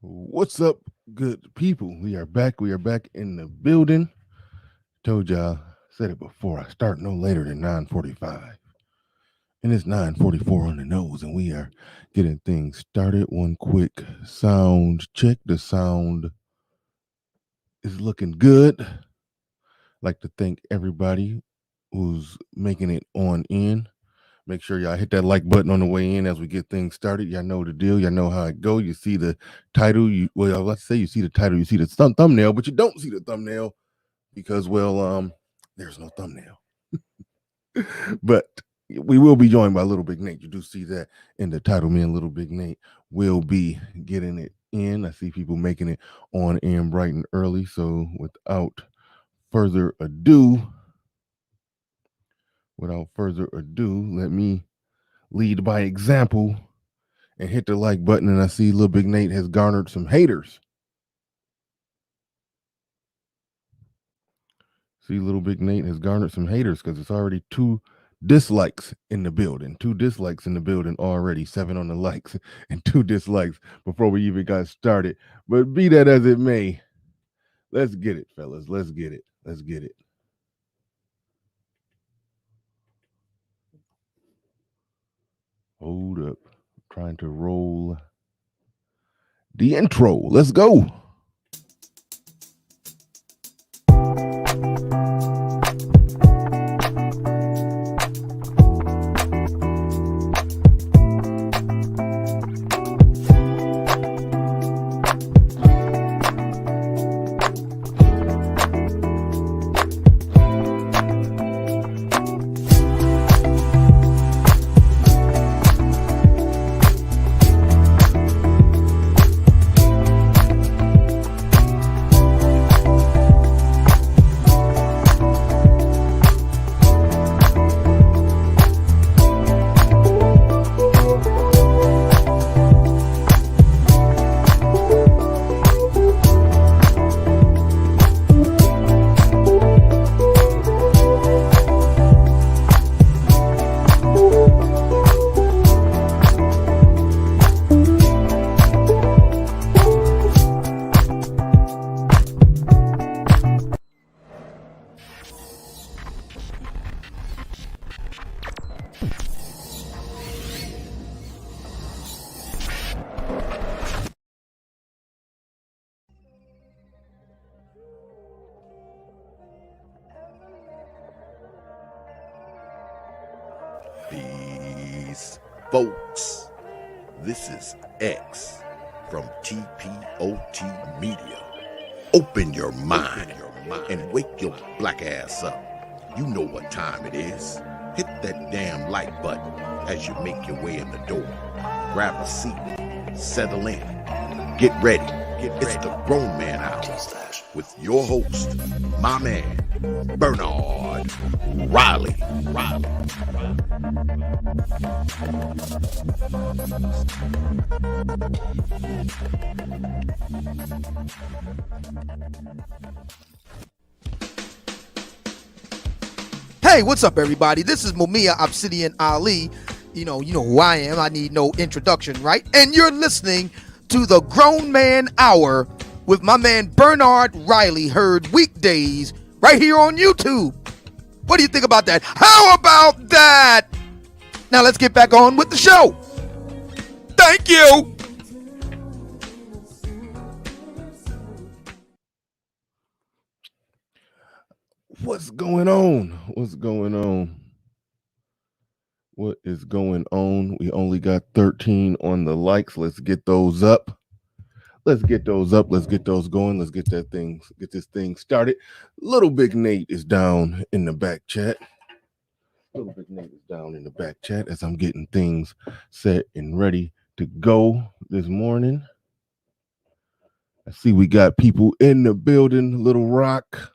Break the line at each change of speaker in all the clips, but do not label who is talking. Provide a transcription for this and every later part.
What's up, good people? We are back. We are back in the building. Told y'all, said it before. I start no later than 9:45, and it's 9:44 on the nose, and we are getting things started. One quick sound check. The sound is looking good. Like to thank everybody who's making it on in. Make sure y'all hit that like button on the way in as we get things started. Y'all know the deal. Y'all know how it go. You see the title. Let's say you see the title. You see the thumbnail, but you don't see the thumbnail because, there's no thumbnail. But we will be joined by Little Big Nate. You do see that in the title. Me and Little Big Nate will be getting it in. I see people making it on in bright and early. So further ado, let me lead by example and hit the like button. And I see Lil Big Nate has garnered some haters. Little Big Nate has garnered some haters because it's already two dislikes in the building. Two dislikes in the building already. 7 on the likes and 2 dislikes before we even got started. But be that as it may, let's get it, fellas. Let's get it. Let's get it. Hold up. I'm trying to roll the intro. Let's go.
Peace, folks. This is X from TPOT Media. Open your mind and wake your black ass up. You know what time it is. Hit that damn like button as you make your way in the door. Grab a seat, settle in, get ready. It's the Grown Man Hour with your host, my man, Bernard Riley.
Hey, what's up, everybody? This is Mumia Obsidian Ali. You know who I am. I need no introduction, right? And you're listening to the Grown Man Hour with my man Bernard Riley, heard weekdays right here on YouTube. What do you think about that? How about that? Now let's get back on with the show. Thank you.
What's going on? What is going on? We only got 13 on the likes. Let's get those up. Let's get those going. Let's get this thing started. Little Big Nate is down in the back chat. As I'm getting things set and ready to go this morning. I see we got people in the building. Little Rock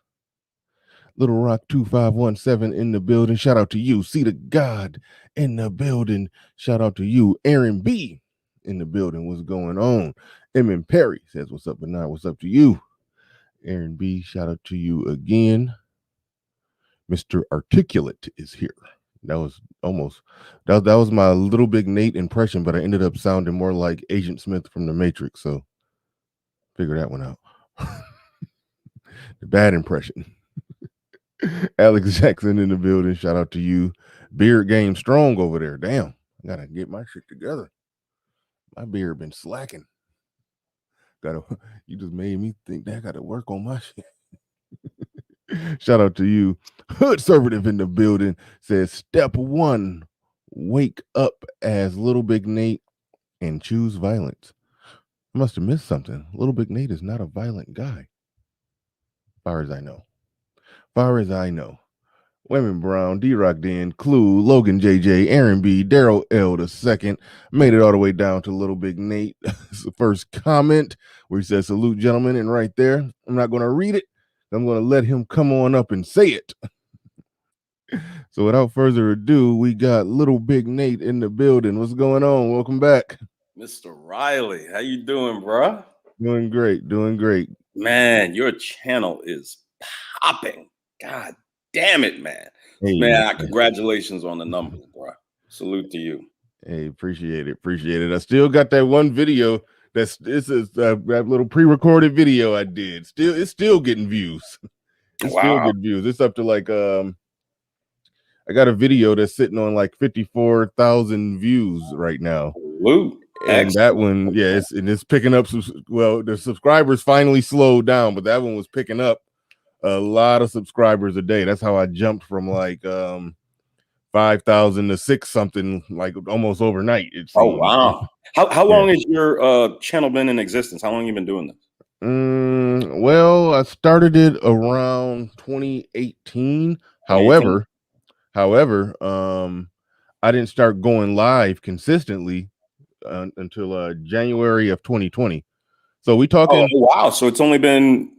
2517 in the building. Shout out to you. See the God in the building. Shout out to you. Aaron B in the building. What's going on? Emin Perry says, what's up, Bernard? What's up to you? Aaron B, shout out to you again. Mr. Articulate is here. That was that was my Little Big Nate impression, but I ended up sounding more like Agent Smith from The Matrix. So Figure that one out. The bad impression. Alex Jackson in the building. Shout out to you. Beard game strong over there. Damn. I gotta get my shit together. My beard been slacking. You just made me think that I gotta work on my shit. Shout out to you. Hood Conservative in the building says step one, wake up as LilBigNate and choose violence. I must have missed something. LilBigNate is not a violent guy. Far as I know. Women Brown, D-Rock Den, Clue, Logan JJ, Aaron B, Daryl L the second, made it all the way down to LilBigNate. It's the first comment where he says, salute gentlemen, and right there, I'm not going to read it. I'm going to let him come on up and say it. So without further ado, we got LilBigNate in the building. What's going on? Welcome back.
Mr. Riley, how you doing, bro?
Doing great.
Man, your channel is popping. God damn it, man.
Hey,
man, congratulations on the numbers, bro. Salute to you.
Hey, appreciate it. I still got that one video. This is that little pre-recorded video I did. It's still getting views. Still getting views. It's up to like I got a video that's sitting on like 54,000 views right now.
Salute.
And that one, yeah, it's picking up some. Well, the subscribers finally slowed down, but that one was picking up a lot of subscribers a day. That's how I jumped from like 5,000 to 6 something, like almost overnight. It seems.
Oh wow! How long has your channel been in existence? How long have you been doing this?
Well, I started it around 2018. However, I didn't start going live consistently until January of 2020. So we talking.
Oh wow! So it's only been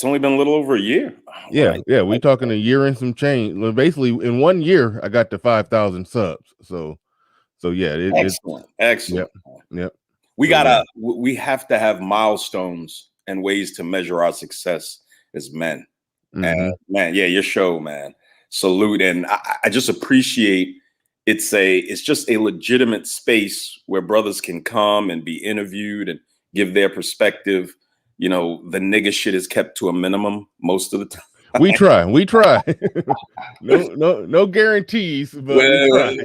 a little over a year.
Yeah, we talking a year and some change. Basically, in 1 year, I got to 5,000 subs. So yeah,
excellent.
Yep.
We have to have milestones and ways to measure our success as men. And man, yeah, your show, man. Salute, and I just appreciate it's just a legitimate space where brothers can come and be interviewed and give their perspective. You know, the nigga shit is kept to a minimum most of the time.
We try. No guarantees, but we try.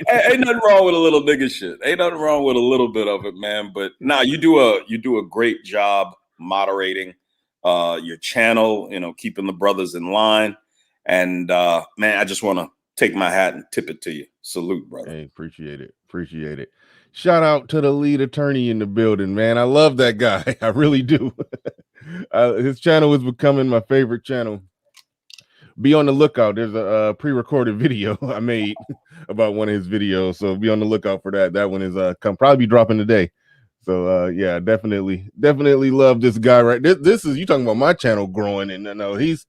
Ain't nothing wrong with a little nigga shit. Ain't nothing wrong with a little bit of it, man. But nah, you do a great job moderating your channel, you know, keeping the brothers in line. And man, I just want to take my hat and tip it to you. Salute, brother.
Hey, appreciate it. Shout out to the lead attorney in the building, man. I love that guy. I really do. His channel is becoming my favorite channel. Be on the lookout. There's a pre-recorded video I made about one of his videos, so be on the lookout for that. That one is probably be dropping today. So yeah, definitely love this guy. Right, this is you talking about my channel growing, and no, he's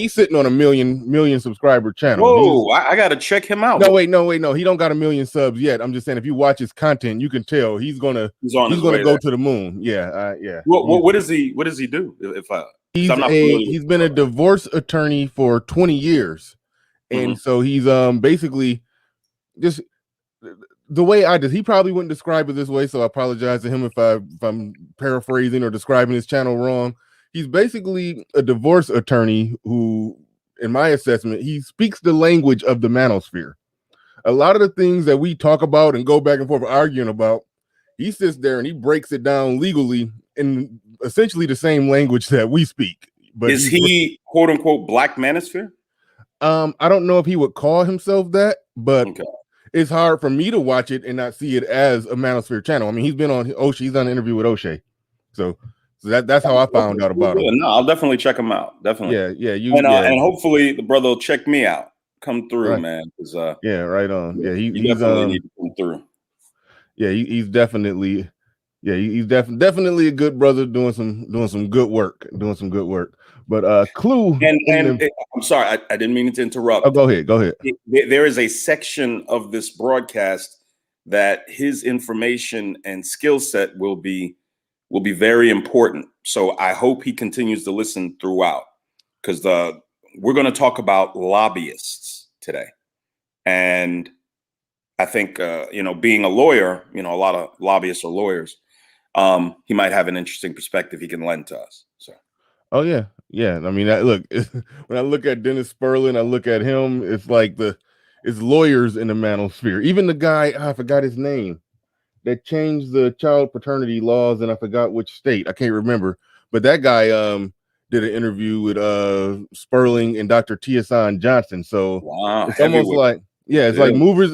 sitting on a million subscriber channel.
Whoa, I gotta check him out.
No, wait, he don't got 1 million subs yet. I'm just saying, if you watch his content, you can tell he's gonna go to the moon. Yeah.
What does he do?
He's been a divorce attorney for 20 years, and so he's basically just the way I did. He probably wouldn't describe it this way, so I apologize to him if I'm paraphrasing or describing his channel wrong. He's basically a divorce attorney who, in my assessment, he speaks the language of the Manosphere. A lot of the things that we talk about and go back and forth arguing about, he sits there and he breaks it down legally in essentially the same language that we speak. But
is he quote unquote Black Manosphere?
I don't know if he would call himself that, but it's hard for me to watch it and not see it as a Manosphere channel. I mean, he's been on O'Shea, he's done an interview with O'Shea. So that's how I found out about him.
No, I'll definitely check him out. Definitely.
Yeah.
And hopefully the brother will check me out. Come through, man.
Yeah, right on. Yeah,
he's definitely need to come through.
Yeah, he's definitely a good brother doing some good work. But Clue
and I'm sorry, I didn't mean to interrupt.
Oh, go ahead.
There is a section of this broadcast that his information and skill set will be very important. So I hope he continues to listen throughout, because we're going to talk about lobbyists today. And I think, being a lawyer, a lot of lobbyists are lawyers. he might have an interesting perspective he can lend to us. So.
Oh yeah, yeah. I mean, look, when I look at Dennis Sperling, I look at him. It's like it's lawyers in the manosphere. Even the guy, I forgot his name, that changed the child paternity laws, and I forgot which state. I can't remember, but that guy did an interview with Sperling and Dr. Tiasan Johnson. So
wow,
it's almost like it's like movers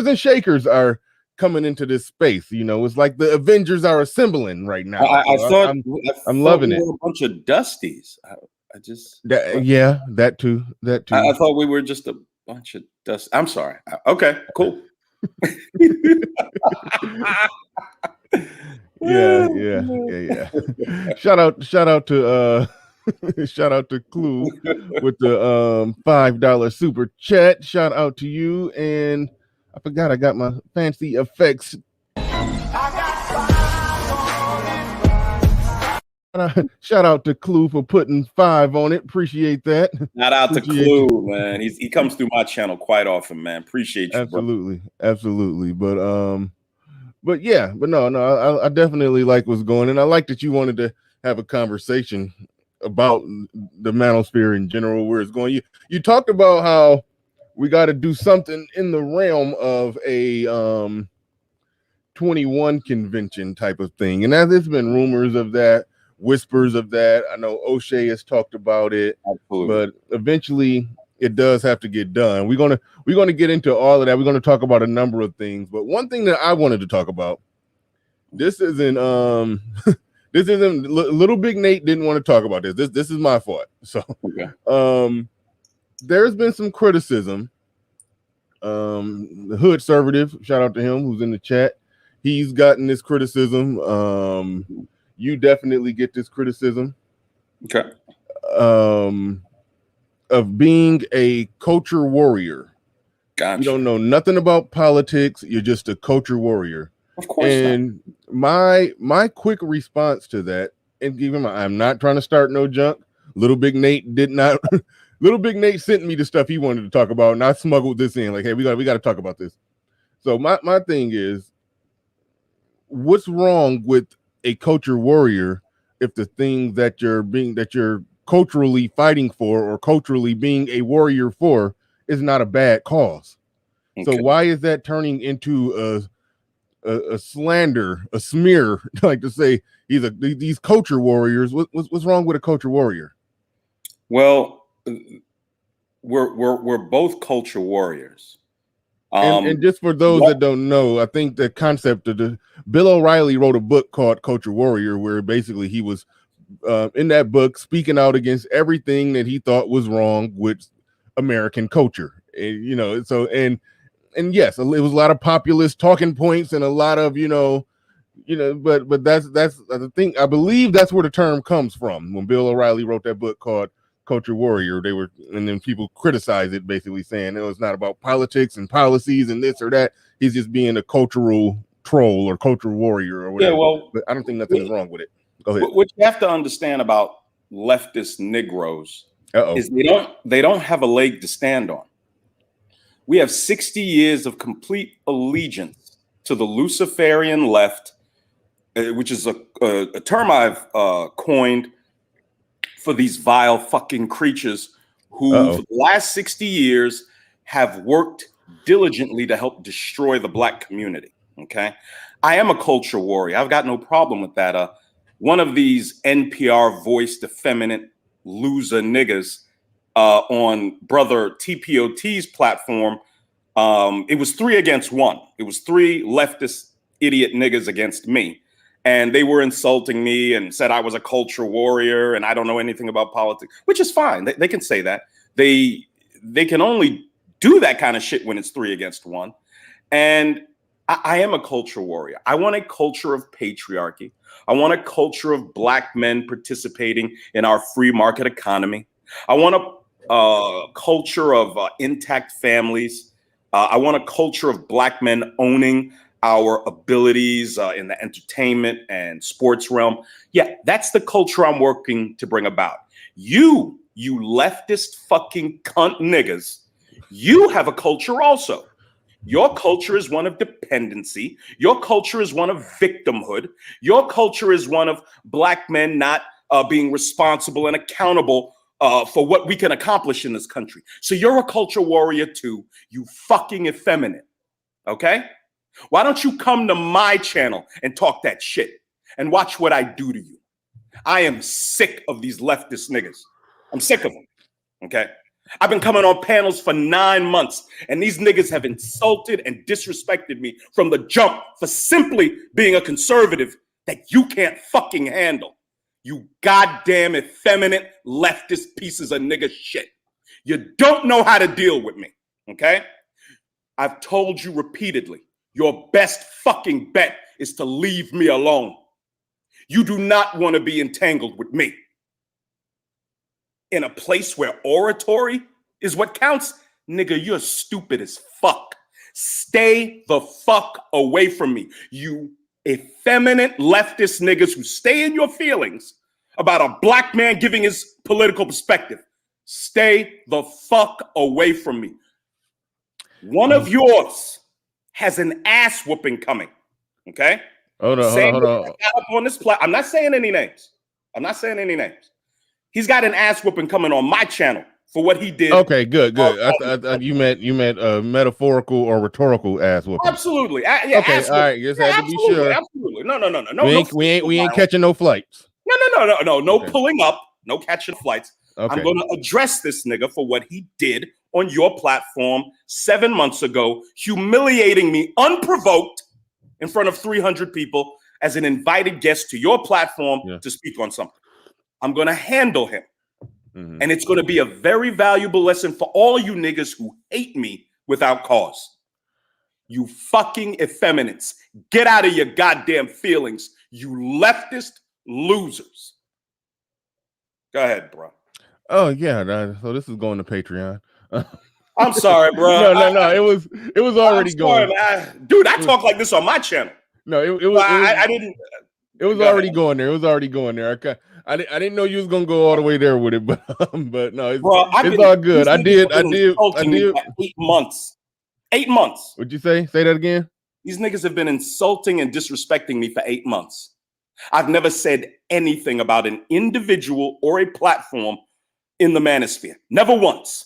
and shakers are coming into this space. You know, it's like the Avengers are assembling right now.
I thought
I'm loving
we
it.
were a bunch of dusties. I just
that too.
I thought we were just a bunch of dust. I'm sorry. Okay, cool.
Yeah. Shout out to shout out to Clue with the $5 super chat. Shout out to you, and I forgot I got my fancy effects. Shout out to Clue for putting 5 on it. Appreciate that.
Shout out to Clue, man. He comes through my channel quite often, man. Appreciate you.
Absolutely. But no, I definitely like what's going, and I like that you wanted to have a conversation about the manosphere in general, where it's going. You talked about how we got to do something in the realm of a 21 convention type of thing, and there's been rumors of that, whispers of that. I know O'Shea has talked about it.
Absolutely.
But eventually it does have to get done. We're gonna get into all of that. We're gonna talk about a number of things, but one thing that I wanted to talk about, this isn't Little Big Nate didn't want to talk about this. This is my fault. So
okay.
There's been some criticism. The Hood Servative, shout out to him who's in the chat. He's gotten this criticism. You definitely get this criticism.
Okay.
Of being a culture warrior.
Gotcha.
You don't know nothing about politics. You're just a culture warrior.
Of course.
And my quick response to that, and even I'm not trying to start no junk. Little Big Nate did not. Little Big Nate sent me the stuff he wanted to talk about, and I smuggled this in. Like, hey, we got to talk about this. So my thing is, what's wrong with a culture warrior if the thing that you're culturally fighting for or culturally being a warrior for is not a bad cause? Okay. So why is that turning into a slander, a smear, like to say these culture warriors? What's wrong with a culture warrior?
Well, we're both culture warriors.
And just for those that don't know, I think the concept of Bill O'Reilly wrote a book called Culture Warrior, where basically he was in that book speaking out against everything that he thought was wrong with American culture. And, you know, so and yes, it was a lot of populist talking points and a lot of, but that's the thing. I believe that's where the term comes from. When Bill O'Reilly wrote that book called Culture Warrior, and then people criticize it, basically saying it's not about politics and policies and this or that. He's just being a cultural troll or culture warrior or whatever.
Yeah, well,
but I don't think nothing is wrong with it. Go ahead.
What you have to understand about leftist Negroes is they don't have a leg to stand on. We have 60 years of complete allegiance to the Luciferian left, which is a term I've coined for these vile fucking creatures who for the last 60 years have worked diligently to help destroy the black community. Okay. I am a culture warrior. I've got no problem with that. One of these NPR voiced effeminate loser niggas on brother TPOT's platform, it was 3 against 1. It was 3 leftist idiot niggas against me. And they were insulting me and said I was a culture warrior and I don't know anything about politics, which is fine. They can say that. They can only do that kind of shit when it's 3 against 1. And I am a culture warrior. I want a culture of patriarchy. I want a culture of black men participating in our free market economy. I want a culture of intact families. I want a culture of black men owning our abilities in the entertainment and sports realm. Yeah, that's the culture I'm working to bring about. You leftist fucking cunt niggas, you have a culture also. Your culture is one of dependency. Your culture is one of victimhood. Your culture is one of black men not being responsible and accountable for what we can accomplish in this country. So you're a culture warrior too, you fucking effeminate. Okay? Why don't you come to my channel and talk that shit and watch what I do to you? I am sick of these leftist niggas. I'm sick of them. Okay? I've been coming on panels for 9 months, and these niggas have insulted and disrespected me from the jump for simply being a conservative that you can't fucking handle. You goddamn effeminate leftist pieces of nigga shit. You don't know how to deal with me, okay? I've told you repeatedly, your best fucking bet is to leave me alone. You do not want to be entangled with me. In a place where oratory is what counts, nigga, you're stupid as fuck. Stay the fuck away from me. You effeminate leftist niggas who stay in your feelings about a black man giving his political perspective. Stay the fuck away from me. One of yours has an ass whooping coming. Okay?
Hold on.
On this I'm not saying any names. He's got an ass whooping coming on my channel for what he did.
Okay, good. You meant metaphorical or rhetorical ass whooping.
Absolutely.
Yeah, okay, all right. Just had to be sure.
Absolutely. No.
We ain't catching no flights.
No okay. Pulling up, no catching flights. Okay. I'm going to address this nigga for what he did on your platform 7 months ago, humiliating me unprovoked in front of 300 people as an invited guest to your platform to speak on something. I'm going to handle him. Mm-hmm. And it's going to be a very valuable lesson for all you niggas who hate me without cause. You fucking effeminates. Get out of your goddamn feelings, you leftist losers. Go ahead, bro.
Oh, yeah. So this is going to Patreon.
I'm sorry, bro.
No. It was already going.
Dude, I talk like this on my channel.
No, I didn't. It was already going there. It was already going there. I didn't know you was gonna go all the way there with it, but no, it's all good. I did.
8 months. 8 months.
What'd you say? Say that again.
These niggas have been insulting and disrespecting me for 8 months. I've never said anything about an individual or a platform in the Manosphere. Never once.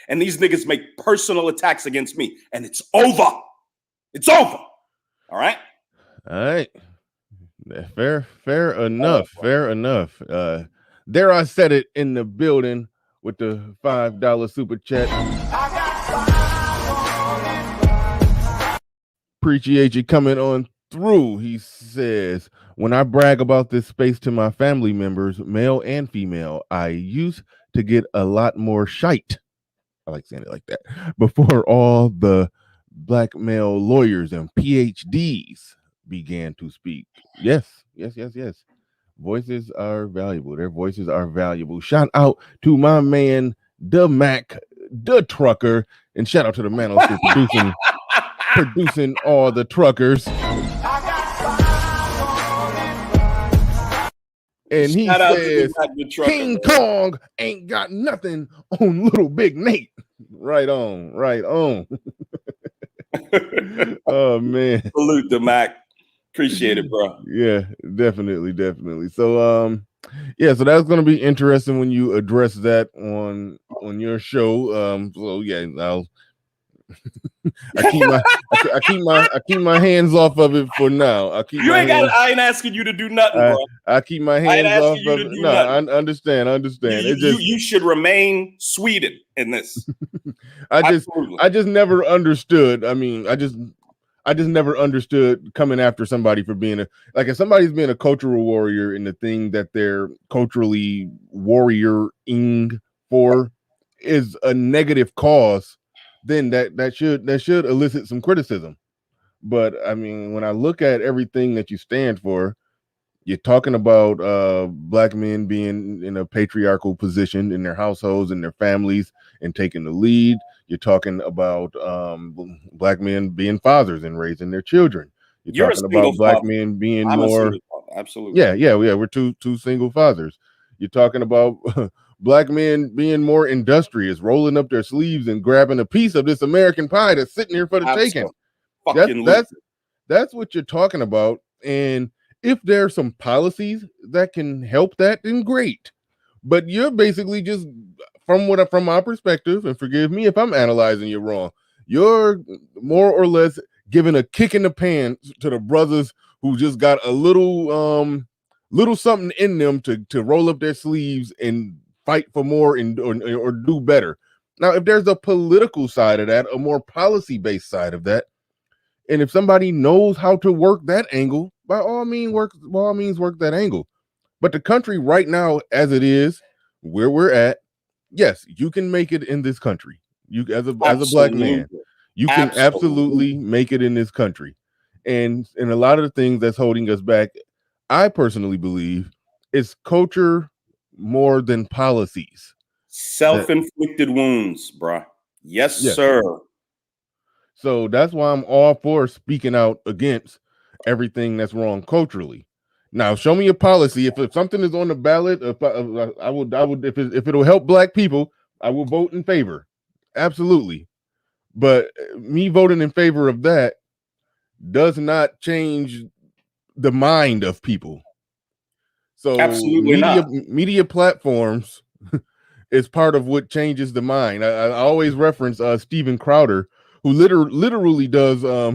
And these niggas make personal attacks against me, and it's over. It's over. All right.
All right. Fair enough. Fair enough. There I said it in the building with the $5 super chat. Appreciate you coming on through. He says, when I brag about this space to my family members, male and female, I used to get a lot more shite. I like saying it like that. Before all the black male lawyers and PhDs began to speak. Yes. Voices are valuable. Their voices are valuable. Shout out to my man, the Mac, the trucker, and shout out to the Manosphere producing all the truckers. And he says, King Kong ain't got nothing on LilBigNate. Right on. Oh, man.
Salute the Mac. Appreciate it, bro.
Yeah, definitely. So, so that's going to be interesting when you address that on your show. So yeah, I keep my hands off of it for now.
I ain't asking you to do nothing, bro.
I keep my hands off of it. No, I understand.
You should remain Sweden in this.
I just never understood. I mean, I just never understood coming after somebody for being if somebody's being a cultural warrior in the thing that they're culturally warrioring for is a negative cause, then that should elicit some criticism. But I mean, when I look at everything that you stand for, you're talking about black men being in a patriarchal position in their households and their families and taking the lead. You're talking about black men being fathers and raising their children. You're talking about black men being more.
Absolutely.
Yeah. We're two single fathers. You're talking about black men being more industrious, rolling up their sleeves and grabbing a piece of this American pie that's sitting here for the taking. That's what you're talking about. And if there are some policies that can help that, then great. But you're basically just from my perspective, and forgive me if I'm analyzing you wrong, you're more or less giving a kick in the pants to the brothers who just got a little something in them to roll up their sleeves and fight for more and or do better. Now, if there's a political side of that, a more policy-based side of that, and if somebody knows how to work that angle, by all means work that angle. But the country right now, as it is, where we're at, yes, you can make it in this country. You as a black man, you can absolutely make it in this country. And a lot of the things that's holding us back, I personally believe, is culture more than policies.
Self-inflicted wounds, bruh. Yes, sir.
So that's why I'm all for speaking out against everything that's wrong culturally. Now, show me a policy. If something is on the ballot, I would if it'll help black people, I will vote in favor. Absolutely. But me voting in favor of that does not change the mind of people. So
absolutely
media platforms is part of what changes the mind. I always reference Steven Crowder, who literally does a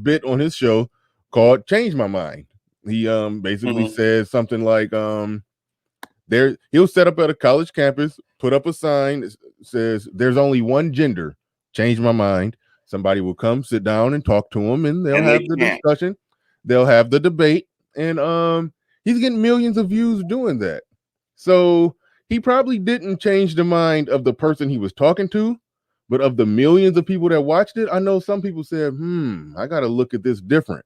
bit on his show called Change My Mind. He basically says something like he'll set up at a college campus, put up a sign that says there's only one gender, change my mind. Somebody will come sit down and talk to him, and they'll have the discussion, they'll have the debate, and he's getting millions of views doing that. So he probably didn't change the mind of the person he was talking to, but of the millions of people that watched it, I know some people said, I gotta look at this different.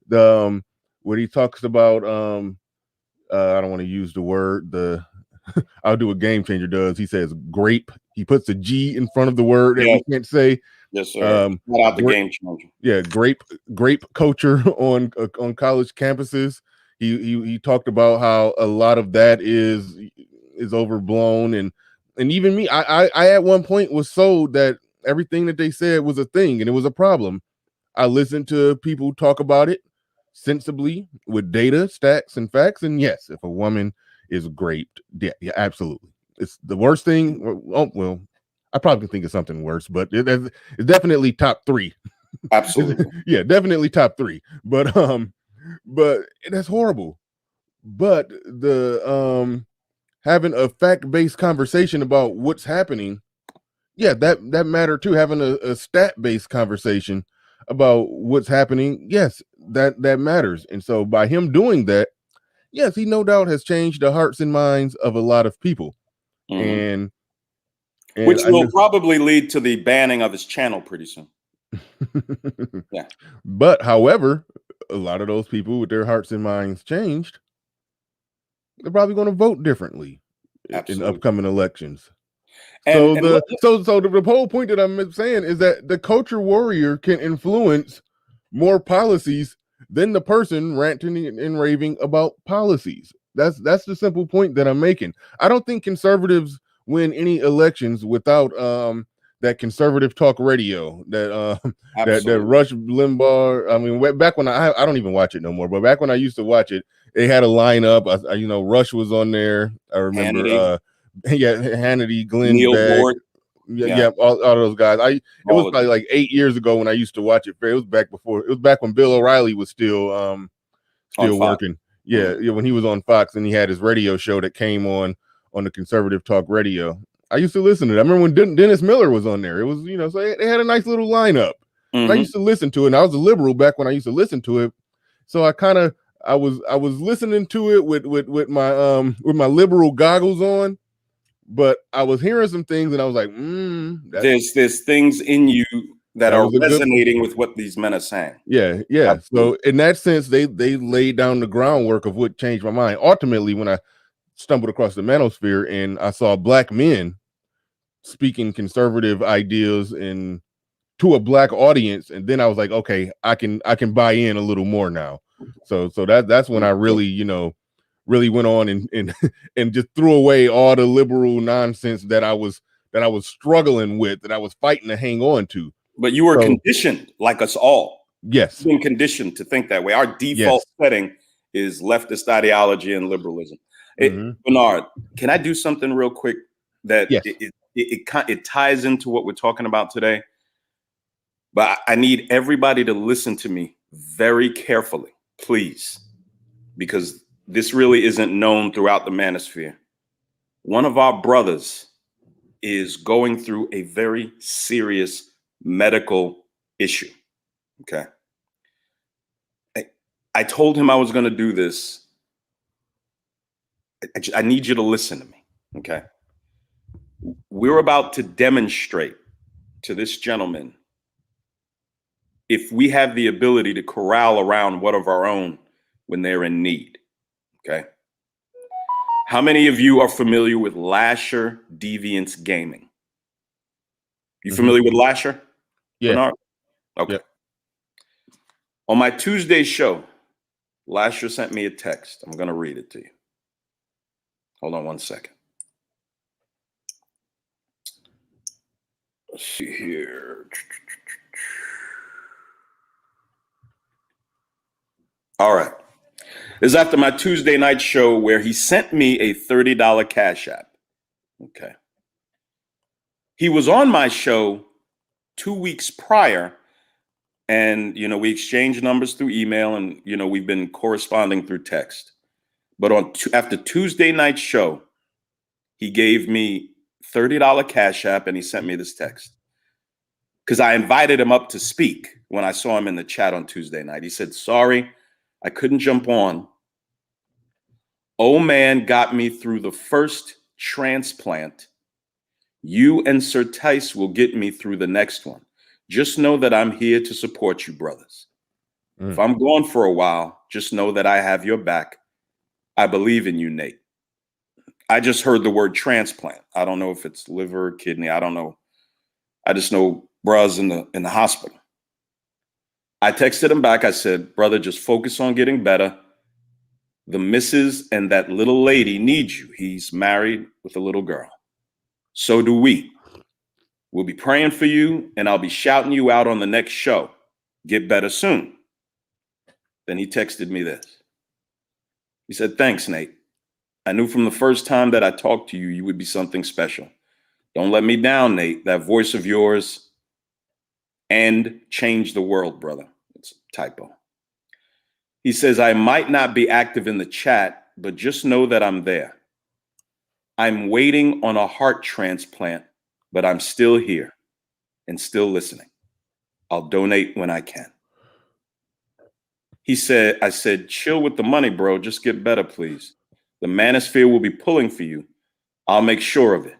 What he talks about, I don't want to use the word, I'll do what Game Changer does. He says grape. He puts a G in front of the word that we can't say.
Yes, sir. Not out the Game Changer.
Yeah, grape culture on college campuses. He talked about how a lot of that is overblown, and even me, I at one point was sold that everything that they said was a thing and it was a problem. I listened to people talk about it sensibly with data, stats, and facts. And yes, if a woman is graped, yeah, absolutely. It's the worst thing. Oh, well, I probably can think of something worse, but it's definitely top 3.
Absolutely.
Yeah, definitely top 3. But that's horrible. But the having a fact-based conversation about what's happening, yeah, that matter too. Having a stat-based conversation about what's happening, yes, that matters. And so by him doing that, yes, he no doubt has changed the hearts and minds of a lot of people. And
which will probably lead to the banning of his channel pretty soon. Yeah.
But however, a lot of those people with their hearts and minds changed, they're probably going to vote differently in upcoming elections. So the whole point that I'm saying is that the culture warrior can influence more policies than the person ranting and raving about policies. That's the simple point that I'm making. I don't think conservatives win any elections without that conservative talk radio that Rush Limbaugh. I mean, back when I don't even watch it no more, but back when I used to watch it, they had a lineup. Rush was on there. I remember Hannity, Glenn Beck, all those guys. It was probably like 8 years ago when I used to watch it. It was back when Bill O'Reilly was still working. Yeah, when he was on Fox and he had his radio show that came on the conservative talk radio. I used to listen to it. I remember when Dennis Miller was on there. It was, so they had a nice little lineup. I used to listen to it, and I was a liberal back when I used to listen to it. So I was listening to it with my liberal goggles on, but I was hearing some things and I was like,
there's things in you that are resonating with what these men are saying.
Yeah. Absolutely. So in that sense, they laid down the groundwork of what changed my mind. Ultimately, when I stumbled across the Manosphere and I saw black men speaking conservative ideas to a black audience, and then I was like, okay, I can buy in a little more now. So that's when I really really went on and and just threw away all the liberal nonsense that I was struggling with, that I was fighting to hang on to.
But you were conditioned, like us all.
Yes.
You've been conditioned to think that way. Our default setting is leftist ideology and liberalism. Bernard, can I do something real quick that it ties into what we're talking about today? But I need everybody to listen to me very carefully, please, because this really isn't known throughout the Manosphere. One of our brothers is going through a very serious medical issue. Okay. I told him I was going to do this. I need you to listen to me. Okay. We're about to demonstrate to this gentleman if we have the ability to corral around one of our own when they're in need. Okay. How many of you are familiar with Lasher Deviance Gaming? You familiar with Lasher?
Yeah.
Bernard? Okay.
Yep.
On my Tuesday show, Lasher sent me a text. I'm going to read it to you. Hold on one second. Let's see here. All right. This is after my Tuesday night show where he sent me a $30 Cash App. Okay. He was on my show 2 weeks prior, and, you know, we exchanged numbers through email, and, you know, we've been corresponding through text. But after Tuesday night show, he gave me $30 Cash App, and he sent me this text. Because I invited him up to speak when I saw him in the chat on Tuesday night. He said, sorry, I couldn't jump on. Oh man got me through the first transplant. You and Sir Tice will get me through the next one. Just know that I'm here to support you, brothers. If I'm gone for a while, just know that I have your back. I believe in you, Nate. I just heard the word transplant. I don't know if it's liver, kidney. I don't know. I just know bruh's in the hospital. I texted him back. I said, brother, just focus on getting better. The missus and that little lady need you. He's married with a little girl. So do we. We'll be praying for you, and I'll be shouting you out on the next show. Get better soon. Then he texted me this. He said, thanks, Nate. I knew from the first time that I talked to you, you would be something special. Don't let me down, Nate. That voice of yours and change the world, brother. It's a typo. He says, I might not be active in the chat, but just know that I'm there. I'm waiting on a heart transplant, but I'm still here and still listening. I'll donate when I can. He said, I said, chill with the money, bro. Just get better, please. The Manosphere will be pulling for you. I'll make sure of it.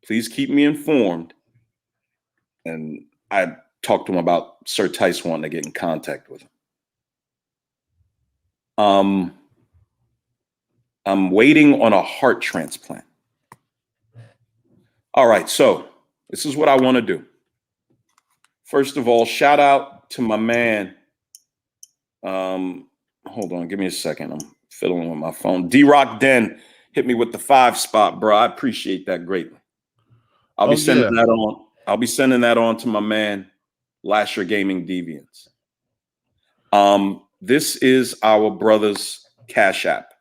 Please keep me informed. And I talked to him about Sir Tice wanting to get in contact with him. I'm waiting on a heart transplant. All right, so this is what I want to do. First of all, shout out to my man. Hold on, give me a second. I'm fiddling with my phone. D-Rock Den hit me with the 5 spot, bro. I appreciate that greatly. I'll be sending that on. I'll be sending that on to my man, Lasher Gaming Deviants. This is our brother's Cash App.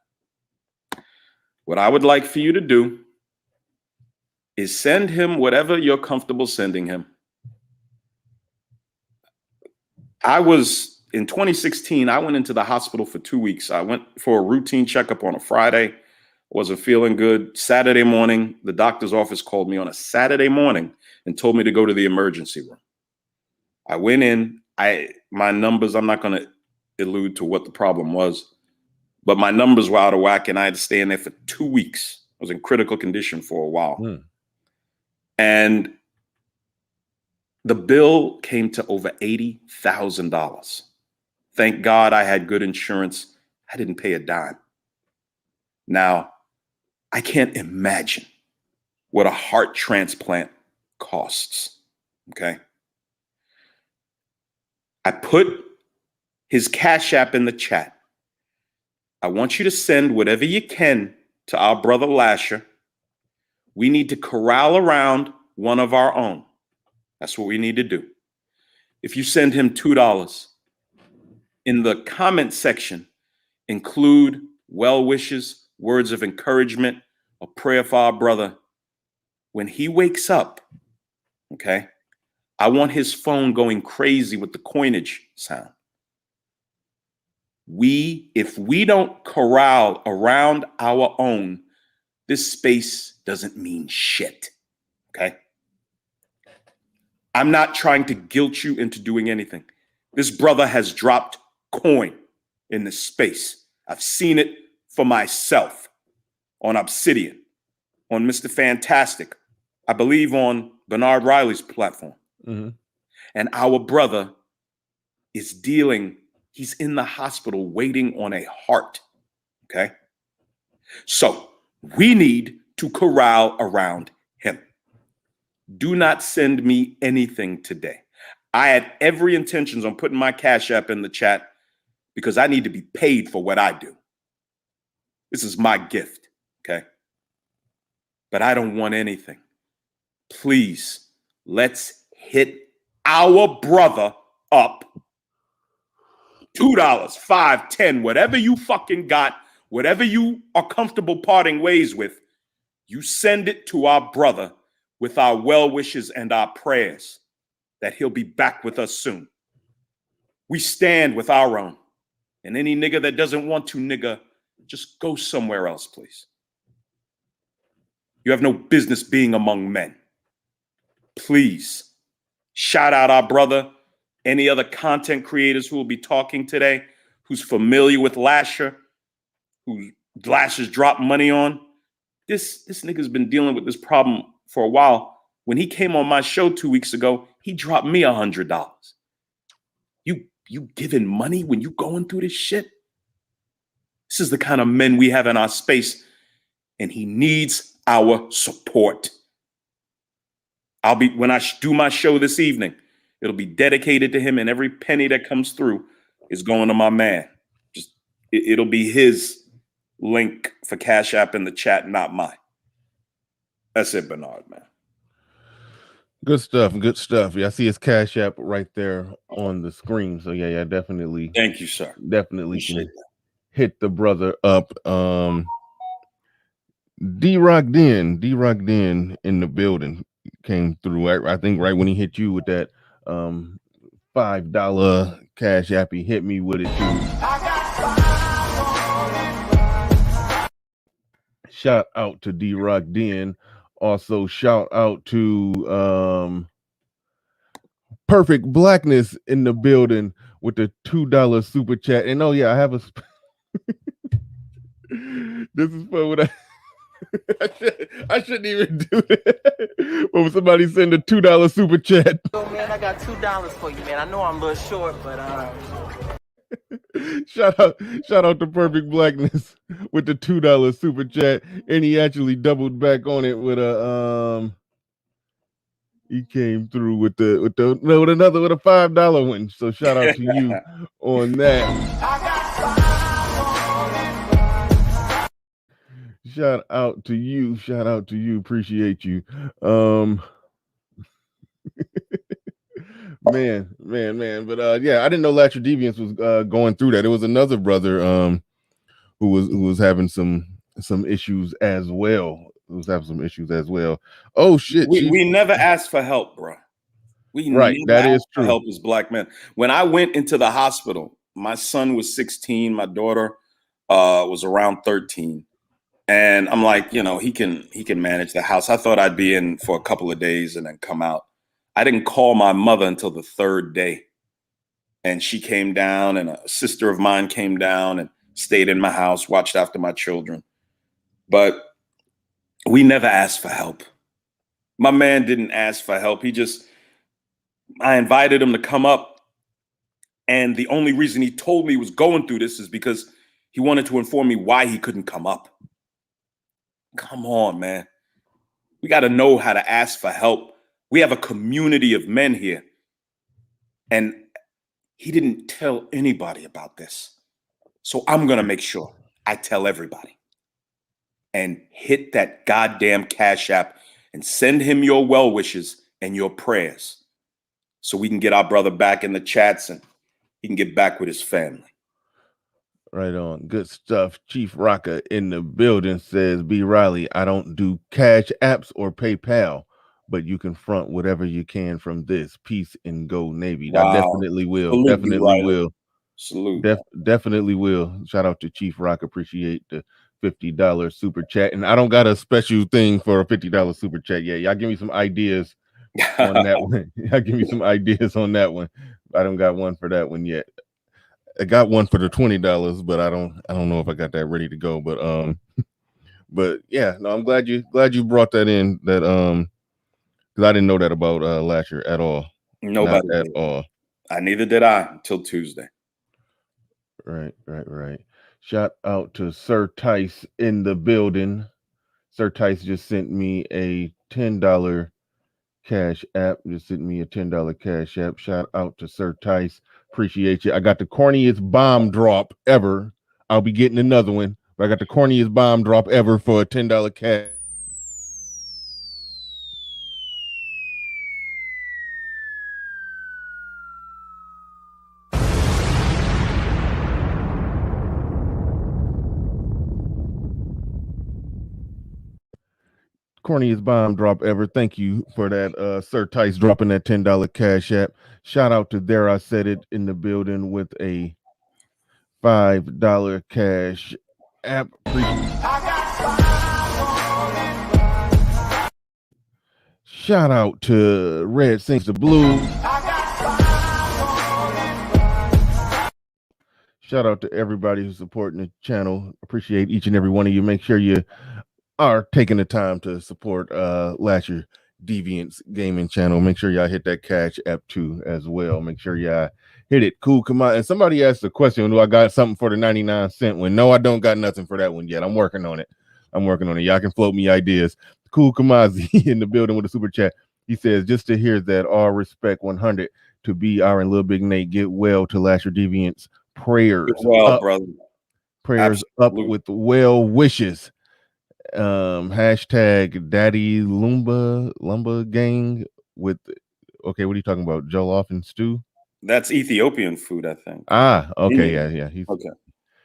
What I would like for you to do is send him whatever you're comfortable sending him. In 2016, I went into the hospital for 2 weeks. I went for a routine checkup on a Friday. Wasn't feeling good. Saturday morning, the doctor's office called me on a Saturday morning and told me to go to the emergency room. I went in. My numbers, I'm not going to allude to what the problem was, but my numbers were out of whack, and I had to stay in there for 2 weeks. I was in critical condition for a while. And the bill came to over $80,000. Thank God I had good insurance. I didn't pay a dime. Now, I can't imagine what a heart transplant costs. Okay. I put his Cash App in the chat. I want you to send whatever you can to our brother Lasher. We need to corral around one of our own. That's what we need to do. If you send him $2, in the comment section, include well wishes, words of encouragement, a prayer for our brother. When he wakes up, okay, I want his phone going crazy with the coinage sound. If we don't corral around our own, this space doesn't mean shit, okay? I'm not trying to guilt you into doing anything. This brother has dropped coin in this space. I've seen it for myself on Obsidian, on Mr. Fantastic, I believe on Bernard Riley's platform.
Mm-hmm.
And our brother is he's in the hospital waiting on a heart, okay? So we need to corral around him. Do not send me anything today. I had every intentions on putting my Cash App in the chat because I need to be paid for what I do. This is my gift, okay? But I don't want anything. Please, let's hit our brother up. $2, $5, $10, whatever you fucking got, whatever you are comfortable parting ways with, you send it to our brother with our well wishes and our prayers that he'll be back with us soon. We stand with our own. And any nigga that doesn't want to, nigga, just go somewhere else, please. You have no business being among men. Please shout out our brother, any other content creators who will be talking today, who's familiar with Lasher, who Lasher's dropped money on. This nigga's been dealing with this problem for a while. When he came on my show 2 weeks ago, he dropped me $100. You giving money when you going through this shit? This is the kind of men we have in our space, and he needs our support. When I do my show this evening, it'll be dedicated to him, and every penny that comes through is going to my man. It'll be his link for Cash App in the chat, not mine. That's it, Bernard, man.
Good stuff. Good stuff. Yeah, I see his Cash App right there on the screen. So yeah, definitely.
Thank you, sir.
Definitely can hit the brother up. D-Rock Den in the building came through. I think right when he hit you with that $5 Cash App, he hit me with it too. Shout out to D-Rock Den. Also, shout out to Perfect Blackness in the building with the $2 super chat. And oh yeah, I have a this is fun when I shouldn't even do it. But when somebody send a $2 super chat.
Yo, man, I got $2 for you, man. I know I'm a little short, but
Shout out to Perfect Blackness with the $2 super chat, and he actually doubled back on it with a he came through with a $5 one. So shout out to you on that. Shout out to you. Appreciate you. Man. But yeah, I didn't know Latcher Deviance was going through that. It was another brother who was having some issues as well. Oh shit.
We never asked for help, bro.
That is true.
Help as black men. When I went into the hospital, my son was 16, my daughter was around 13. And I'm like, he can manage the house. I thought I'd be in for a couple of days and then come out. I didn't call my mother until the third day. And she came down, and a sister of mine came down and stayed in my house, watched after my children. But we never asked for help. My man didn't ask for help. I invited him to come up. And the only reason he told me he was going through this is because he wanted to inform me why he couldn't come up. Come on, man. We got to know how to ask for help. We have a community of men here. And he didn't tell anybody about this. So I'm going to make sure. I tell everybody. And hit that goddamn Cash App and send him your well wishes and your prayers so we can get our brother back in the chats and he can get back with his family.
Right on. Good stuff. Chief Rocker in the building says, B. Riley, I don't do Cash Apps or PayPal, but you can front whatever you can from this. Peace and go Navy.
Wow.
I definitely will.
Salute,
definitely will.
Salute.
Definitely will. Shout out to Chief Rock. Appreciate the $50 super chat. And I don't got a special thing for a $50 super chat yet. Y'all give me some ideas on that one. Y'all give me some ideas on that one. I don't got one for that one yet. I got one for the $20, but I don't know if I got that ready to go. But yeah, no, I'm glad you brought that in. That because I didn't know that about Lasher at all.
Nobody
Not at all.
Neither did I until Tuesday.
Right. Shout out to Sir Tice in the building. Sir Tice just sent me a $10 Cash App. Just sent me a $10 Cash App. Shout out to Sir Tice. Appreciate you. I got the corniest bomb drop ever. I'll be getting another one. But I got the corniest bomb drop ever for a $10 cash. Corniest bomb drop ever. Thank you for that, Sir Tice, dropping that $10 Cash App. Shout out to There I Said It in the building with a $5 Cash App. Shout out to Red Sings the Blue. Shout out to everybody who's supporting the channel. Appreciate each and every one of you. Make sure you are taking the time to support Lasher Deviants Gaming channel. Make sure y'all hit that Cash App too as well. Make sure y'all hit it. Cool, come on. And somebody asked the question, do I got something for the 99-cent one? No, I don't got nothing for that one yet. I'm working on it. Y'all can float me ideas. Cool Kamazi in the building with a super chat. He says, just to hear that, all respect 100 to BR and LilBigNate. Get well to Lasher Deviants. Prayers up,
brother.
Prayers Absolutely. Up with well wishes. Hashtag Daddy Lumba Gang with, okay, what are you talking about? Jollof and stew?
That's Ethiopian food, I think.
Ah, okay, yeah.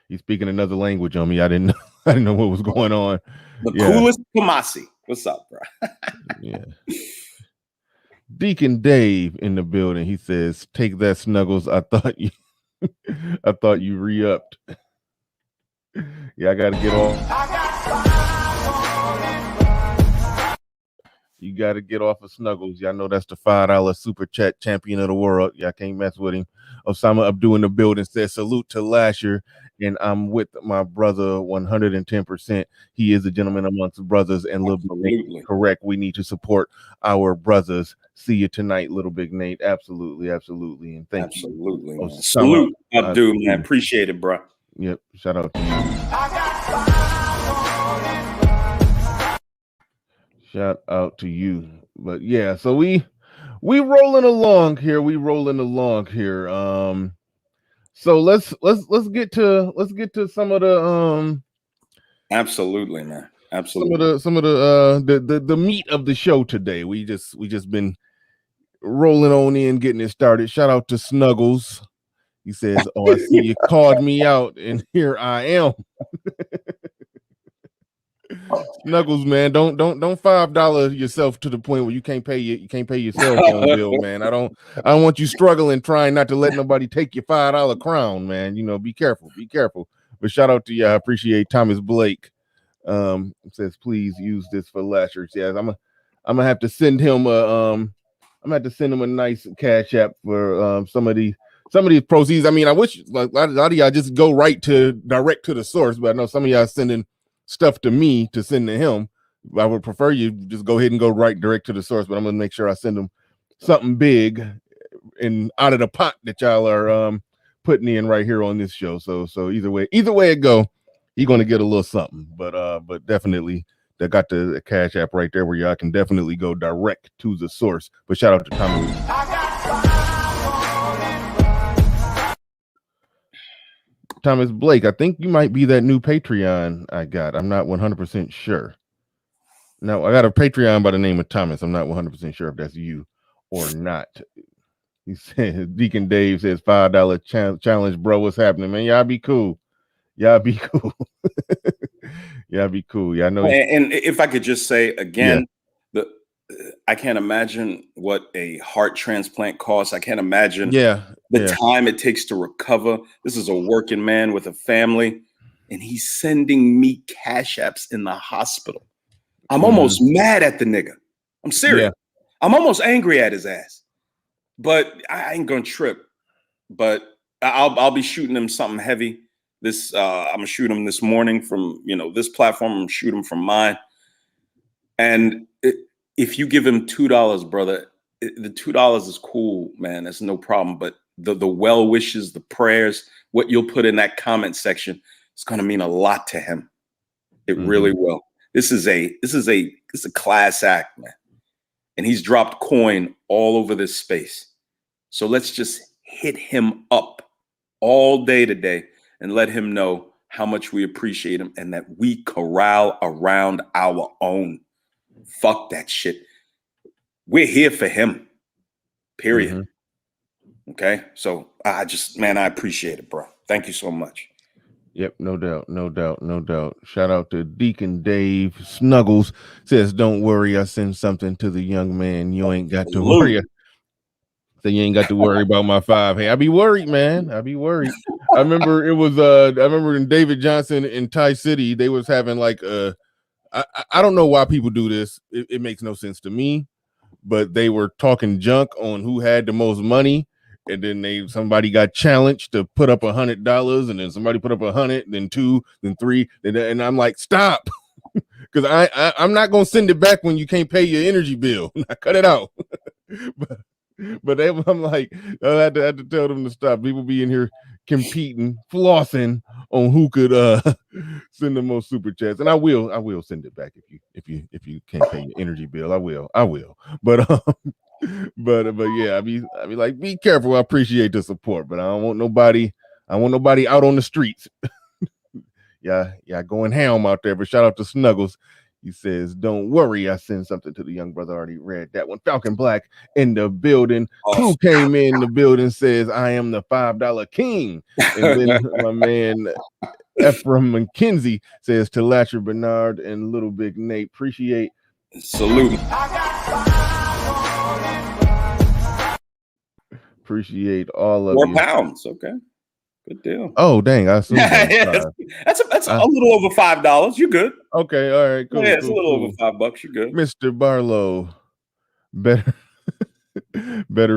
He's speaking another language on me. I didn't know what was going on.
The coolest Kamasi. What's up, bro?
Yeah. Deacon Dave in the building. He says, "Take that, Snuggles. I thought you re-upped." Yeah, I gotta get off. You gotta get off of Snuggles. Y'all know that's the $5 super chat champion of the world. Y'all can't mess with him. Osama Abdu in the building says, salute to Lasher, and I'm with my brother 110%. He is a gentleman amongst brothers, and LilBigNate, correct. We need to support our brothers. See you tonight, LilBigNate. Absolutely. And thank you.
Absolutely. Salute Abdu, man. Appreciate it, bro.
Yep. Shout out to you. Shout out to you. But yeah, so we rolling along here. So let's get to some of the
absolutely, man. Absolutely.
Some of the meat of the show today. We just been rolling on in, getting it started. Shout out to Snuggles. He says, "Oh, I see you called me out, and here I am." Snuggles, man, don't $5 yourself to the point where you can't pay your cell phone bill, man. I don't want you struggling trying not to let nobody take your $5 crown, man. You know, be careful. But shout out to you. I appreciate Thomas Blake. Says please use this for Lashers. Yeah, I'm gonna have to send him a nice Cash App for some of these proceeds. I mean, I wish like a lot of y'all just go direct to the source, but I know some of y'all sending stuff to me to send to him. I would prefer you just go ahead and go right direct to the source, but I'm gonna make sure I send him something big and out of the pot that y'all are putting in right here on this show. So either way it go, you're gonna get a little something. But definitely they got the Cash App right there where y'all can definitely go direct to the source. But shout out to Tommy. Thomas Blake, I think you might be that new Patreon I got. I'm not 100% sure. No, I got a Patreon by the name of Thomas. I'm not 100% sure if that's you or not. He said, Deacon Dave says $5 challenge, bro. What's happening, man? Y'all be cool. Y'all be cool. Y'all be cool. Yeah, I know.
And if I could just say again, I can't imagine what a heart transplant costs. I can't imagine the time it takes to recover. This is a working man with a family, and he's sending me cash apps in the hospital. I'm almost mad at the nigga. I'm serious. Yeah. I'm almost angry at his ass. But I ain't gonna trip. But I'll be shooting him something heavy. This I'm gonna shoot him this morning from this platform. I'm gonna shoot him from mine. And if you give him $2, brother, the $2 is cool, man. That's no problem. But the well wishes, the prayers, what you'll put in that comment section, it's gonna mean a lot to him. It really will. This is a class act, man. And he's dropped coin all over this space. So let's just hit him up all day today and let him know how much we appreciate him and that we corral around our own. Fuck that shit. We're here for him. Period. Okay. So I appreciate it, bro. Thank you so much.
Yep, no doubt. Shout out to Deacon Dave Snuggles. Says, don't worry, I send something to the young man. You ain't got to worry. So you ain't got to worry about my 5. Hey, I be worried, man. I be worried. I remember it was I remember in David Johnson in Thai City, they was having like I don't know why people do this. It makes no sense to me, but they were talking junk on who had the most money. And then somebody got challenged to put up $100, and then somebody put up 100, then 2, then 3, and I'm like, stop, because I'm not gonna send it back when you can't pay your energy bill. Cut it out. but I'm like, I had to tell them to stop. People be in here competing, flossing on who could send the most super chats, and I will send it back if you can't pay your energy bill. I will. But But yeah, I be like, be careful. I appreciate the support, but I don't want nobody out on the streets. yeah, going ham out there. But shout out to Snuggles. He says, don't worry, I sent something to the young brother. Already read that one. Falcon Black in the building. Who came in the building says, I am the $5 king. And then my man Ephraim McKenzie says, to Latcher Bernard and Little Big Nate, appreciate.
Salute.
Appreciate all of
you. £4. Okay. Good deal.
Oh, dang. I assume
that's a little over $5. You're good.
Okay. All right. Cool.
Yeah, it's a little over $5. You're good.
Mr. Barlow, better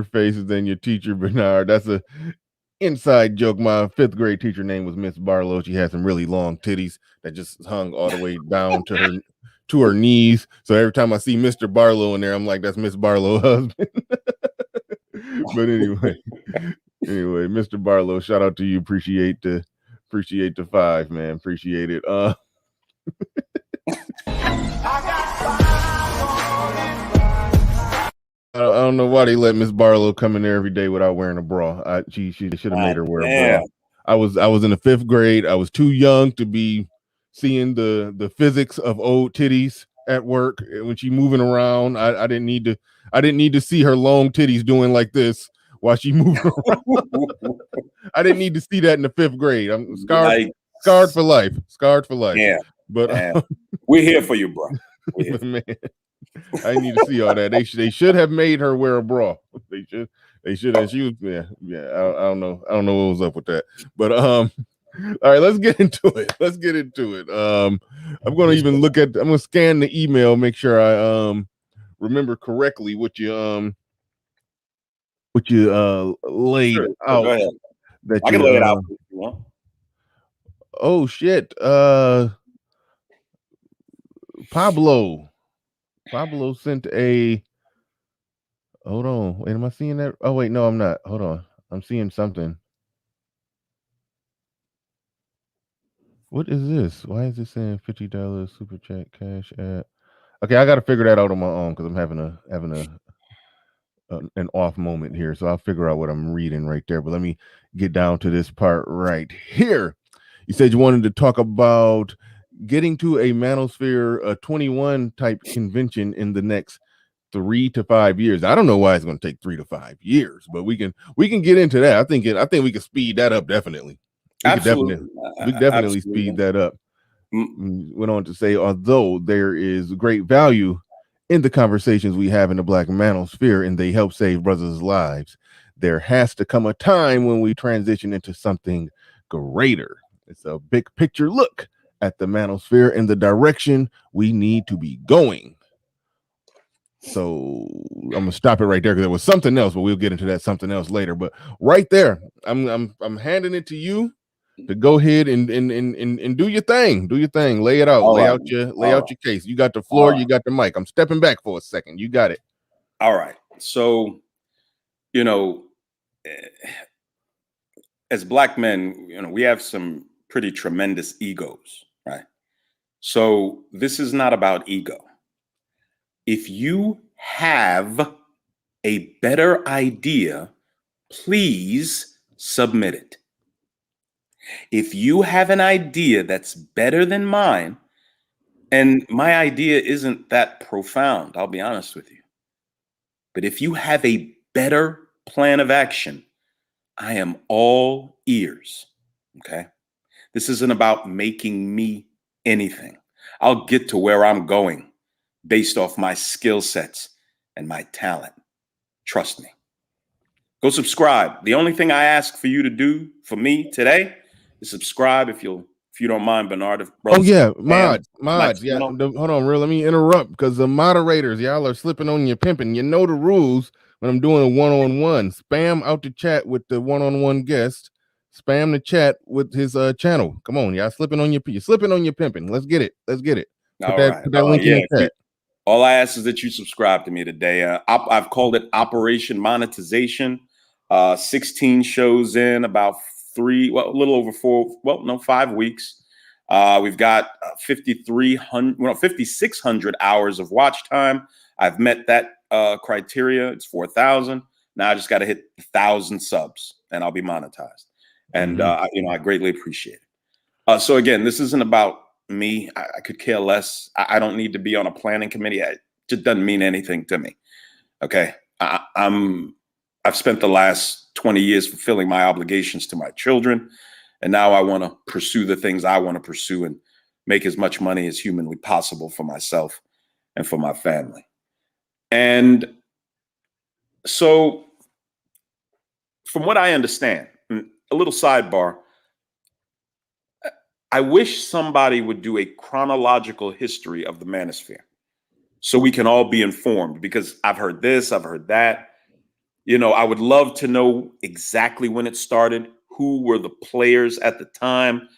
faces than your teacher, Bernard. That's a inside joke. My 5th grade teacher name was Miss Barlow. She had some really long titties that just hung all the way down to her knees. So every time I see Mr. Barlow in there, I'm like, that's Miss Barlow's husband. But anyway, Mr. Barlow, shout out to you. Appreciate the 5, man. Appreciate it. I don't know why they let Miss Barlow come in there every day without wearing a bra. She should have made her wear a bra. I was in the 5th grade. I was too young to be seeing the physics of old titties at work when she moving around. I didn't need to see her long titties doing like this while she moving around. I didn't need to see that in the 5th grade. I'm scarred for life.
Yeah,
but
we're here for you, bro.
Man, I need to see all that. They should have made her wear a bra. They should. And she was I don't know what was up with that. But all right, let's get into it. I'm gonna scan the email, make sure I remember correctly what you laid out.
Go ahead. I can lay it out if you want.
Oh shit. Pablo sent a. Hold on. Wait, am I seeing that? Oh wait, no, I'm not. Hold on. I'm seeing something. What is this? Why is it saying $50 super chat cash app? Okay, I got to figure that out on my own because I'm having a an off moment here, so I'll figure out what I'm reading right there. But let me get down to this part right here. You said you wanted to talk about getting to a Manosphere 21 type convention in the next 3 to 5 years. I don't know why it's going to take 3 to 5 years, but we can get into that. I think we can speed that up. Definitely,
Absolutely.
we could definitely
Absolutely.
speed that up.
Mm.
Went on to say, although there is great value in the conversations we have in the Black Manosphere, and they help save brothers' lives, there has to come a time when we transition into something greater. It's a big picture look at the Manosphere and the direction we need to be going. So I'm gonna stop it right there because there was something else, but we'll get into that something else later. But right there, I'm handing it to you to go ahead and do your thing. Do your thing. Lay it out.
All
lay
right.
out your
All right.
case. You got the floor.
All
You got the mic. I'm stepping back for a second. You got it.
All right. So, you know, as Black men, you know, we have some pretty tremendous egos, right? So this is not about ego. If you have a better idea, please submit it. If you have an idea that's better than mine, and my idea isn't that profound, I'll be honest with you. But if you have a better plan of action, I am all ears. Okay. This isn't about making me anything. I'll get to where I'm going based off my skill sets and my talent. Trust me. Go subscribe. The only thing I ask for you to do for me today is subscribe if you don't mind, Bernard.
Oh yeah, mods. Yeah,
channel.
hold on, real. Let me interrupt because the moderators, y'all are slipping on your pimping. You know the rules when I'm doing a one-on-one. Spam out the chat with the one-on-one guest. Spam the chat with his channel. Come on, y'all slipping on you're slipping on your pimping. Let's get it. Let's get it. Put that link in the chat.
All I ask is that you subscribe to me today. I've called it Operation Monetization. 16 shows in, about 5 weeks. We've got 5,600 hours of watch time. I've met that criteria. It's 4,000. Now I just got to hit 1,000 subs and I'll be monetized. And, I greatly appreciate it. So again, this isn't about me. I could care less. I don't need to be on a planning committee. It just doesn't mean anything to me. Okay. I've spent the last 20 years fulfilling my obligations to my children. And now I want to pursue the things I want to pursue and make as much money as humanly possible for myself and for my family. And so from what I understand, a little sidebar, I wish somebody would do a chronological history of the Manosphere so we can all be informed, because I've heard this, I've heard that. You know, I would love to know exactly when it started, who were the players at the time,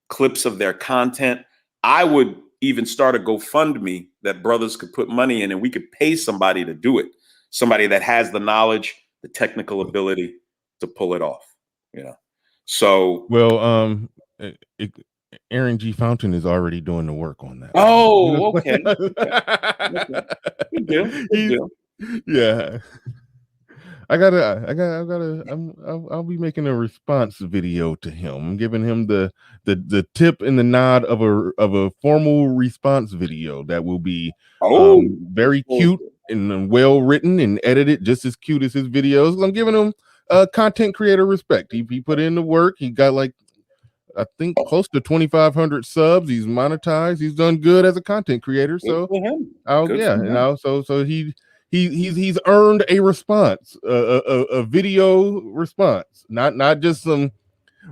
clips of their content. I would even start a GoFundMe that brothers could put money in and we could pay somebody to do it. Somebody that has the knowledge, the technical ability to pull it off, you know? So,
well, Aaron G. Fountain is already doing the work on that.
Oh, okay. Good deal. Good deal.
Yeah. I'll be making a response video to him. I'm giving him the tip and the nod of a formal response video that will be very cute and well written and edited, just as cute as his videos. I'm giving him content creator respect. He put in the work. He got like, I think, close to 2,500 subs. He's monetized. He's done good as a content creator. So he's earned a response, a video response, not just some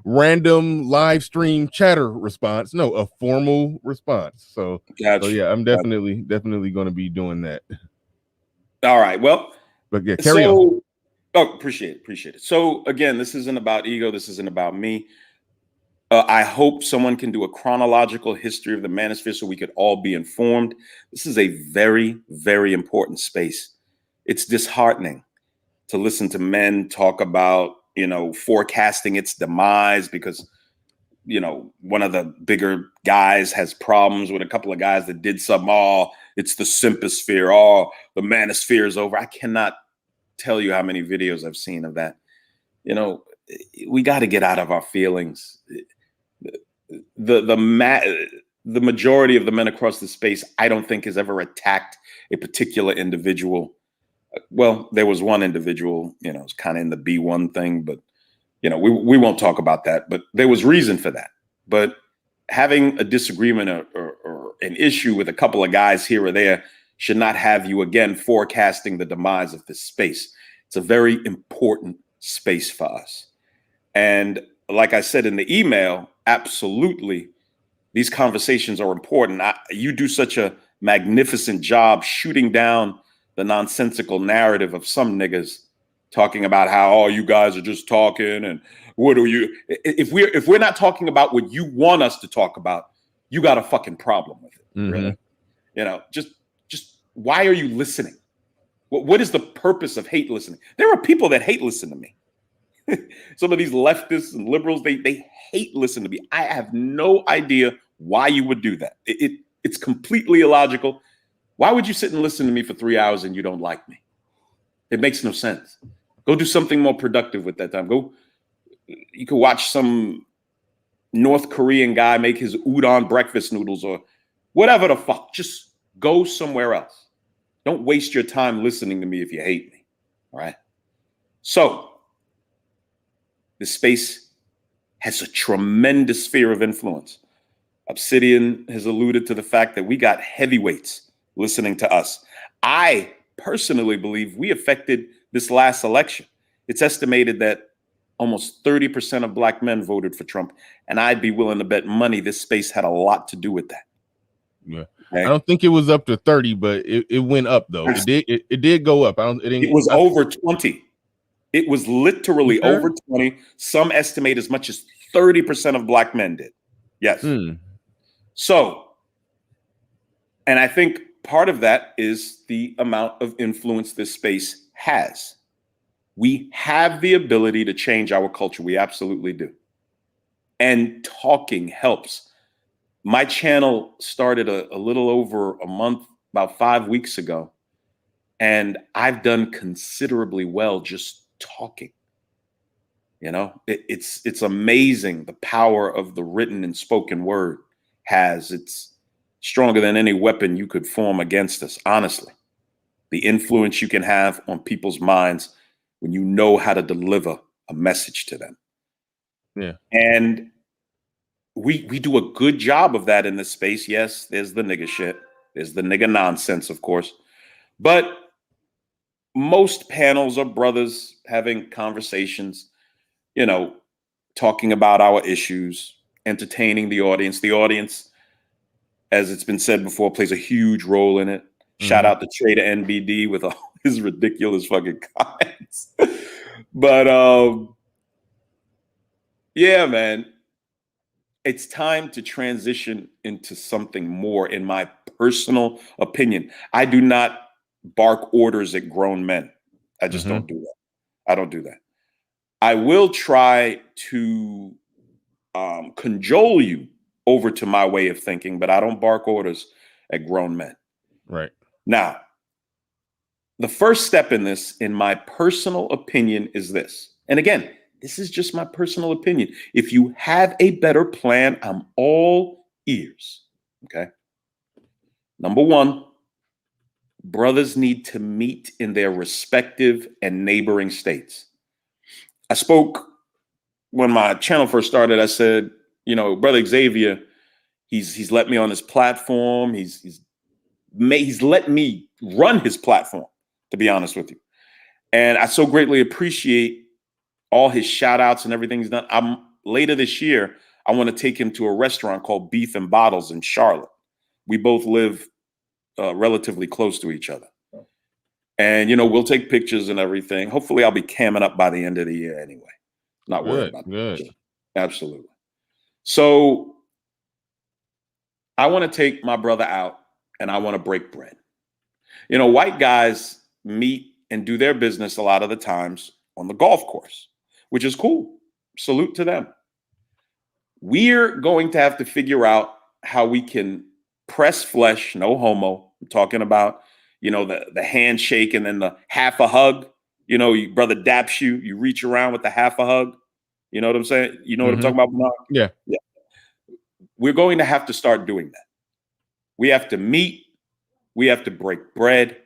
random live stream chatter response. No, a formal response. So yeah, I'm definitely going to be doing that.
All right. Well,
but yeah, carry on.
Oh, appreciate it. So again, this isn't about ego. This isn't about me. I hope someone can do a chronological history of the Manosphere so we could all be informed. This is a very, very important space. It's disheartening to listen to men talk about, forecasting its demise because, one of the bigger guys has problems with a couple of guys that did something. Oh, it's the simposphere. Oh, the Manosphere is over. I cannot tell you how many videos I've seen of that. You know, we got to get out of our feelings. The majority of the men across the space, I don't think, has ever attacked a particular individual. Well, there was one individual, you know, it's kind of in the B1 thing, but you know, we won't talk about that. But there was reason for that. But having a disagreement or an issue with a couple of guys here or there should not have you again forecasting the demise of this space. It's a very important space for us. And like I said in the email, absolutely, these conversations are important. You do such a magnificent job shooting down the nonsensical narrative of some niggas talking about how, oh, you guys are just talking and what are you? If we're not talking about what you want us to talk about, you got a fucking problem with it. Really? You know, just why are you listening? What is the purpose of hate listening? There are people that hate listen to me. Some of these leftists and liberals, they hate listen to me. I have no idea why you would do that. It's completely illogical. Why would you sit and listen to me for 3 hours and you don't like me? It makes no sense. Go do something more productive with that time. You could watch some North Korean guy make his udon breakfast noodles or whatever the fuck. Just go somewhere else. Don't waste your time listening to me if you hate me. All right. So this space has a tremendous sphere of influence. Obsidian has alluded to the fact that we got heavyweights listening to us. I personally believe we affected this last election. It's estimated that almost 30% of black men voted for Trump, and I'd be willing to bet money this space had a lot to do with that.
Yeah.
Okay?
I don't think it was up to 30, but it went up though. It did go up.
It was over 20. It was literally over 20. Some estimate as much as 30% of black men did. Yes. So, and I think part of that is the amount of influence this space has. We have the ability to change our culture. We absolutely do. And talking helps. My channel started a little over a month, about 5 weeks ago. And I've done considerably well just talking. You know, it's amazing the power of the written and spoken word has. It's stronger than any weapon you could form against us, honestly. The influence you can have on people's minds when you know how to deliver a message to them.
Yeah.
And we do a good job of that in this space. Yes, there's the nigga shit. There's the nigga nonsense, of course. But most panels are brothers having conversations, you know, talking about our issues, entertaining the audience. The audience, as it's been said before, plays a huge role in it. Shout out to Trader NBD with all his ridiculous fucking comments. But yeah, man, it's time to transition into something more, in my personal opinion. I do not bark orders at grown men. I just don't do that. I don't do that. I will try to cajole you over to my way of thinking, but I don't bark orders at grown men.
Right.
Now, the first step in this, in my personal opinion, is this. And again, this is just my personal opinion. If you have a better plan, I'm all ears. Okay. Number one, brothers need to meet in their respective and neighboring states. I spoke when my channel first started. I said, you know, Brother Xavier, he's let me on his platform. He's let me run his platform, to be honest with you. And I so greatly appreciate all his shout outs and everything he's done. Later this year, I want to take him to a restaurant called Beef and Bottles in Charlotte. We both live relatively close to each other. And, you know, we'll take pictures and everything. Hopefully I'll be camming up by the end of the year anyway. Not worried about that. Absolutely. So I want to take my brother out and I want to break bread. You know, white guys meet and do their business a lot of the times on the golf course, which is cool. Salute to them. We're going to have to figure out how we can press flesh, no homo. I'm talking about, you know, the handshake and then the half a hug. you know, your brother daps you, you reach around with a half a hug. You know what I'm saying? You know what I'm talking about, Bernard?
Yeah.
Yeah. We're going to have to start doing that. We have to meet. We have to break bread.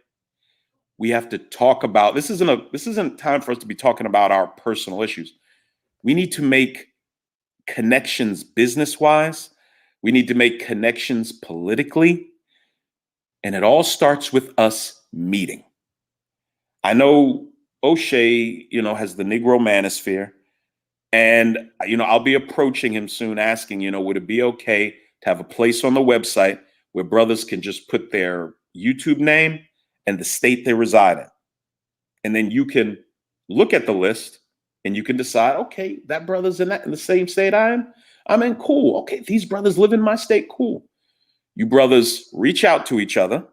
We have to talk about this isn't time for us to be talking about our personal issues. We need to make connections business-wise. We need to make connections politically. And it all starts with us meeting. I know O'Shea, you know, has the Negro Manosphere. And, you know, I'll be approaching him soon asking, you know, would it be okay to have a place on the website where brothers can just put their YouTube name and the state they reside in? And then you can look at the list and you can decide, okay, that brother's in the same state I am. I'm in, cool. Okay, these brothers live in my state, cool. You brothers reach out to each other,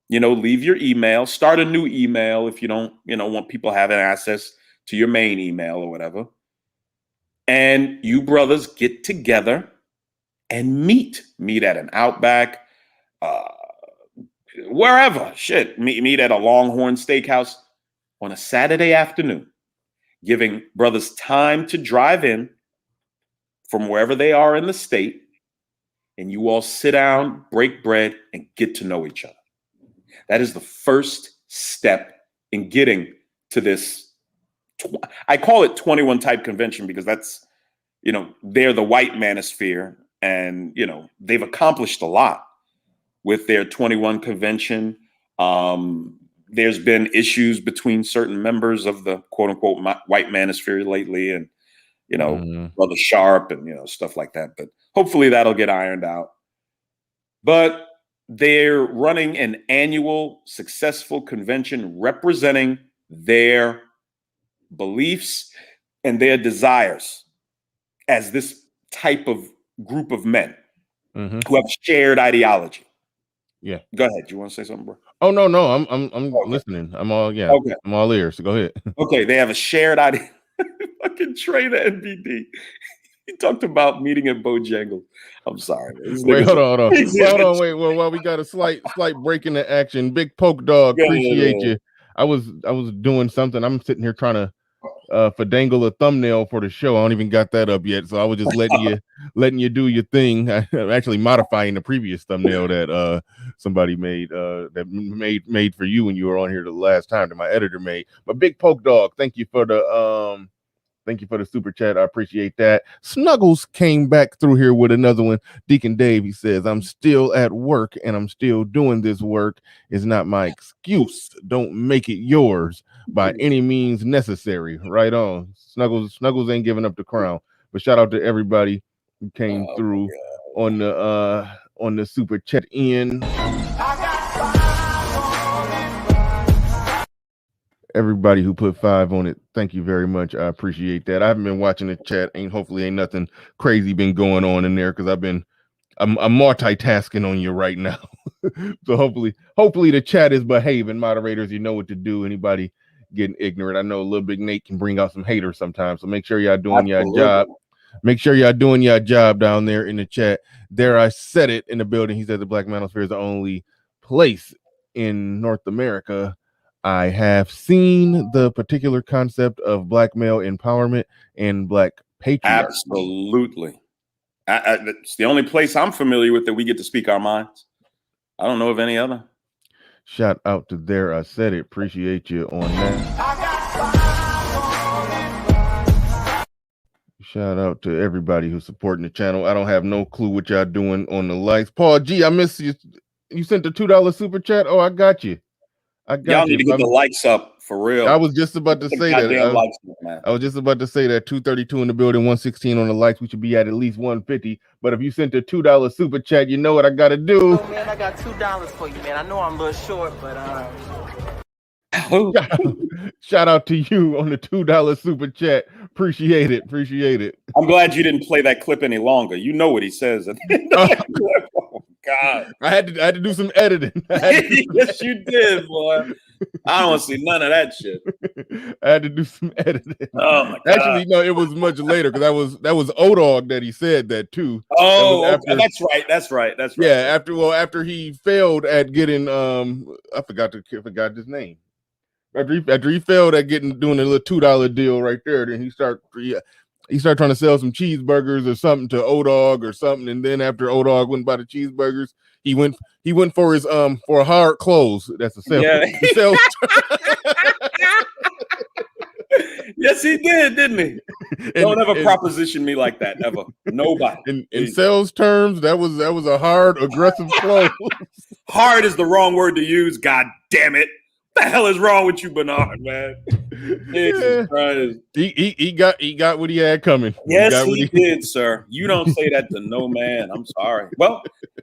you know, leave your email, start a new email if you don't, you know, want people having access to your main email or whatever. And you brothers get together and meet at an Outback, wherever, meet at a Longhorn Steakhouse on a Saturday afternoon, giving brothers time to drive in from wherever they are in the state, and you all sit down, break bread, and get to know each other. That is the first step in getting to this. I call it 21 type convention because that's, you know, they're the white manosphere, and, you know, they've accomplished a lot with their 21 convention. There's been issues between certain members of the quote unquote white manosphere lately, and, you know, Brother Sharp and, you know, stuff like that. But hopefully that'll get ironed out. But they're running an annual successful convention representing their beliefs and their desires as this type of group of men who have shared ideology.
Yeah.
Go ahead. You want to say something, bro?
Oh, no. I'm listening. I'm all I'm all ears. So go ahead. Okay,
they have a shared idea. Fucking Trey the NBD. He talked about meeting at Bojangles. I'm sorry.
Wait, hold on. Wait. Well, we got a slight break in the action. Big Poke Dog, appreciate you. I was doing something. I'm sitting here trying to dangle a thumbnail for the show. I don't even got that up yet, so I was just letting you do your thing. I'm actually modifying the previous thumbnail that somebody made made for you when you were on here the last time that my editor made. But Big Poke Dog, thank you for the super chat. I appreciate that. Snuggles came back through here with another one. Deacon Dave, he says, I'm still at work and I'm still doing this work. It's not my excuse. Don't make it yours by any means necessary. Right on. Snuggles ain't giving up the crown. But shout out to everybody who came through on the super chat in. Everybody who put 5 on it, thank you very much. I appreciate that. I haven't been watching the chat. Hopefully ain't nothing crazy been going on in there because I'm multitasking on you right now. So hopefully the chat is behaving. Moderators, you know what to do. Anybody getting ignorant, I know LilBigNate can bring out some haters sometimes. So make sure y'all doing your job. Make sure y'all doing your job down there in the chat. There, I said it in the building. He said the Black Manosphere is the only place in North America I have seen the particular concept of black male empowerment and black patriarchy.
Absolutely. It's the only place I'm familiar with that we get to speak our minds. I don't know of any other.
Shout out to There I Said It. Appreciate you on that. Shout out to everybody who's supporting the channel. I don't have no clue what y'all doing on the likes. Paul G, I missed you. You sent the $2 super chat. Oh, I got you.
Y'all need to get the likes up for real.
I was just about to say that. I was just about to say that 232 in the building, 116 on the likes. We should be at least 150. But if you sent a $2 super chat, you know what I gotta do.
Oh man, I got $2 for you, man. I know I'm a little short, but
shout out to you on the $2 super chat. Appreciate it.
I'm glad you didn't play that clip any longer. You know what he says. Oh God!
I had to do some editing.
Yes, you did, boy. I don't want to see none of that shit.
I had to do some editing.
Oh my God!
Actually, no, it was much later because that was O-Dog that he said that too.
Oh, that's right.
Yeah, after he failed at getting I forgot his name. after he failed at doing a little $2 deal right there, then he started trying to sell some cheeseburgers or something to O-Dog or something, and then after O-Dog went by the cheeseburgers, he went for his for hard clothes. That's a sales.
Yeah.
The sales.
Yes, he did, didn't he? Don't ever proposition me like that, ever. Nobody.
In sales terms, that was a hard, aggressive close.
Hard is the wrong word to use. God damn it! What the hell is wrong with you, Bernard? Man, Jesus Christ.
He got what he had coming.
Yes, he did, sir. You don't say that to no man. I'm sorry. Well,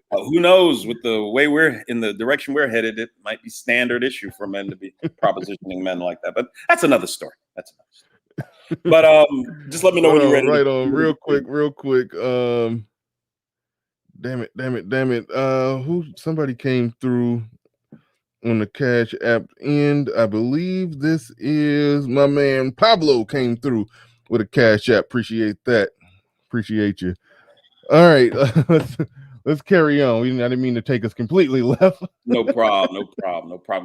who knows? With the way we're in the direction we're headed, it might be standard issue for men to be propositioning men like that. But that's another story. But just let me know when you're ready.
Right on, real quick. Damn it. Somebody came through on the Cash App end. I believe this is my man Pablo came through with a Cash App. Appreciate that. Appreciate you. All right, let's carry on. I didn't mean to take us completely left.
No problem.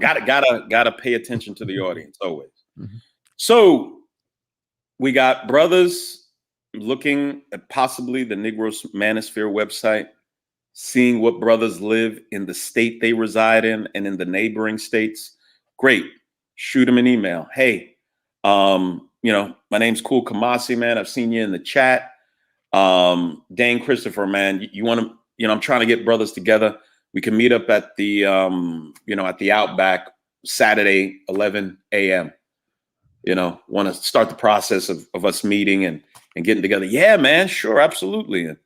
Gotta pay attention to the audience always. Mm-hmm. So we got brothers looking at possibly the Negros Manosphere website, seeing what brothers live in the state they reside in and in the neighboring states. Great. Shoot them an email. Hey, my name's Cool Kamasi, man. I've seen you in the chat. Dane Christopher, man, you want to, I'm trying to get brothers together. We can meet up at the, at the Outback Saturday, 11 a.m. Want to start the process of us meeting and getting together. Yeah, man, sure. Absolutely. And,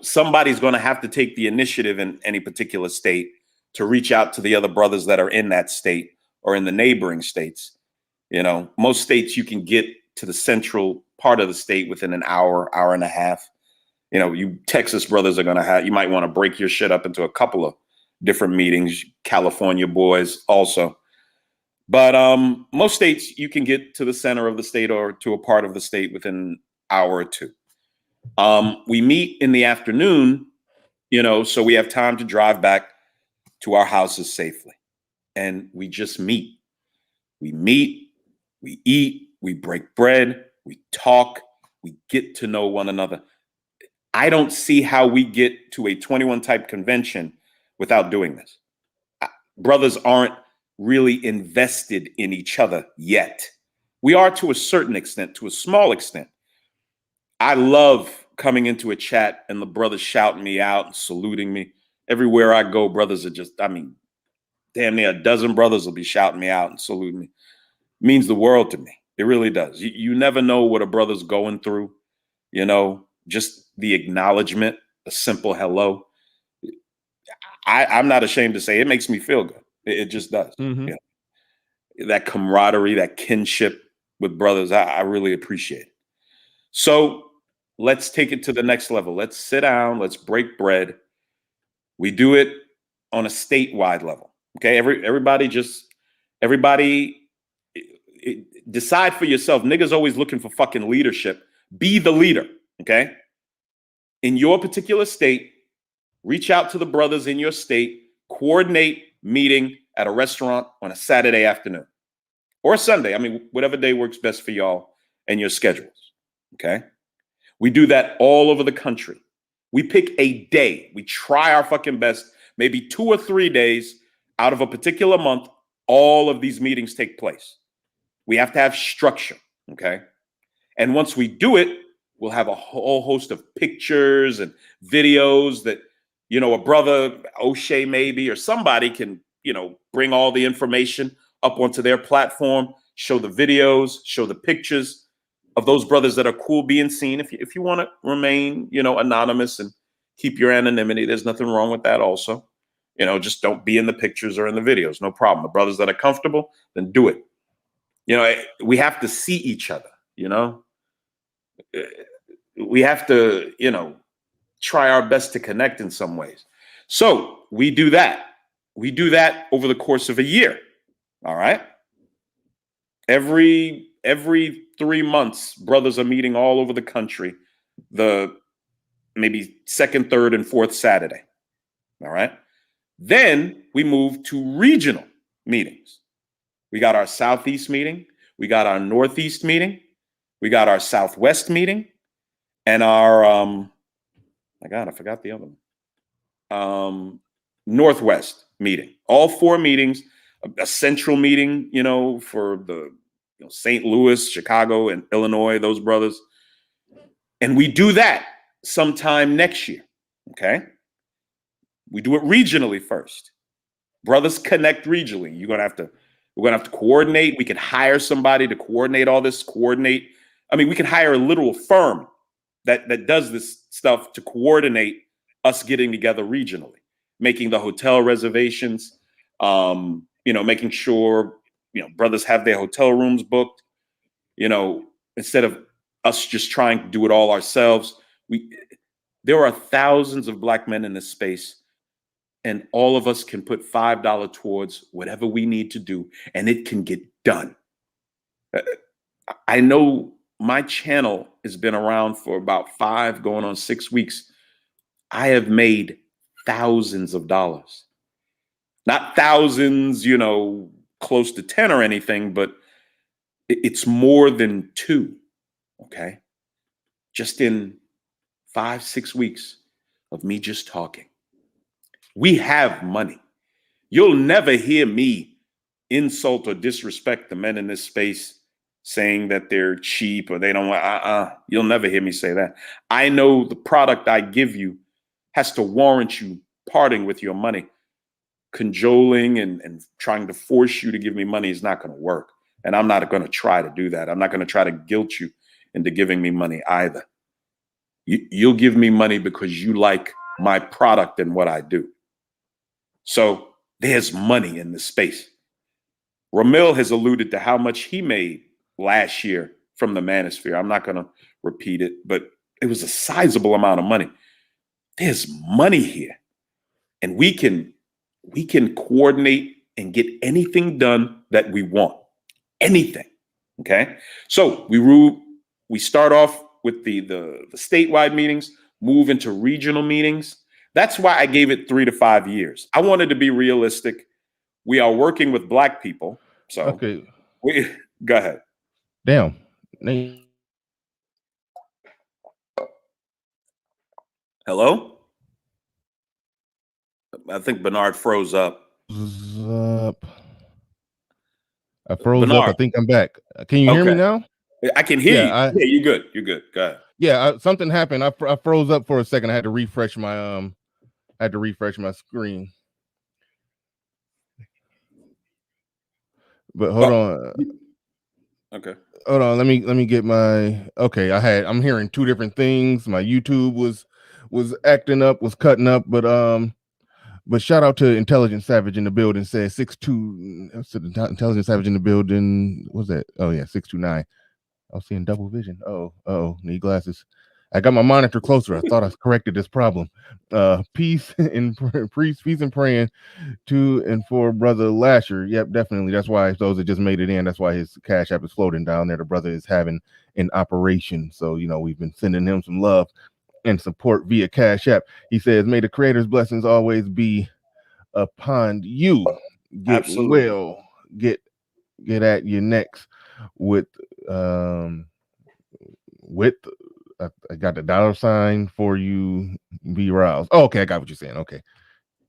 somebody's going to have to take the initiative in any particular state to reach out to the other brothers that are in that state or in the neighboring states. Most states you can get to the central part of the state within an hour and a half. You Texas brothers are going to you might want to break your shit up into a couple of different meetings. California boys also. But most states you can get to the center of the state or to a part of the state within an hour or two. We meet in the afternoon, so we have time to drive back to our houses safely. And we just meet. We meet, we eat, we break bread, we talk, we get to know one another. I don't see how we get to a 21 type convention without doing this. Brothers aren't really invested in each other yet. We are to a certain extent, to a small extent. I love coming into a chat and the brothers shouting me out and saluting me. Everywhere I go, brothers are damn near a dozen brothers will be shouting me out and saluting me. It means the world to me. It really does. You never know what a brother's going through, just the acknowledgement, a simple hello. I'm not ashamed to say it makes me feel good. It just does. Mm-hmm. That camaraderie, that kinship with brothers, I really appreciate it. So let's take it to the next level. Let's sit down. Let's break bread. We do it on a statewide level. Okay. Everybody decide for yourself. Niggas always looking for fucking leadership. Be the leader. Okay. In your particular state, reach out to the brothers in your state, coordinate meeting at a restaurant on a Saturday afternoon or a Sunday. Whatever day works best for y'all and your schedules. Okay. We do that all over the country. We pick a day. We try our fucking best, maybe 2 or 3 days out of a particular month. All of these meetings take place. We have to have structure. Okay. And once we do it, we'll have a whole host of pictures and videos that, a brother, O'Shea maybe, or somebody can, bring all the information up onto their platform, show the videos, show the pictures of those brothers that are cool being seen. If you want to remain, anonymous and keep your anonymity, there's nothing wrong with that also. Just don't be in the pictures or in the videos. No problem. The brothers that are comfortable, then do it. We have to see each other, we have to, try our best to connect in some ways. So we do that. We do that over the course of a year. All right. Every 3 months, brothers are meeting all over the country, the maybe second, third, and fourth Saturday. All right. Then we move to regional meetings. We got our Southeast meeting. We got our Northeast meeting. We got our Southwest meeting. And our, I forgot the other one. Northwest meeting. All 4 meetings, a central meeting, for the St. Louis, Chicago, and Illinois, those brothers. And we do that sometime next year. Okay. We do it regionally first. Brothers connect regionally. We're gonna have to coordinate. We can hire somebody to coordinate all this, we can hire a literal firm that does this stuff to coordinate us getting together regionally, making the hotel reservations, making sure, brothers have their hotel rooms booked, instead of us just trying to do it all ourselves. There are thousands of Black men in this space, and all of us can put $5 towards whatever we need to do, and it can get done. I know my channel has been around for about 5 going on 6 weeks. I have made thousands of dollars. Not thousands, close to 10 or anything, but it's more than 2, okay? Just in 5-6 weeks of me just talking. We have money. You'll never hear me insult or disrespect the men in this space saying that they're cheap or they don't want, you'll never hear me say that. I know the product I give you has to warrant you parting with your money. Cajoling and trying to force you to give me money is not going to work. And I'm not going to try to do that. I'm not going to try to guilt you into giving me money either. You'll give me money because you like my product and what I do. So there's money in this space. Ramil has alluded to how much he made last year from the Manosphere. I'm not going to repeat it, but it was a sizable amount of money. There's money here, and we can coordinate and get anything done that we want. Anything. Okay. So we start off with the statewide meetings, move into regional meetings. That's why I gave it 3 to 5 years. I wanted to be realistic. We are working with Black people. So
okay.
Go ahead.
Damn.
Hello? I think Bernard froze up.
I froze
Bernard.
up. I think I'm back. Can you hear me now?
I can hear you. Yeah, you're good. You're good. Go ahead.
Yeah, something happened. I froze up for a second. I had to refresh my screen. But hold on.
Okay.
Hold on. Let me get my. Okay, I'm hearing 2 different things. My YouTube was acting up, was cutting up, but shout out to Intelligent Savage in the building. Says 62. Intelligent Savage in the building. What's that? Oh yeah, 629. I was seeing double vision. Oh, need glasses. I got my monitor closer. I thought I corrected this problem. Peace and praying to and for Brother Lasher. Yep, definitely. That's why those that just made it in. That's why his Cash App is floating down there. The brother is having an operation. So, we've been sending him some love and support via Cash App. He says, may the Creator's blessings always be upon you. Get
Absolutely.
well. Get at your next with I got the $sign for you. Be roused. Oh, okay, I got what you're saying. Okay,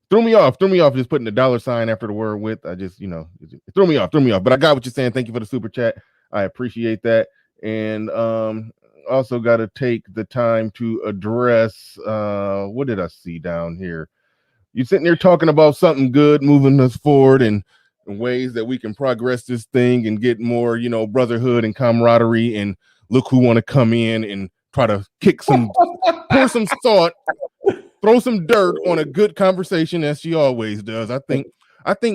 threw me off. Just putting the $sign after the word with. I just it threw me off. But I got what you're saying. Thank you for the super chat. I appreciate that. And also got to take the time to address what did I see down here? You sitting there talking about something good, moving us forward and ways that we can progress this thing and get more, brotherhood and camaraderie. And look who want to come in and try to pour some salt, throw some dirt on a good conversation as she always does. I think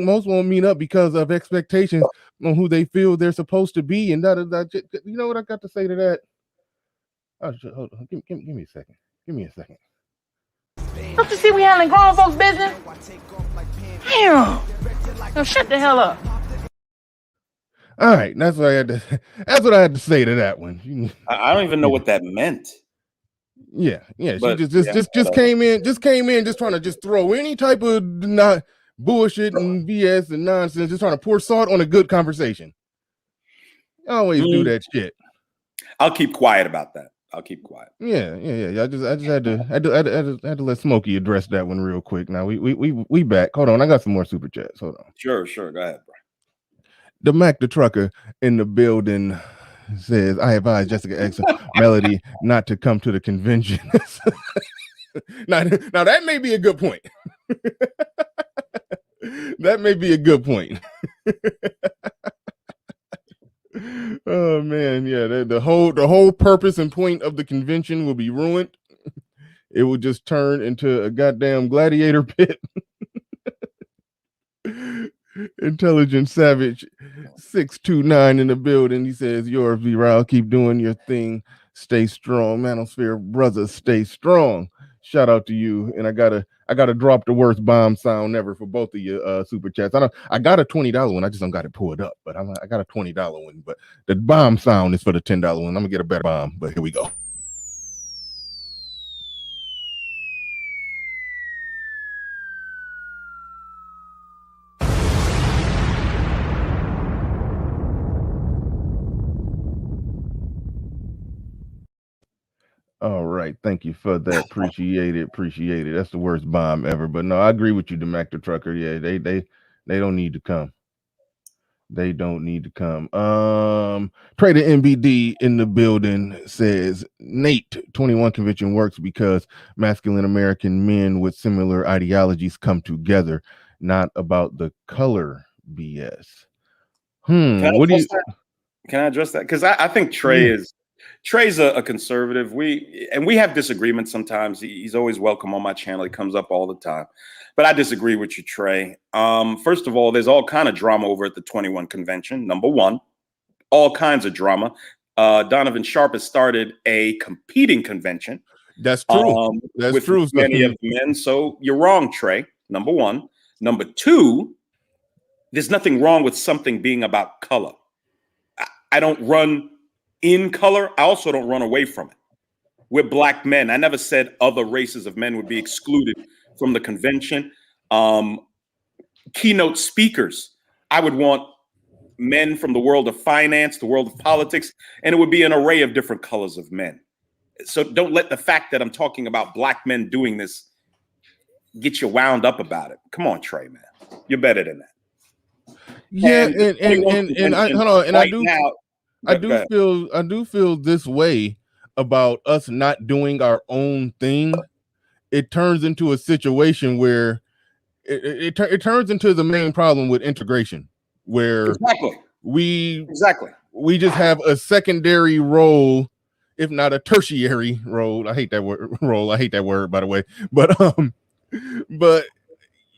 most won't meet up because of expectations on who they feel they're supposed to be. And that you know what I got to say to that? Oh, hold on. Give me a second. Give me a second.
Don't you see we handling grown folks' business? Damn. Now shut the hell up.
All right, that's what I had to say to that one.
I don't even know what that meant.
Yeah. She just came in, just trying to just throw any type of not bullshit and BS and nonsense, just trying to pour salt on a good conversation. I always do that shit.
I'll keep quiet about that. I'll keep quiet.
Yeah. I just had to let Smokey address that one real quick. Now we back. Hold on, I got some more super chats. Hold on.
Sure. Go ahead, bro.
The Mac the Trucker in the building says, I advise Jessica X Melody not to come to the convention. now that may be a good point. That may be a good point. Oh man, yeah, the whole purpose and point of the convention will be ruined. It will just turn into a goddamn gladiator pit. Intelligent Savage 629 in the building. He says, "Yours, Viral. Keep doing your thing. Stay strong, Manosphere brothers. Stay strong." Shout out to you. And I gotta drop the worst bomb sound ever for both of you super chats. I got a $20 one. I just don't got it pulled up, but I got a $20 one. But the bomb sound is for the $10 one. I'm gonna get a better bomb. But here we go. All right, thank you for that. Appreciate it. That's the worst bomb ever. But no, I agree with you, the Mac the Trucker. Yeah, they don't need to come. They don't need to come. Trader MBD in the building says Nate 21 convention works because masculine American men with similar ideologies come together, not about the color BS. What do you?
Can I address that? Because I think Trey's a conservative. We have disagreements sometimes. He's always welcome on my channel. He comes up all the time. But I disagree with you, Trey. First of all, there's all kind of drama over at the 21 convention. Number one, all kinds of drama. Donovan Sharp has started a competing convention.
That's true. That's
with
true.
Many of the men. So you're wrong, Trey. Number one. Number two, there's nothing wrong with something being about color. I don't run in color. I also don't run away from it. We're black men. I never said other races of men would be excluded from the convention. Keynote speakers, I would want men from the world of finance, the world of politics, and it would be an array of different colors of men. So don't let the fact that I'm talking about black men doing this get you wound up up about it. Come on, Trey, man. You're better than that.
Yeah, and I hold on, and I do feel this way about us not doing our own thing. It turns into a situation where it turns into the main problem with integration, where we just have a secondary role, if not a tertiary role. I hate that word, by the way. But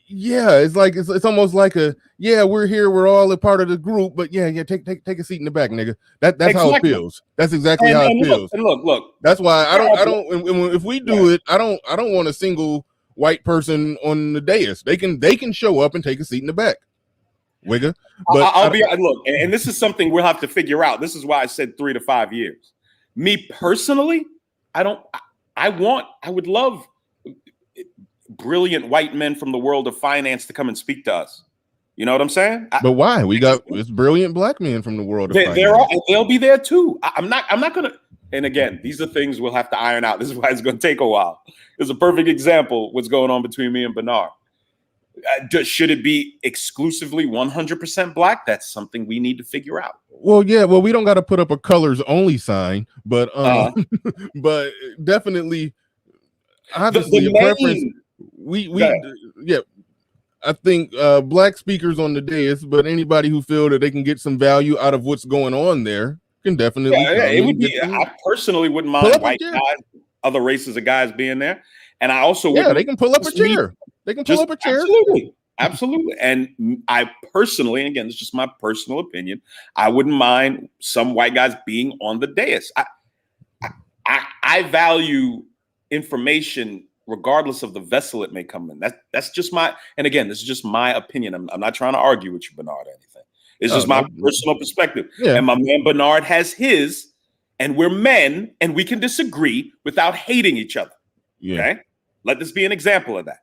yeah, it's like it's almost like we're here, we're all a part of the group, but take a seat in the back, nigga. That's how it feels. That's exactly how it feels.
Look.
That's why I don't. If we do it, I don't want a single white person on the dais. They can show up and take a seat in the back, wigga. But
and this is something we'll have to figure out. This is why I said 3 to 5 years. Me personally, I would love brilliant white men from the world of finance to come and speak to us. You know what I'm saying?
But why? It's brilliant black men from the world of finance.
They'll be there too. I'm not gonna. And again, these are things we'll have to iron out. This is why it's going to take a while. It's a perfect example what's going on between me and Bernard. Should it be exclusively 100% black? That's something we need to figure out.
Well, yeah. Well, we don't got to put up a colors only sign, but but definitely, obviously, a preference. I think black speakers on the dais, but anybody who feel that they can get some value out of what's going on there can definitely.
It would be. I personally wouldn't mind white guys, other races of guys being there, and I also
they can pull up a chair. They can pull up a chair.
Absolutely. And I personally, and again, this is just my personal opinion, I wouldn't mind some white guys being on the dais. I value information regardless of the vessel it may come in. That's just my, and again, this is just my opinion. I'm not trying to argue with you, Bernard, or anything. It's just my personal perspective. Yeah. And my man Bernard has his, and we're men, and we can disagree without hating each other. Yeah. Okay? Let this be an example of that.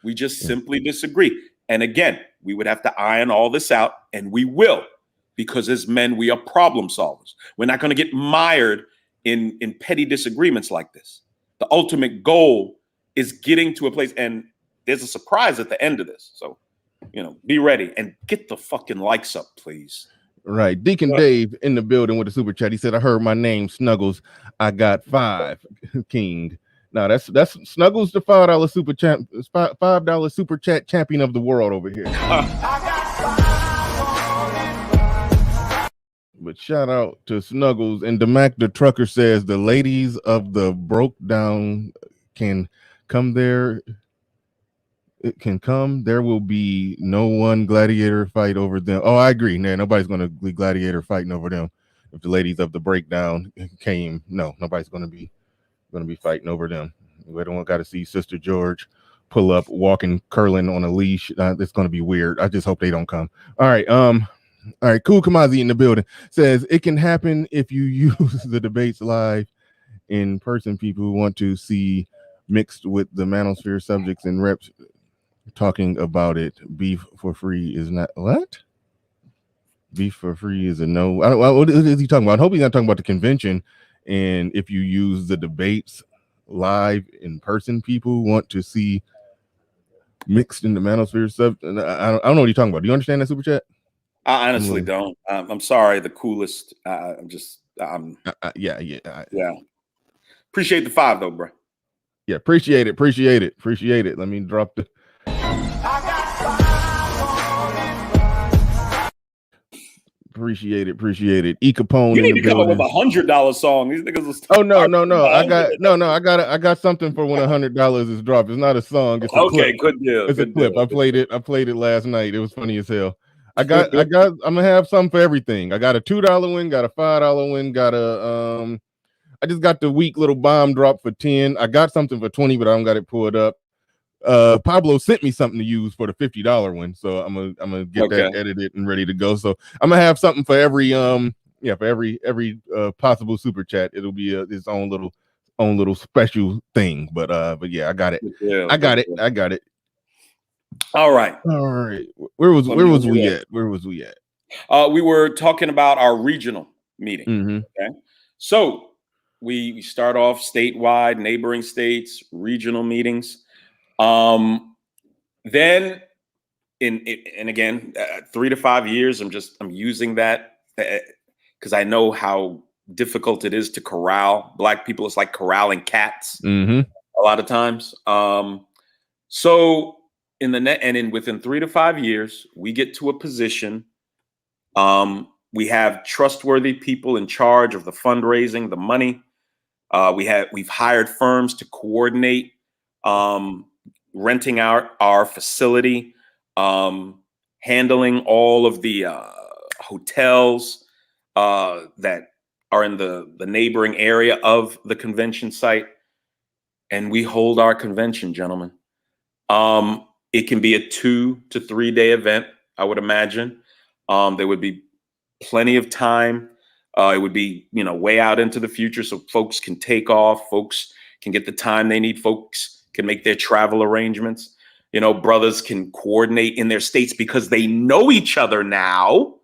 We just simply disagree. And again, we would have to iron all this out, and we will, because as men, we are problem solvers. We're not going to get mired in petty disagreements like this. The ultimate goal is getting to a place, and there's a surprise at the end of this. So, be ready and get the fucking likes up, please.
Right. Deacon Dave in the building with a super chat. He said, I heard my name, Snuggles. I got 5, King. Now that's Snuggles, the $5 super chat, $5 super chat champion of the world over here. But shout out to Snuggles. And DeMac the trucker says the ladies of the broke down can come there. It can come. There will be no one gladiator fight over them. Oh, I agree. Nah, nobody's going to be gladiator fighting over them. If the ladies of the breakdown came, no, nobody's going to be fighting over them. We don't got to see Sister George pull up, walking, curling on a leash. It's going to be weird. I just hope they don't come. All right. All right. Cool Kamazi in the building says it can happen if you use the debates live in person. People who want to see mixed with the Manosphere subjects and reps talking about it. Beef for free is not what? Beef for free is a no. What is he talking about? I hope he's not talking about the convention. And if you use the debates live in person, people want to see mixed in the Manosphere subject. I don't know what you're talking about. Do you understand that super chat?
I honestly don't. I'm sorry. The coolest. Yeah. Appreciate the 5 though, bro.
Yeah, appreciate it. Let me drop the. Appreciate it. E Capone.
You need to come up with $100 song. These niggas was
no. I got something for when $100 is dropped. It's not a song. It's a clip.
Good deal.
It's a clip. I played it last night. It was funny as hell. I'm gonna have something for everything. I got a $2 win, got a $5 win, got a I just got the weak little bomb drop for 10. I got something for 20, but I don't got it pulled up. Pablo sent me something to use for the $50 one, so I'm gonna get that edited and ready to go. So I'm gonna have something for every every possible super chat. It'll be its own little special thing. But yeah, I got it. I got it.
All right.
Where was we at?
We were talking about our regional meeting.
Mm-hmm.
Okay, so we start off statewide, neighboring states, regional meetings. Then and again, 3 to 5 years, I'm using that because I know how difficult it is to corral Black people. It's like corralling cats a lot of times. So within 3 to 5 years, we get to a position. We have trustworthy people in charge of the fundraising, the money. We've hired firms to coordinate, renting out our facility, handling all of the hotels that are in the neighboring area of the convention site. And we hold our convention, gentlemen. It can be a 2 to 3 day event, I would imagine. There would be plenty of time. It would be, way out into the future, so folks can take off. Folks can get the time they need. Folks can make their travel arrangements. Brothers can coordinate in their states because they know each other now.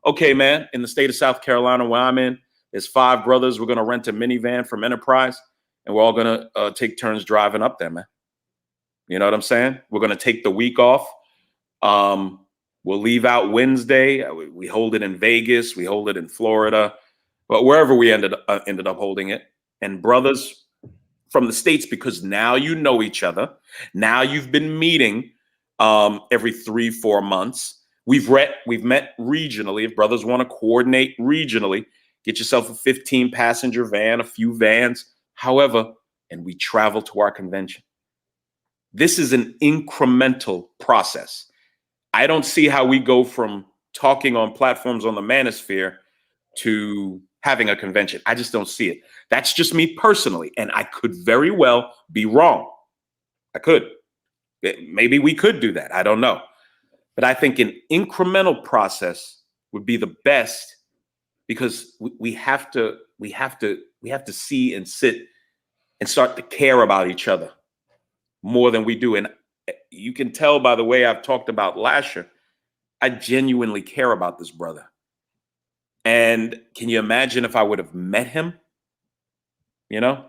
Okay, man, in the state of South Carolina where I'm in, there's 5 brothers. We're going to rent a minivan from Enterprise, and we're all going to take turns driving up there, man. You know what I'm saying? We're going to take the week off. We'll leave out Wednesday. We hold it in Vegas. We hold it in Florida, but wherever we ended up holding it. And brothers from the states, because now you know each other. Now you've been meeting every 3-4 months. We've met regionally. If brothers want to coordinate regionally, get yourself a 15 passenger van, a few vans, however, and we travel to our convention. This is an incremental process. I don't see how we go from talking on platforms on the Manosphere to having a convention. I just don't see it. That's just me personally. And I could very well be wrong. I could. Maybe we could do that. I don't know. But I think an incremental process would be the best, because we have to see and sit and start to care about each other more than we do. And you can tell by the way I've talked about Lasher, I genuinely care about this brother. And can you imagine if I would have met him? You know,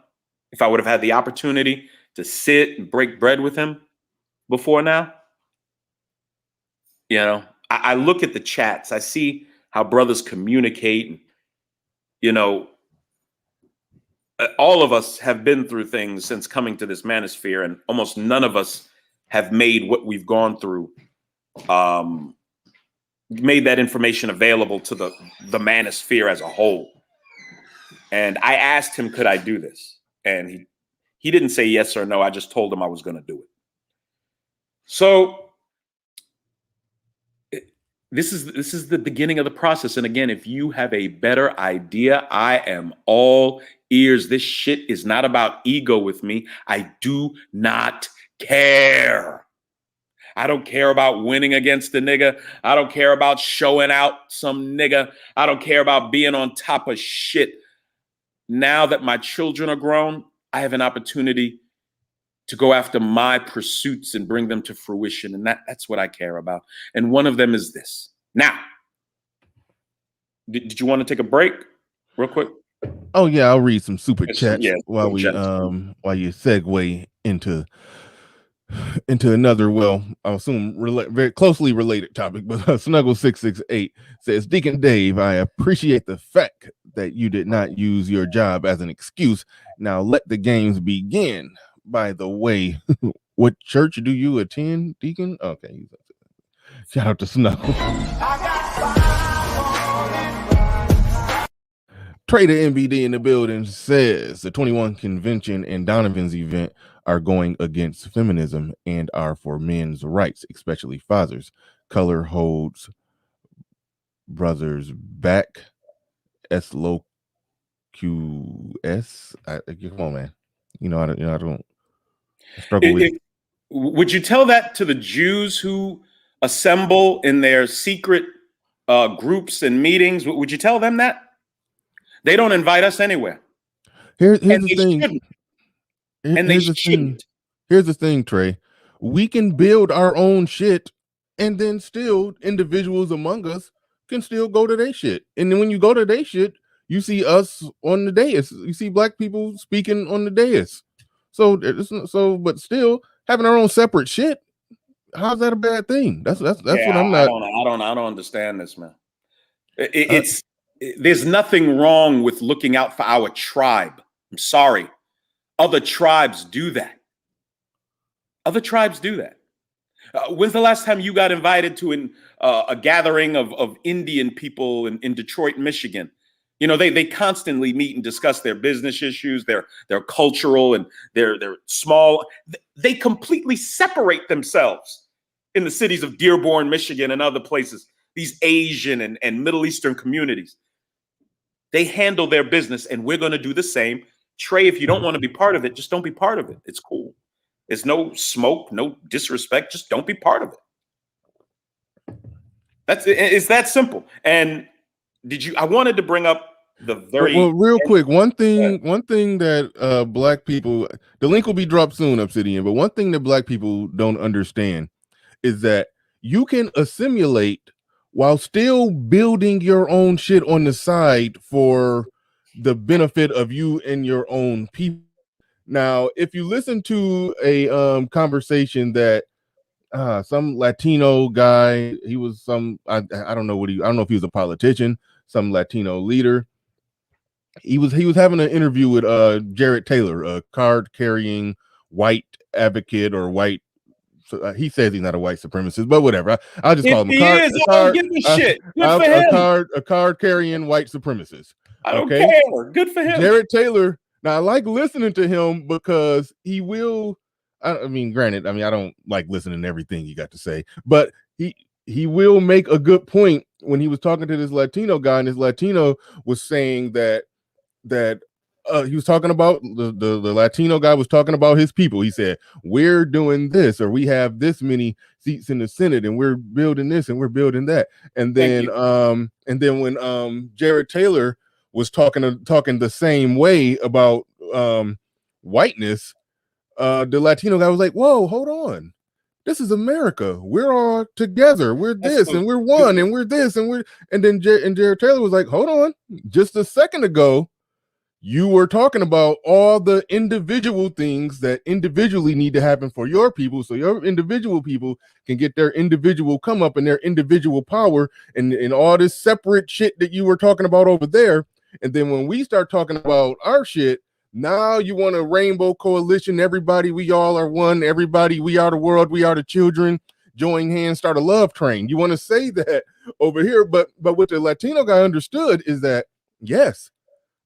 if I would have had the opportunity to sit and break bread with him before now? You know, I look at the chats, I see how brothers communicate. And, you know, all of us have been through things since coming to this manosphere, and almost none of us have made what we've gone through, made that information available to the manosphere as a whole. And I asked him, could I do this? And he didn't say yes or no. I just told him I was going to do it. So this is the beginning of the process. And again, if you have a better idea, I am all ears. This shit is not about ego with me. I do not care. I don't care about winning against the nigga. I don't care about showing out some nigga. I don't care about being on top of shit. Now that my children are grown, I have an opportunity to go after my pursuits and bring them to fruition. And that's what I care about. And one of them is this. Now, did you want to take a break real quick?
Oh yeah, I'll read some super chats while
you
segue into another, well, I'll assume very closely related topic, but Snuggle668 says, Deacon Dave, I appreciate the fact that you did not use your job as an excuse. Now let the games begin. By the way, what church do you attend, Deacon? Okay. Shout out to Snuggle. Trader MBD in the building says the 21 convention and Donovan's event are going against feminism and are for men's rights, especially fathers. Color holds brothers back. SLOQS. Come on, man. I don't struggle with.
Would you tell that to the Jews who assemble in their secret groups and meetings? Would you tell them that? They don't invite us anywhere.
Here's the thing. Here's the thing, Trey. We can build our own shit, and then still individuals among us can still go to their shit. And then when you go to their shit, you see us on the dais. You see black people speaking on the dais. But still having our own separate shit. How's that a bad thing? That's what I'm not.
I don't understand this, man. There's nothing wrong with looking out for our tribe. I'm sorry. Other tribes do that. Other tribes do that. When's the last time you got invited to a gathering of Indian people in Detroit, Michigan? You know, they constantly meet and discuss their business issues, their cultural and their small. They completely separate themselves in the cities of Dearborn, Michigan, and other places. These Asian and Middle Eastern communities. They handle their business, and we're going to do the same. Trey, if you don't want to be part of it, just don't be part of it. It's cool. There's no smoke, no disrespect. Just don't be part of it. It's that simple. And I wanted to bring up the
real quick. One thing that black people, the link will be dropped soon, Obsidian. But one thing that black people don't understand is that you can assimilate while still building your own shit on the side for the benefit of you and your own people. Now, if you listen to a conversation that some Latino guy, he was I don't know I don't know if he was a politician, some Latino leader. He was having an interview with Jared Taylor, a card-carrying white advocate or white. He says he's not a white supremacist, but whatever. I'll just call him a card-carrying white supremacist.
I don't care. Good for him.
Jared Taylor. Now I like listening to him because he will. Granted, I don't like listening to everything he got to say, but he will make a good point when he was talking to this Latino guy, and this Latino was saying that he was talking about the Latino guy was talking about his people. He said, we're doing this, or we have this many seats in the Senate, and we're building this and we're building that. And then when Jared Taylor was talking the same way about whiteness, the Latino guy was like, whoa, hold on. This is America. We're all together. We're this and we're one and we're this and we're and then Jared Taylor was like, hold on, just a second ago, you were talking about all the individual things that individually need to happen for your people, so your individual people can get their individual come up and their individual power and all this separate shit that you were talking about over there. And then when we start talking about our shit, now you want a rainbow coalition. Everybody, we all are one. Everybody, we are the world. We are the children. Join hands, start a love train. You want to say that over here, but what the Latino guy understood is that, yes,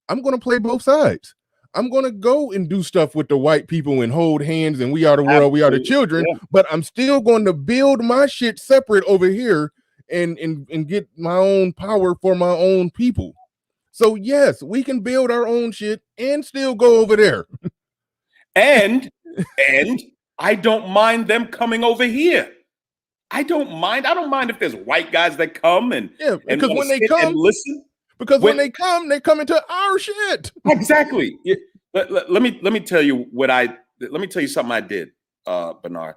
I'm going to play both sides. I'm going to go and do stuff with the white people and hold hands and we are the world, we are the children, but I'm still going to build my shit separate over here and get my own power for my own people. So yes, we can build our own shit and still go over there.
And I don't mind them coming over here. I don't mind if there's white guys that come and
because when they come
and listen.
Because when they come into our shit.
Exactly. Yeah. Let me tell you something I did, Bernard.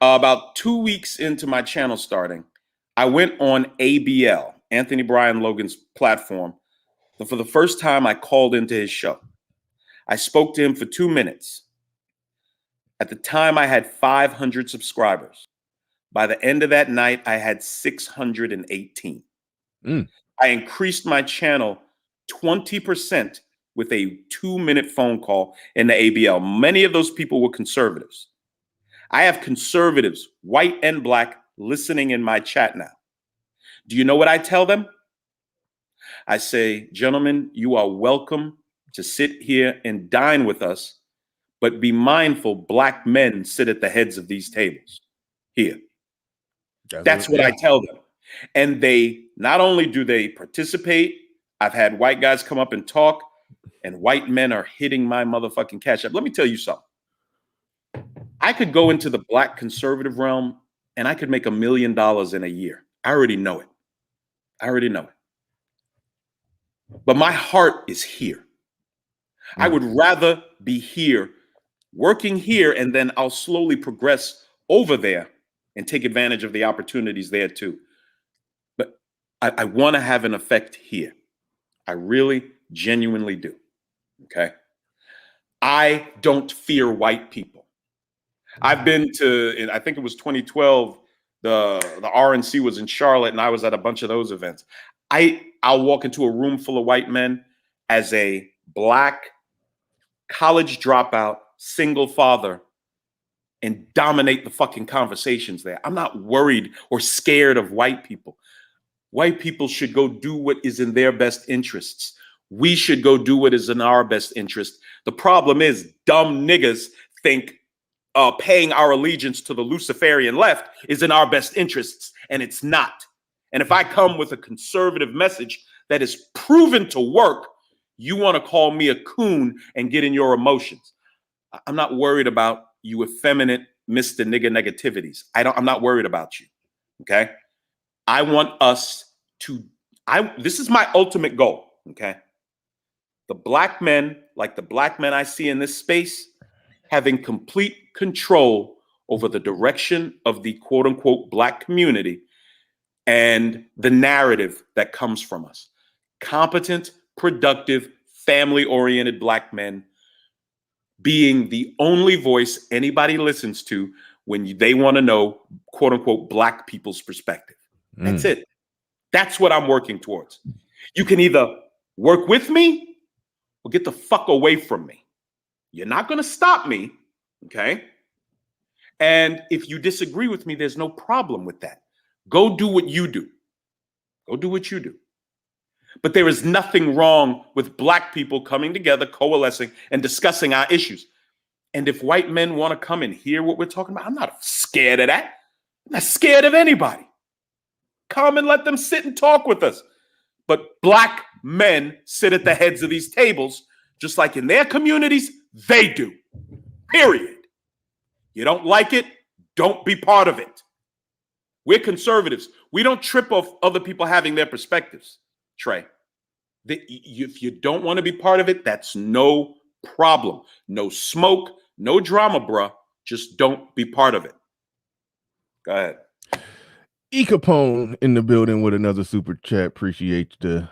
About 2 weeks into my channel starting, I went on ABL, Anthony Brian Logan's platform. For the first time, I called into his show. I spoke to him for 2 minutes. At the time, I had 500 subscribers. By the end of that night, I had 618. I increased my channel 20% with a 2-minute phone call in the ABL. Many of those people were conservatives. I have conservatives, white and black, listening in my chat now. Do you know what I tell them? I say, gentlemen, you are welcome to sit here and dine with us, but be mindful, black men sit at the heads of these tables here. That's what I tell them. And they not only do they participate, I've had white guys come up and talk, and white men are hitting my motherfucking cash app. Let me tell you something. I could go into the black conservative realm and I could make $1 million in a year. I already know it. But my heart is here. I would rather be here, working here, and then I'll slowly progress over there and take advantage of the opportunities there too. But I want to have an effect here. I really, genuinely do. Okay. I don't fear white people. I've been to, I think it was 2012, the RNC was in Charlotte, and I was at a bunch of those events. I'll walk into a room full of white men as a black college dropout, single father, and dominate the fucking conversations there. I'm not worried or scared of white people. White people should go do what is in their best interests. We should go do what is in our best interest. The problem is dumb niggas think paying our allegiance to the Luciferian left is in our best interests, and it's not. And if I come with a conservative message that is proven to work, you want to call me a coon and get in your emotions. I'm not worried about you effeminate Mr. Nigga negativities. I'm not worried about you. Okay. I want us to, this is my ultimate goal. Okay. The black men, like the black men I see in this space, having complete control over the direction of the quote unquote black community and the narrative that comes from us. Competent, productive, family-oriented black men being the only voice anybody listens to when they want to know, quote unquote, black people's perspective. That's it. That's what I'm working towards. You can either work with me or get the fuck away from me. You're not going to stop me, okay? And if you disagree with me, there's no problem with that. Go do what you do. Go do what you do. But there is nothing wrong with black people coming together, coalescing, and discussing our issues. And if white men want to come and hear what we're talking about, I'm not scared of that. I'm not scared of anybody. Come and let them sit and talk with us. But black men sit at the heads of these tables, just like in their communities, they do. Period. You don't like it, don't be part of it. We're conservatives. We don't trip off other people having their perspectives, Trey. If you don't want to be part of it, that's no problem. No smoke, no drama, bruh. Just don't be part of it. Go ahead.
E Capone in the building with another super chat. Appreciate the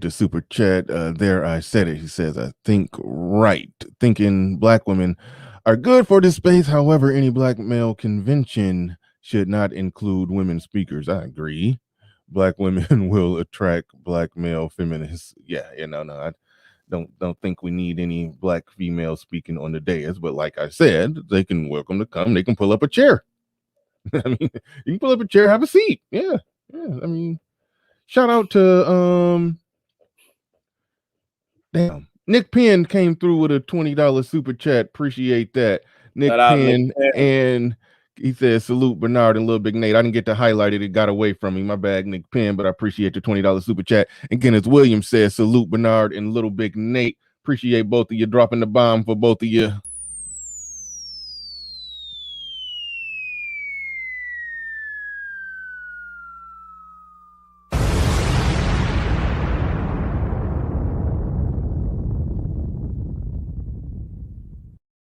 super chat. There I said it. He says, I think right. Thinking black women are good for this space. However, any black male convention should not include women speakers. I agree. Black women will attract black male feminists. Yeah, no. I don't think we need any black females speaking on the dais, but like I said, they can welcome to come. They can pull up a chair. I mean, you can pull up a chair, have a seat. Yeah. I mean, shout out to damn, Nick Penn came through with a $20 super chat. Appreciate that, Nick Penn. And he says, salute Bernard and LilBigNate. I didn't get to highlight it. It got away from me. My bad, Nick Penn, but I appreciate the $20 super chat. And Kenneth Williams says, salute Bernard and LilBigNate. Appreciate both of you dropping the bomb for both of you.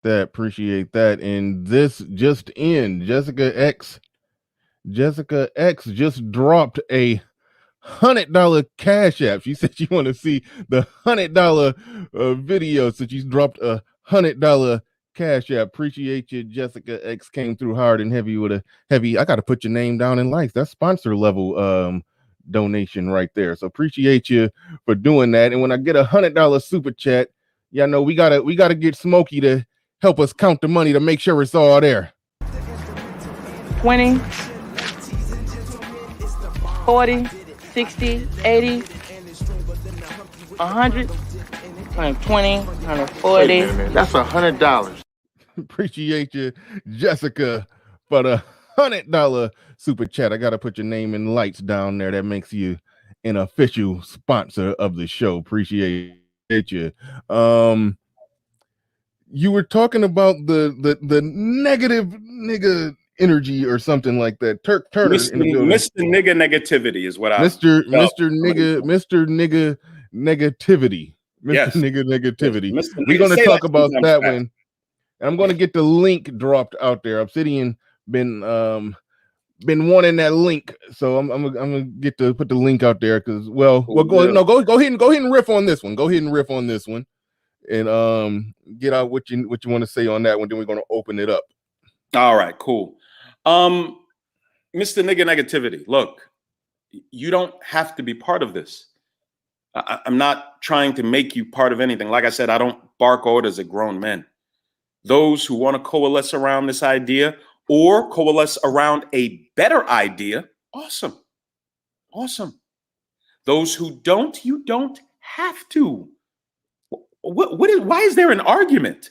That appreciate that. And this just in, Jessica X just dropped a $100 cash app. She said she want to see the $100 video, so she's dropped a $100 cash app. Appreciate you, Jessica X. Came through hard and heavy with a heavy. I got to put your name down in lights. That's sponsor level donation right there. So appreciate you for doing that. And when I get a $100 super chat, y'all know we gotta get Smokey to help us count the money to make sure it's all there.
20, 40, 60, 80, 100, 120, 140.
That's $100.
Appreciate you, Jessica, for the $100 super chat. I gotta put your name in lights down there. That makes you an official sponsor of the show. Appreciate you. You were talking about the negative nigga energy or something like that. Turk Turner,
Mr. Nigga negativity is what I
Mr. Nigga negativity.
Yes.
Nigga negativity.
Yes.
We're gonna talk about that one. And I'm gonna get the link dropped out there. Obsidian been wanting that link, so I'm gonna get to put the link out there because go ahead and riff on this one. Go ahead and riff on this one. And get out what you want to say on that one. Then we're going to open it up.
All right, cool. Mr. Nigga negativity. Look, you don't have to be part of this. I'm not trying to make you part of anything. Like I said, I don't bark orders at grown men. Those who want to coalesce around this idea or coalesce around a better idea, awesome. Those who don't, you don't have to. Why is there an argument?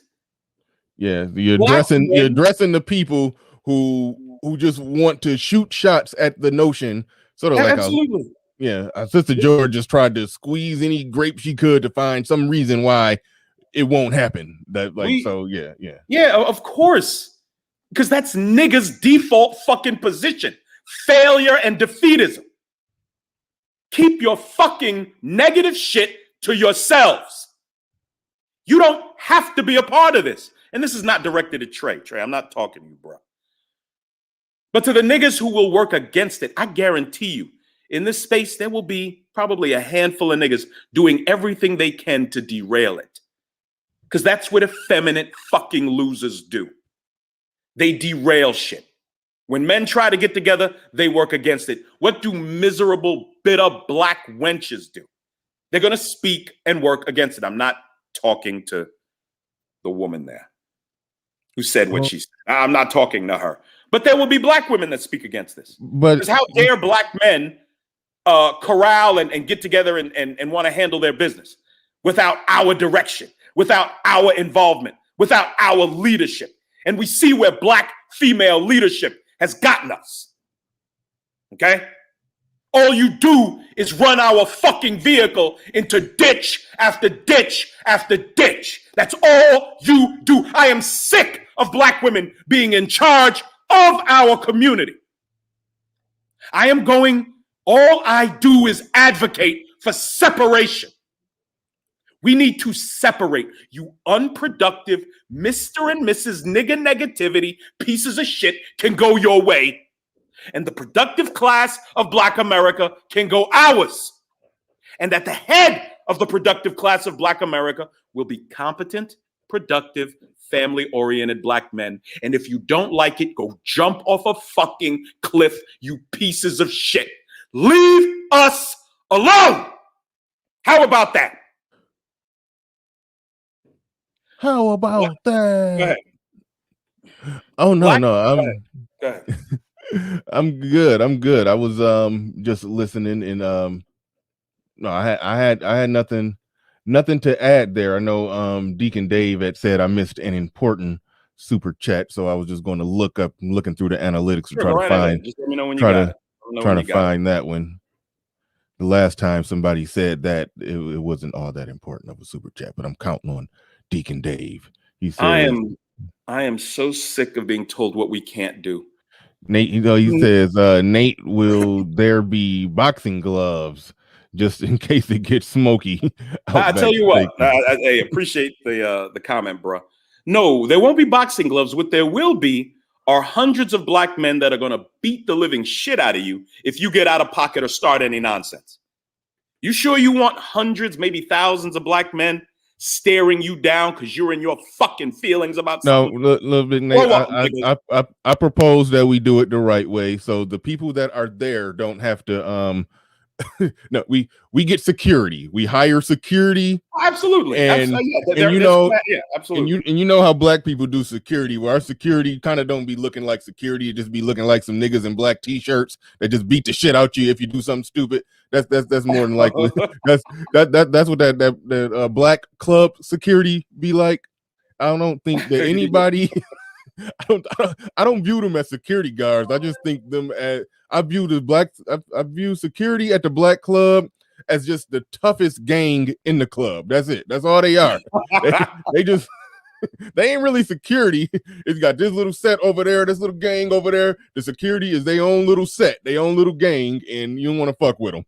Yeah, you're addressing the people who just want to shoot shots at the notion, sort of like
absolutely.
Sister George just tried to squeeze any grape she could to find some reason why it won't happen. Yeah,
of course, because that's niggas' default fucking position: failure and defeatism. Keep your fucking negative shit to yourselves. You don't have to be a part of this. And this is not directed at Trey. Trey, I'm not talking to you, bro. But to the niggas who will work against it, I guarantee you, in this space, there will be probably a handful of niggas doing everything they can to derail it. Because that's what effeminate fucking losers do. They derail shit. When men try to get together, they work against it. What do miserable, bitter black wenches do? They're going to speak and work against it. I'm not talking to the woman there who said what she said. I'm not talking to her. But there will be black women that speak against this. Because how dare black men corral and get together and want to handle their business without our direction, without our involvement, without our leadership. And we see where black female leadership has gotten us. Okay? All you do is run our fucking vehicle into ditch after ditch after ditch. That's all you do. I am sick of black women being in charge of our community. All I do is advocate for separation. We need to separate. You unproductive Mr. and Mrs. Nigga negativity pieces of shit can go your way. and the productive class of Black America can go hours. And that the head of the productive class of Black America will be competent, productive, family-oriented Black men. And if you don't like it, go jump off a fucking cliff, you pieces of shit. Leave us alone. How about that?
How about that?
Go ahead.
Oh no,
Black-
no,
Go ahead.
I'm good. I'm good. I was just listening and no, I had nothing to add there. I know Deacon Dave had said I missed an important super chat, so I was just going to looking through the analytics to try to find
Just let me know when you got it.
trying to find that one. The last time somebody said that it wasn't all that important of a super chat, but I'm counting on Deacon Dave. He said,
I am so sick of being told what we can't do.
Nate, he says, Nate, will there be boxing gloves just in case it gets smoky?
I tell you what, I appreciate the comment, bro. No, there won't be boxing gloves. What there will be are hundreds of Black men that are going to beat the living shit out of you if you get out of pocket or start any nonsense. You sure you want hundreds, maybe thousands of Black men staring you down because you're in your fucking feelings about something?
No, LilBigNate, I propose that we do it the right way, so the people that are there don't have to no, we get security. We hire security.
Absolutely.
And
absolutely.
And you know how Black people do security, where our security kind of don't be looking like security, it just be looking like some niggas in black t-shirts that just beat the shit out you if you do something stupid. That's more than likely. that's what that Black club security be like. I don't think that anybody I don't view them as security guards. I just think them as I view security at the Black club as just the toughest gang in the club. That's it. That's all they are. they just they ain't really security. It's got this little set over there, this little gang over there. The security is their own little set, their own little gang, and you don't want to fuck with them.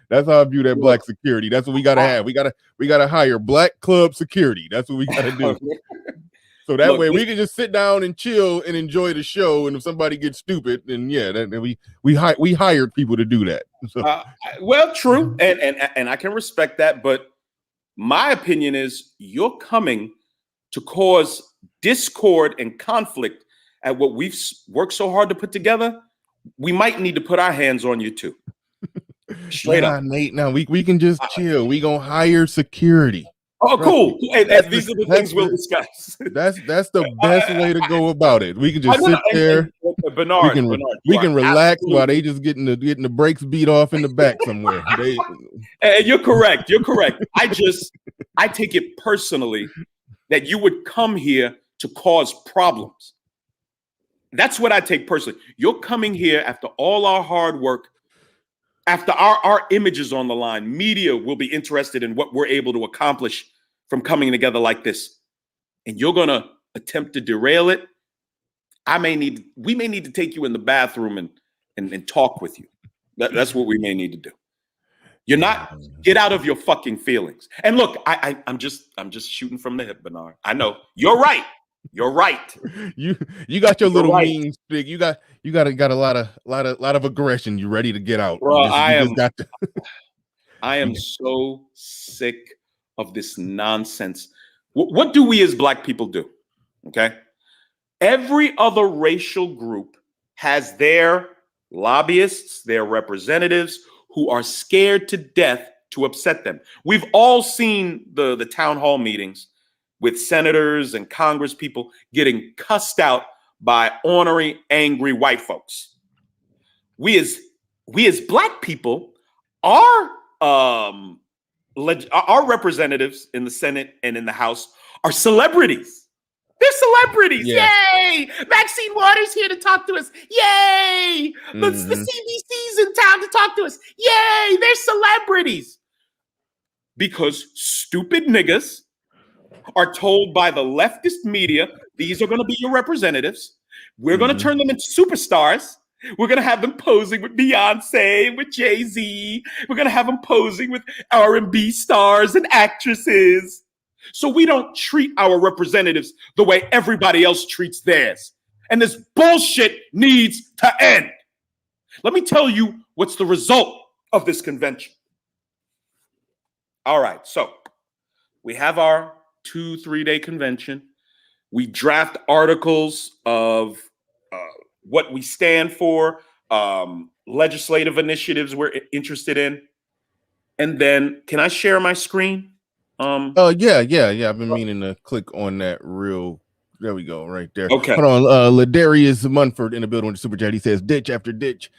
That's how I view that Black security. That's what we gotta have. We gotta hire Black club security. That's what we gotta do. So that way we can just sit down and chill and enjoy the show. And if somebody gets stupid, then yeah, we hired people to do that. So.
Well, true, and I can respect that, but my opinion is you're coming to cause discord and conflict at what we've worked so hard to put together. We might need to put our hands on you too. Straight up,
Nate. Now we can just chill. We gonna hire security.
Oh, cool. And these are the things we'll discuss.
That's the best way to go about it. We can just sit there.
Bernard,
we can relax while they just getting the brakes beat off in the back somewhere.
And you're correct. You're correct. I take it personally that you would come here to cause problems. That's what I take personally. You're coming here after all our hard work. After our image is on the line, media will be interested in what we're able to accomplish from coming together like this. And you're going to attempt to derail it. We may need to take you in the bathroom and talk with you. That's what we may need to do. You're not, get out of your fucking feelings. And look, I'm just shooting from the hip, Bernard. I know you're right. You're right.
You got your little mean stick. You got a lot of aggression. You ready to get out?
Bro, I am so sick of this nonsense. What do we as Black people do? Okay, every other racial group has their lobbyists, their representatives who are scared to death to upset them. We've all seen the town hall meetings with senators and Congress people getting cussed out by ornery, angry white folks. We as Black people, our representatives in the Senate and in the House are celebrities. They're celebrities. Yeah. Yay! Maxine Waters here to talk to us. Yay! The CBC's in town to talk to us. Yay! They're celebrities. Because stupid niggas are told by the leftist media, these are going to be your representatives. We're going to turn them into superstars. We're going to have them posing with Beyonce, with Jay-Z. We're going to have them posing with R&B stars and actresses. So we don't treat our representatives the way everybody else treats theirs. And this bullshit needs to end. Let me tell you what's the result of this convention. All right, so we have our 2-3 day convention. We draft articles of what we stand for, legislative initiatives we're interested in. And then, can I share my screen?
Yeah. I've been meaning to click on that real. There we go, right there.
Okay.
Hold on. Ladarius Munford in the building with the super chat. He says, ditch after ditch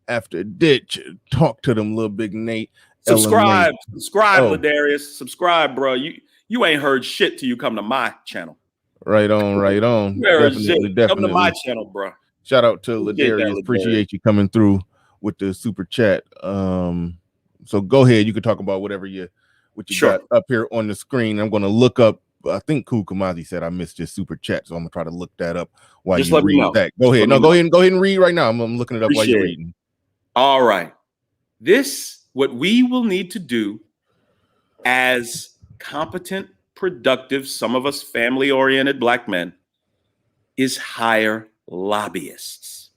after ditch. Talk to them, LilBigNate.
Subscribe,
Oh.
Ladarius. Subscribe, bro. You ain't heard shit till you come to my channel.
Right on. Definitely.
Come to my channel, bro.
Shout out to Ladarius. Appreciate you coming through with the super chat. So go ahead. You can talk about what you got up here on the screen. I'm going to look up. I think Kul Kamazi said I missed his super chat, so I'm gonna try to look that up while you read that. Go ahead. Go ahead and read right now. I'm looking it up while you're reading.
All right. What we will need to do as competent, productive, some of us family-oriented Black men, is hire lobbyists.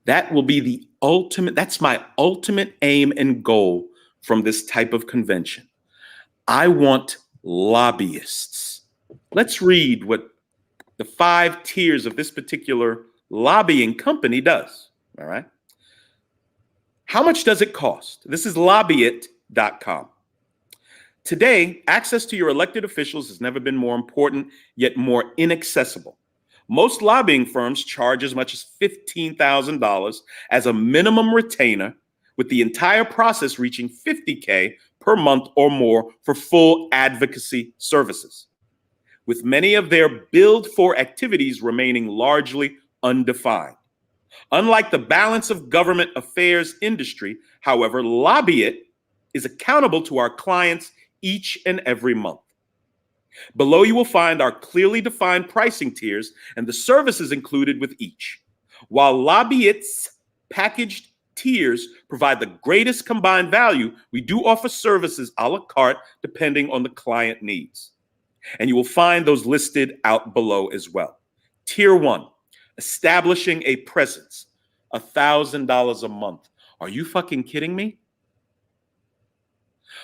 That will be the ultimate, that's my ultimate aim and goal from this type of convention. I want lobbyists. Let's read what the 5 tiers of this particular lobbying company does. All right. How much does it cost? This is lobbyit.com. Today, access to your elected officials has never been more important, yet more inaccessible. Most lobbying firms charge as much as $15,000 as a minimum retainer, with the entire process reaching $50K per month or more for full advocacy services, with many of their billed for activities remaining largely undefined. Unlike the balance of government affairs industry, however, Lobbyit is accountable to our clients each and every month. Below you will find our clearly defined pricing tiers and the services included with each. While Lobbyit's packaged tiers provide the greatest combined value, we do offer services a la carte depending on the client needs. And you will find those listed out below as well. Tier 1, establishing a presence, $1,000 a month. Are you fucking kidding me?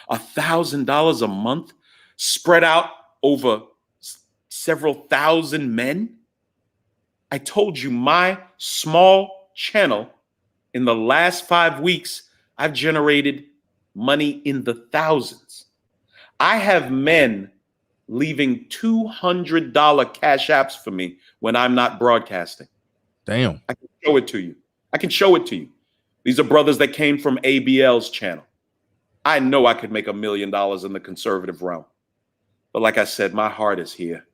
$1,000 a month spread out over several thousand men? I told you my small channel in the last 5 weeks, I've generated money in the thousands. I have men leaving $200 cash apps for me when I'm not broadcasting.
Damn.
I can show it to you. These are brothers that came from ABL's channel. I know I could make $1 million in the conservative realm. But like I said, my heart is here.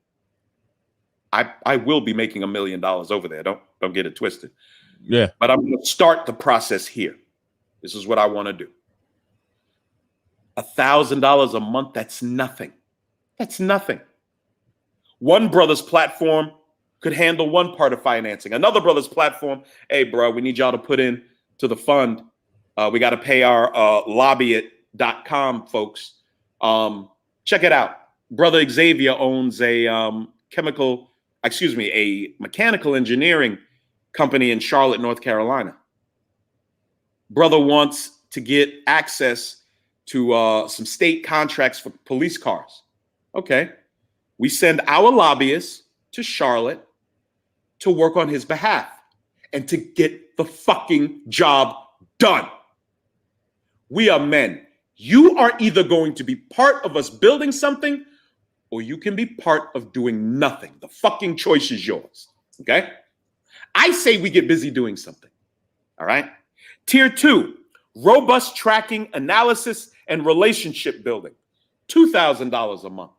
I will be making $1 million over there. Don't get it twisted.
Yeah.
But I'm going to start the process here. This is what I want to do. $1,000 a month, that's nothing. That's nothing. One brother's platform could handle one part of financing. Another brother's platform, hey, bro, we need y'all to put in to the fund. We got to pay our lobbyit.com folks. Check it out. Brother Xavier owns a mechanical engineering company in Charlotte, North Carolina. Brother wants to get access to some state contracts for police cars. Okay. We send our lobbyists to Charlotte to work on his behalf and to get the fucking job done. We are men. You are either going to be part of us building something or you can be part of doing nothing. The fucking choice is yours. Okay? I say we get busy doing something. All right? Tier 2, robust tracking, analysis, and relationship building. $2,000 a month.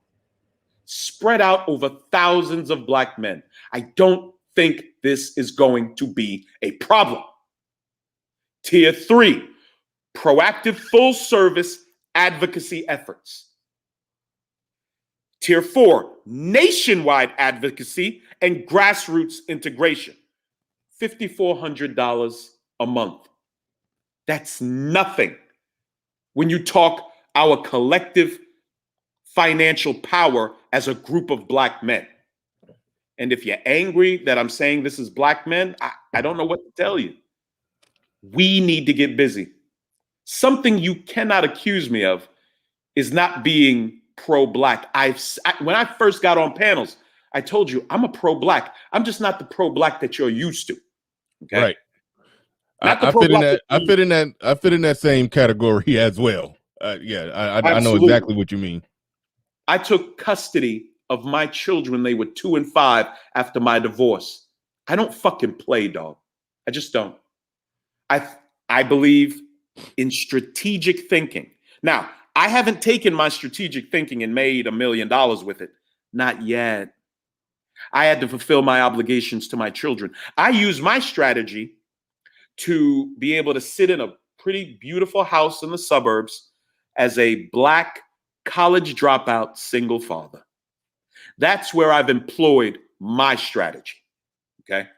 Spread out over thousands of Black men. I don't think this is going to be a problem. Tier 3, proactive full service advocacy efforts. Tier 4, nationwide advocacy and grassroots integration. $5,400 a month. That's nothing when you talk our collective financial power as a group of Black men. And if you're angry that I'm saying this is Black men, I don't know what to tell you. We need to get busy. Something you cannot accuse me of is not being pro-black. When I first got on panels, I told you I'm a pro-black. I'm just not the pro-black that you're used to. Okay.
Right.
Not the
I fit in
pro-black
that. I fit in that same category as well. I know exactly what you mean.
I took custody of my children. They were 2 and 5 after my divorce. I don't fucking play, dog. I just don't. I believe in strategic thinking. Now, I haven't taken my strategic thinking and made $1 million with it. Not yet. I had to fulfill my obligations to my children. I use my strategy to be able to sit in a pretty beautiful house in the suburbs as a Black college dropout single father. That's where I've employed my strategy. Okay.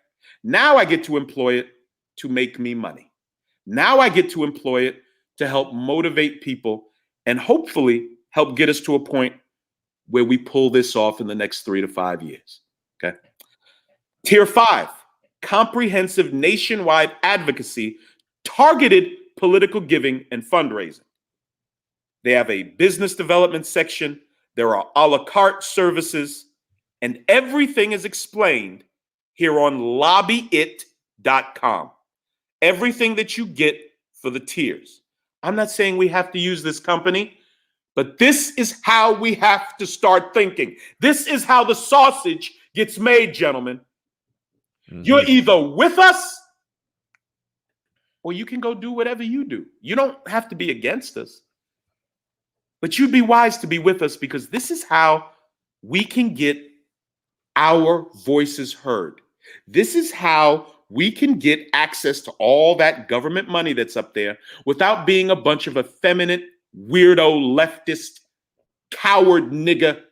Now I get to employ it to make me money. Now I get to employ it to help motivate people and hopefully help get us to a point where we pull this off in the next 3 to 5 years. Okay. Tier 5, comprehensive nationwide advocacy, targeted political giving and fundraising. They have a business development section. There are a la carte services, and everything is explained here on lobbyit.com. Everything that you get for the tiers. I'm not saying we have to use this company, but this is how we have to start thinking. This is how the sausage gets made, gentlemen. Mm-hmm. You're either with us or you can go do whatever you do. You don't have to be against us, but you'd be wise to be with us because this is how we can get our voices heard. This is how we can get access to all that government money that's up there without being a bunch of effeminate, weirdo, leftist, coward nigga,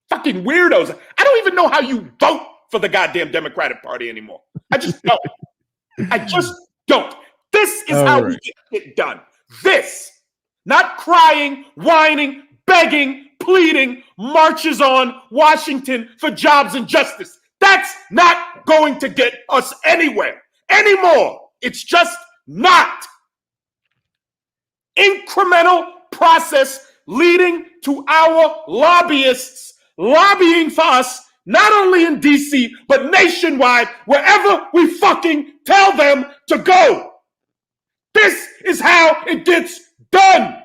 fucking weirdos. I don't even know how you vote for the goddamn Democratic Party anymore. I just don't. I just don't. This is how we get it done. This, not crying, whining, begging, pleading, marches on Washington for jobs and justice. That's not going to get us anywhere anymore. It's just not. Incremental process leading to our lobbyists lobbying for us, not only in DC, but nationwide, wherever we fucking tell them to go. This is how it gets done.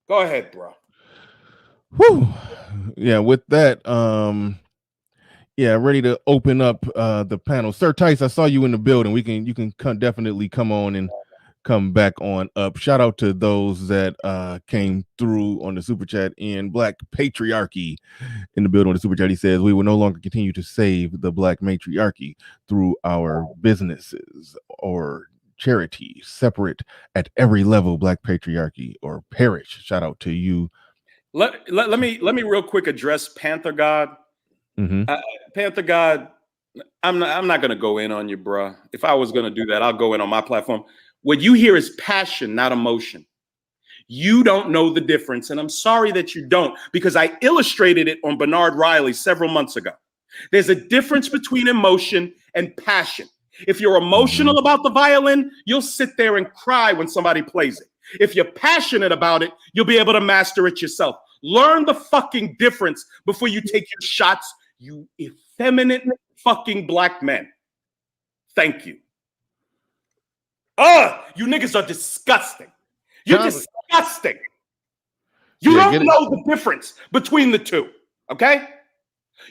Go ahead, bro.
Whew. Yeah, with that, ready to open up the panel. Sir Tice, I saw you in the building. You can definitely come on and come back on up. Shout out to those that came through on the super chat. In Black Patriarchy in the building on the super chat, he says we will no longer continue to save the Black matriarchy through our businesses or charities, separate at every level. Black Patriarchy or perish. Shout out to you.
Let me real quick address Panther God.
Mm-hmm.
Panther God, I'm not gonna go in on you, bro. If I was gonna do that, I'll go in on my platform. What you hear is passion, not emotion. You don't know the difference, and I'm sorry that you don't, because I illustrated it on Bernard Riley several months ago. There's a difference between emotion and passion. If you're emotional about the violin, you'll sit there and cry when somebody plays it. If you're passionate about it, you'll be able to master it yourself. Learn the fucking difference before you take your shots, you effeminate fucking black men. Thank you. You niggas are disgusting. You're disgusting. You don't know the difference between the two, okay?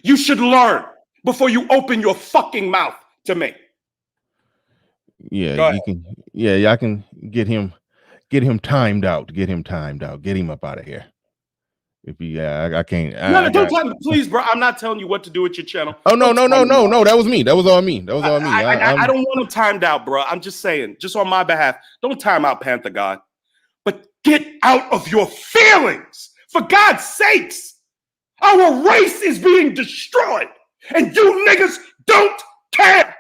You should learn before you open your fucking mouth to me.
Yeah, you can. Yeah, I can get him timed out. Get him up out of here. If you, I can't.
Don't tell me, please, bro. I'm not telling you what to do with your channel.
Oh no. That was me. That was all me.
I don't want him timed out, bro. I'm just saying, just on my behalf, don't time out Panther God, but get out of your feelings, for God's sakes. Our race is being destroyed, and you niggas don't care.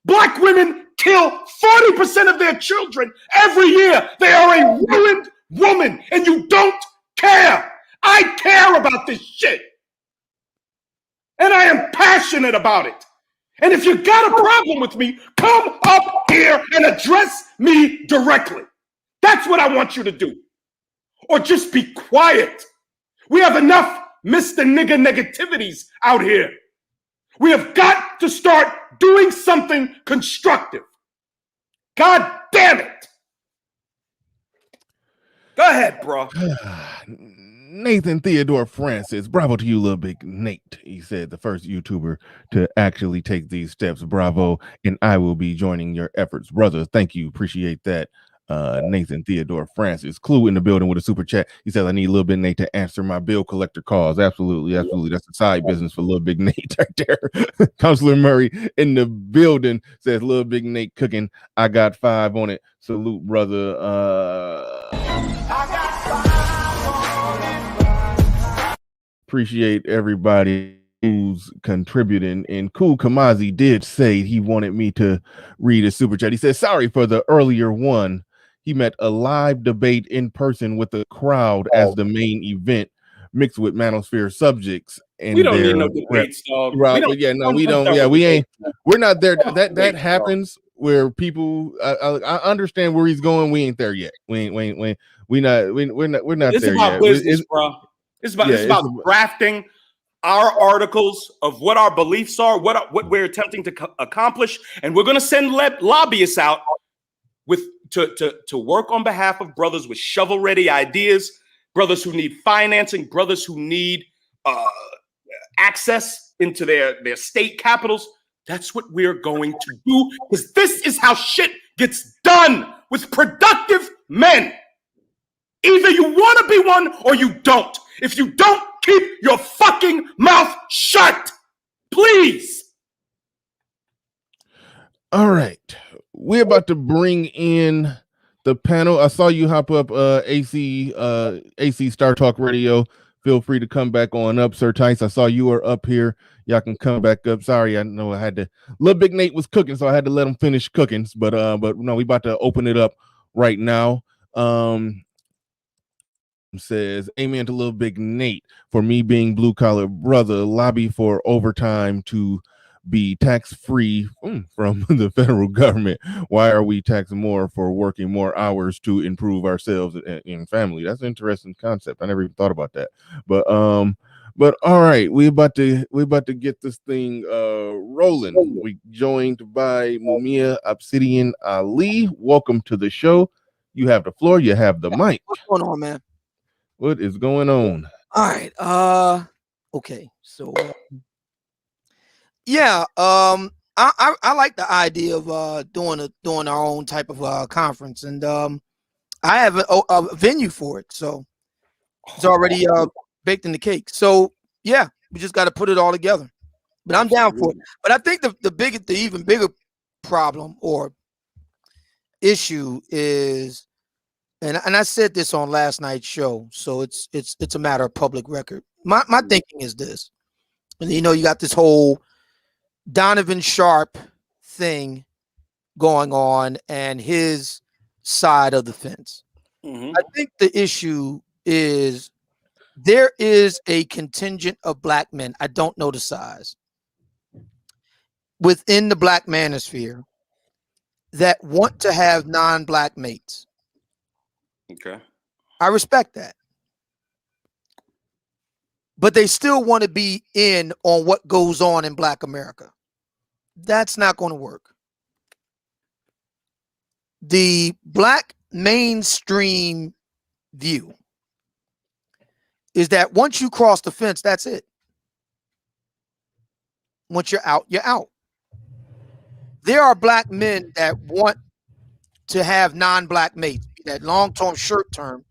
Black women kill 40% of their children every year. They are a ruined woman, and you don't care. I care about this shit. And I am passionate about it. And if you got a problem with me, come up here and address me directly. That's what I want you to do. Or just be quiet. We have enough Mr. Nigga negativities out here. We have got to start doing something constructive. God damn it. Go ahead, bro.
Nathan Theodore Francis, bravo to you, LilBigNate. He said the first YouTuber to actually take these steps. Bravo, and I will be joining your efforts, brother. Thank you, appreciate that. Nathan Theodore Francis. Clue in the building with a super chat. He says, I need LilBigNate to answer my bill collector calls. Absolutely, absolutely. That's a side business for LilBigNate right there. Counselor Murray in the building says, LilBigNate cooking. I got 5 on it. Salute, brother. Appreciate everybody who's contributing. And Cool Kamazi did say he wanted me to read a super chat. He said, sorry for the earlier one. He met a live debate in person with the crowd as the main event, mixed with Manosphere subjects. And
we don't need no debates, dog.
Right, we don't. Yeah, we ain't. We're not there. That happens where people. I understand where he's going. We ain't there yet. We're not
It's
there
about
yet.
business, bro. It's about drafting our articles of what our beliefs are, what we're attempting to accomplish, and we're going to send lobbyists out to work on behalf of brothers with shovel-ready ideas, brothers who need financing, brothers who need access into their state capitals. That's what we're going to do, because this is how shit gets done with productive men. Either you want to be one or you don't. If you don't, keep your fucking mouth shut, please.
All right, we're about to bring in the panel. I saw you hop up, AC Star Talk Radio. Feel free to come back on up, Sir Tice. I saw you were up here. Y'all can come back up. Sorry, I know I had to. LilBigNate was cooking, so I had to let him finish cooking. But no, we about to open it up right now. Says, amen to LilBigNate. For me being blue collar brother, lobby for overtime to be tax-free from the federal government. Why are we taxed more for working more hours to improve ourselves in family? That's an interesting concept. I never even thought about that. But all right, we about to get this thing rolling. We joined by Mumia Obsidian Ali. Welcome to the show. You have the floor. You have the mic.
What's going on, man?
What is going on?
All right. Okay. So yeah, I like the idea of doing our own type of conference, and I have a venue for it, so it's already baked in the cake. So yeah, we just got to put it all together. But I'm down for it. But I think the even bigger problem or issue is, and I said this on last night's show, so it's a matter of public record. My thinking is this, and you got this whole Donovan Sharp thing going on and his side of the fence. Mm-hmm. I think the issue is there is a contingent of black men, I don't know the size, within the black manosphere that want to have non-black mates.
Okay.
I respect that. But they still want to be in on what goes on in Black America. That's not going to work. The black mainstream view is that once you cross the fence, that's it. Once you're out, you're out. There are black men that want to have non-black mates, that long-term, short-term,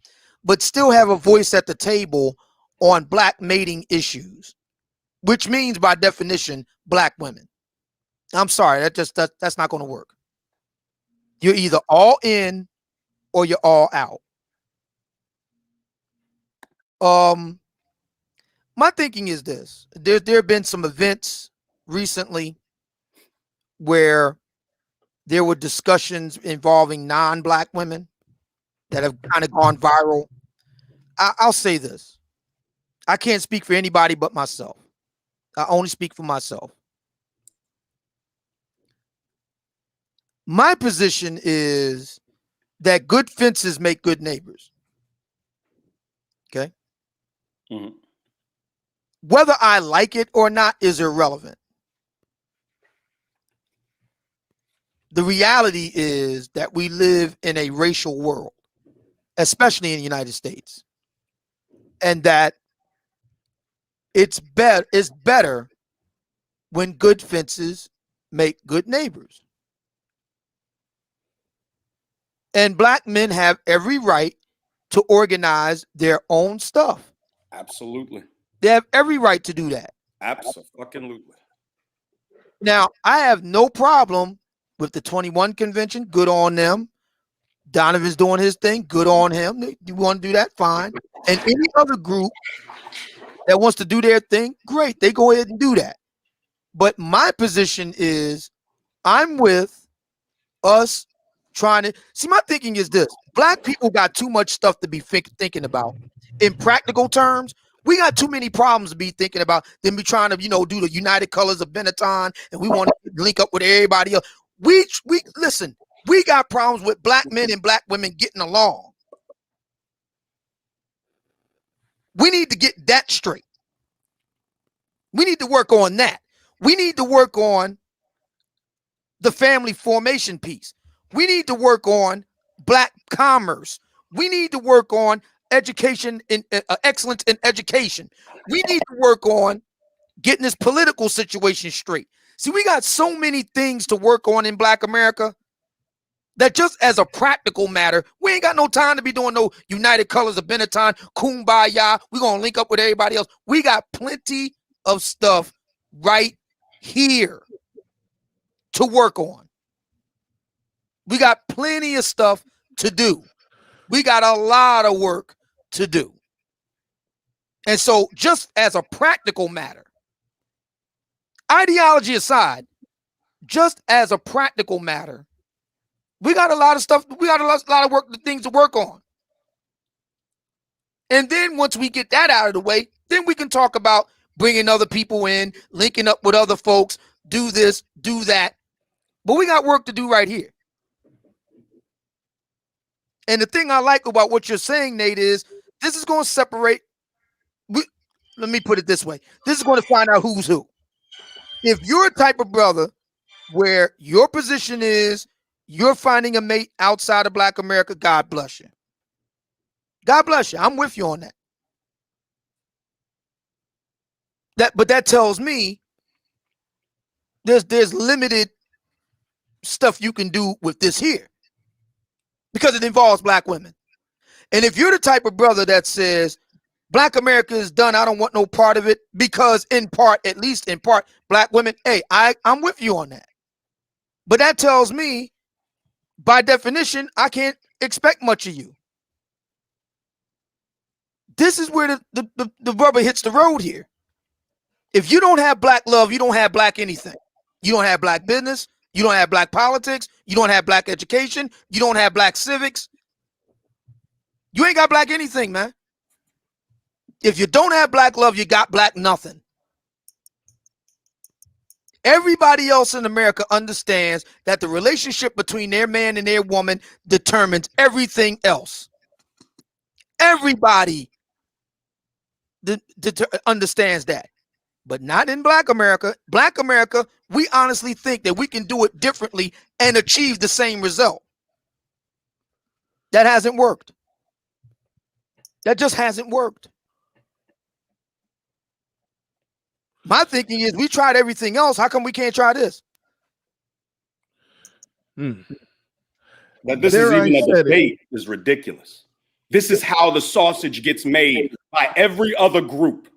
but still have a voice at the table on black mating issues, which means by definition, black women. I'm sorry, that's not going to work. You're either all in or you're all out. My thinking is this. There have been some events recently where there were discussions involving non-black women that have kind of gone viral. I'll say this. I can't speak for anybody but myself. I only speak for myself. My position is that good fences make good neighbors. Okay.
Mhm.
Whether I like it or not is irrelevant. The reality is that we live in a racial world, especially in the United States, and that it's better when good fences make good neighbors. And black men have every right to organize their own stuff.
Absolutely.
They have every right to do that.
Absolutely.
Now, I have no problem with the 21 convention. Good on them. Donovan's doing his thing. Good on him. You want to do that? Fine. And any other group that wants to do their thing, great. They go ahead and do that. But my position is I'm with us trying to see. My thinking is this: black people got too much stuff to be thinking about. In practical terms, we got too many problems to be thinking about than be trying to, do the United Colors of Benetton, and we want to link up with everybody else. We listen. We got problems with black men and black women getting along. We need to get that straight. We need to work on that. We need to work on the family formation piece. We need to work on black commerce. We need to work on education in excellence in education. We need to work on getting this political situation straight. See, we got so many things to work on in Black America that just as a practical matter, we ain't got no time to be doing no United Colors of Benetton, kumbaya. We're going to link up with everybody else. We got plenty of stuff right here to work on. We got plenty of stuff to do. We got a lot of work to do. And so just as a practical matter, ideology aside, just as a practical matter, we got a lot of stuff. We got a lot of work, things to work on. And then once we get that out of the way, then we can talk about bringing other people in, linking up with other folks, do this, do that. But we got work to do right here. And the thing I like about what you're saying, Nate, is this is going to separate. Let me put it this way. This is going to find out who's who. If you're a type of brother where your position is you're finding a mate outside of Black America, God bless you. God bless you. I'm with you on that. But that tells me there's limited stuff you can do with this here because it involves black women. And if you're the type of brother that says Black America is done, I don't want no part of it because in part, at least in part, black women, hey, I'm with you on that. But that tells me, by definition, I can't expect much of you. This is where the rubber hits the road here. If you don't have black love, you don't have black anything. You don't have black business. You don't have black politics. You don't have black education. You don't have black civics. You ain't got black anything, man. If you don't have black love, you got black nothing. Everybody else in America understands that the relationship between their man and their woman determines everything else. Everybody understands that, but not in Black America. Black America, we honestly think that we can do it differently and achieve the same result. That hasn't worked. That just hasn't worked. My thinking is we tried everything else. How come we can't try this?
That this is even a debate is ridiculous. This is how the sausage gets made by every other group.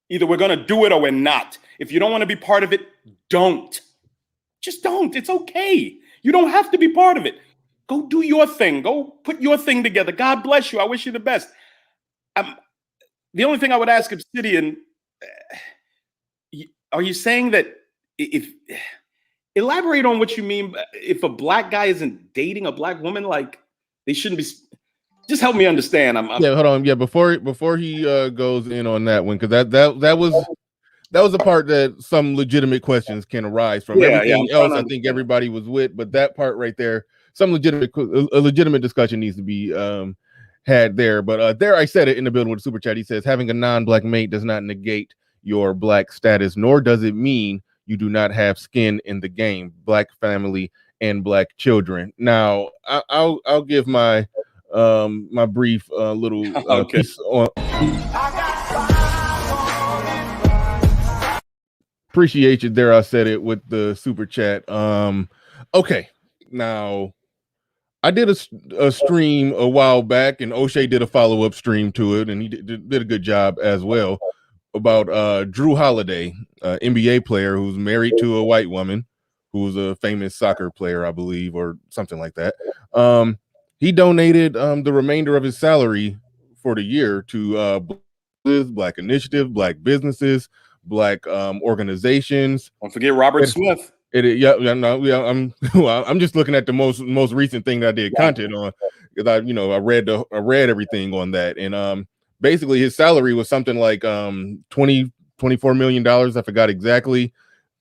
Either we're going to do it or we're not. If you don't want to be part of it, don't. Just don't. It's okay. You don't have to be part of it. Go do your thing. Go put your thing together. God bless you. I wish you the best. The only thing I would ask Obsidian, are you saying that elaborate on what you mean. If a black guy isn't dating a black woman, like they shouldn't be. Just help me understand.
Yeah, hold on. Yeah, before he goes in on that one, because that that was the part that some legitimate questions can arise from.
Yeah,
Everything
I'm trying
else,
to
I think
understand.
everybody was with, but that part right there, some a legitimate discussion needs to be had there. But there, I said it in the building with the super chat. He says having a non-black mate does not negate your black status, nor does it mean you do not have skin in the game. Black family and black children. Now, I'll give my my brief little
Okay.
piece on. Appreciate you there. I said it with the super chat. Okay, now I did a stream a while back, and O'Shea did a follow-up stream to it, and he did a good job as well about Drew Holiday, NBA player who's married to a white woman who's a famous soccer player, I believe, or something like that. He donated the remainder of his salary for the year to Black Initiative, Black businesses, Black organizations.
Don't forget Robert Smith.
I'm just looking at the most recent thing that I did content on, because I read everything on that, and basically his salary was something like $24 million. I forgot exactly.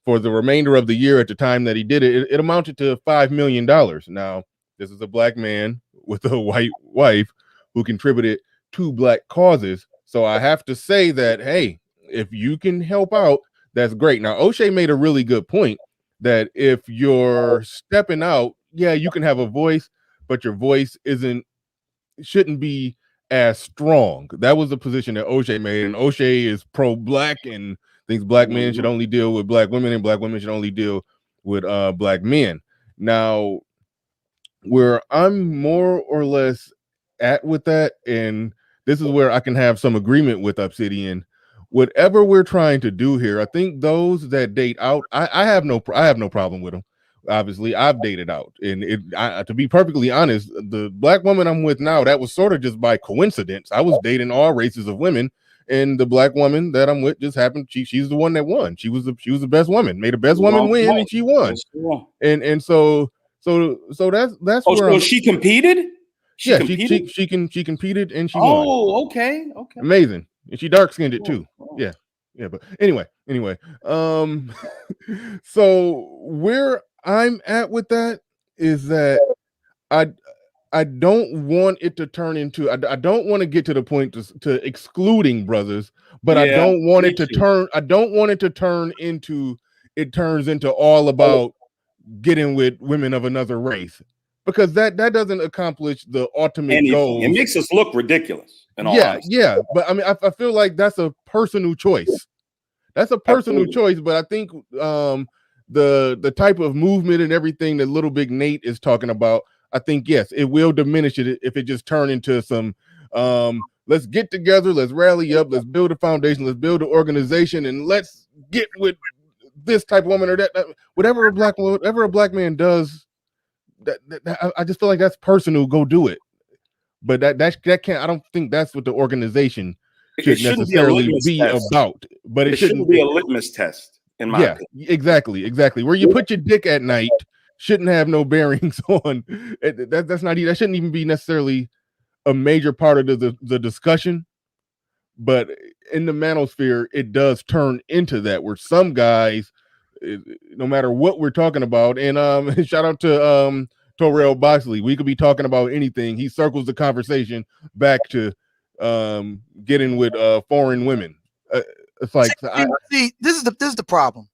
For the remainder of the year at the time that he did it, it amounted to $5 million. Now, this is a black man with a white wife who contributed to black causes. So I have to say that, hey, if you can help out, that's great. Now, O'Shea made a really good point that if you're stepping out, yeah, you can have a voice, but your voice shouldn't be as strong. That was the position that O'Shea made, and O'Shea is pro-black and thinks black men should only deal with black women, and black women should only deal with black men. Now, where I'm more or less at with that, and this is where I can have some agreement with Obsidian. Whatever we're trying to do here, I think those that date out, I have no problem with them. Obviously, I've dated out, and to be perfectly honest, the black woman I'm with now, that was sort of just by coincidence. I was dating all races of women, and the black woman that I'm with just happened. She's the one that won. She was the best woman, made the best woman win, and she won. And so that's where
she competed.
She competed and she won.
Oh, okay.
Amazing. And she dark skinned it too. Yeah. But anyway. So where I'm at with that is that I don't want it to turn into. I don't want to get to the point to excluding brothers, but I don't want it to turn. I don't want it to turn into. It turns into all about getting with women of another race, because that doesn't accomplish the ultimate goal.
It makes us look ridiculous.
Yeah. But I mean, I feel like that's a personal choice. That's a personal choice. But I think the type of movement and everything that LilBigNate is talking about, I think, yes, it will diminish it if it just turn into some let's get together, let's rally up, let's build a foundation, let's build an organization, and let's get with this type of woman or that whatever a black man does. I just feel like that's personal. Go do it. But that can't. I don't think that's what the organization should necessarily be about. But it shouldn't
be a litmus test. In my opinion.
Exactly. Where you put your dick at night shouldn't have no bearings on. That's not. That shouldn't even be necessarily a major part of the discussion. But in the manosphere, it does turn into that, where some guys, no matter what we're talking about, and shout out to Torrell Boxley, we could be talking about anything. He circles the conversation back to getting with foreign women. It's like
see, this is the problem.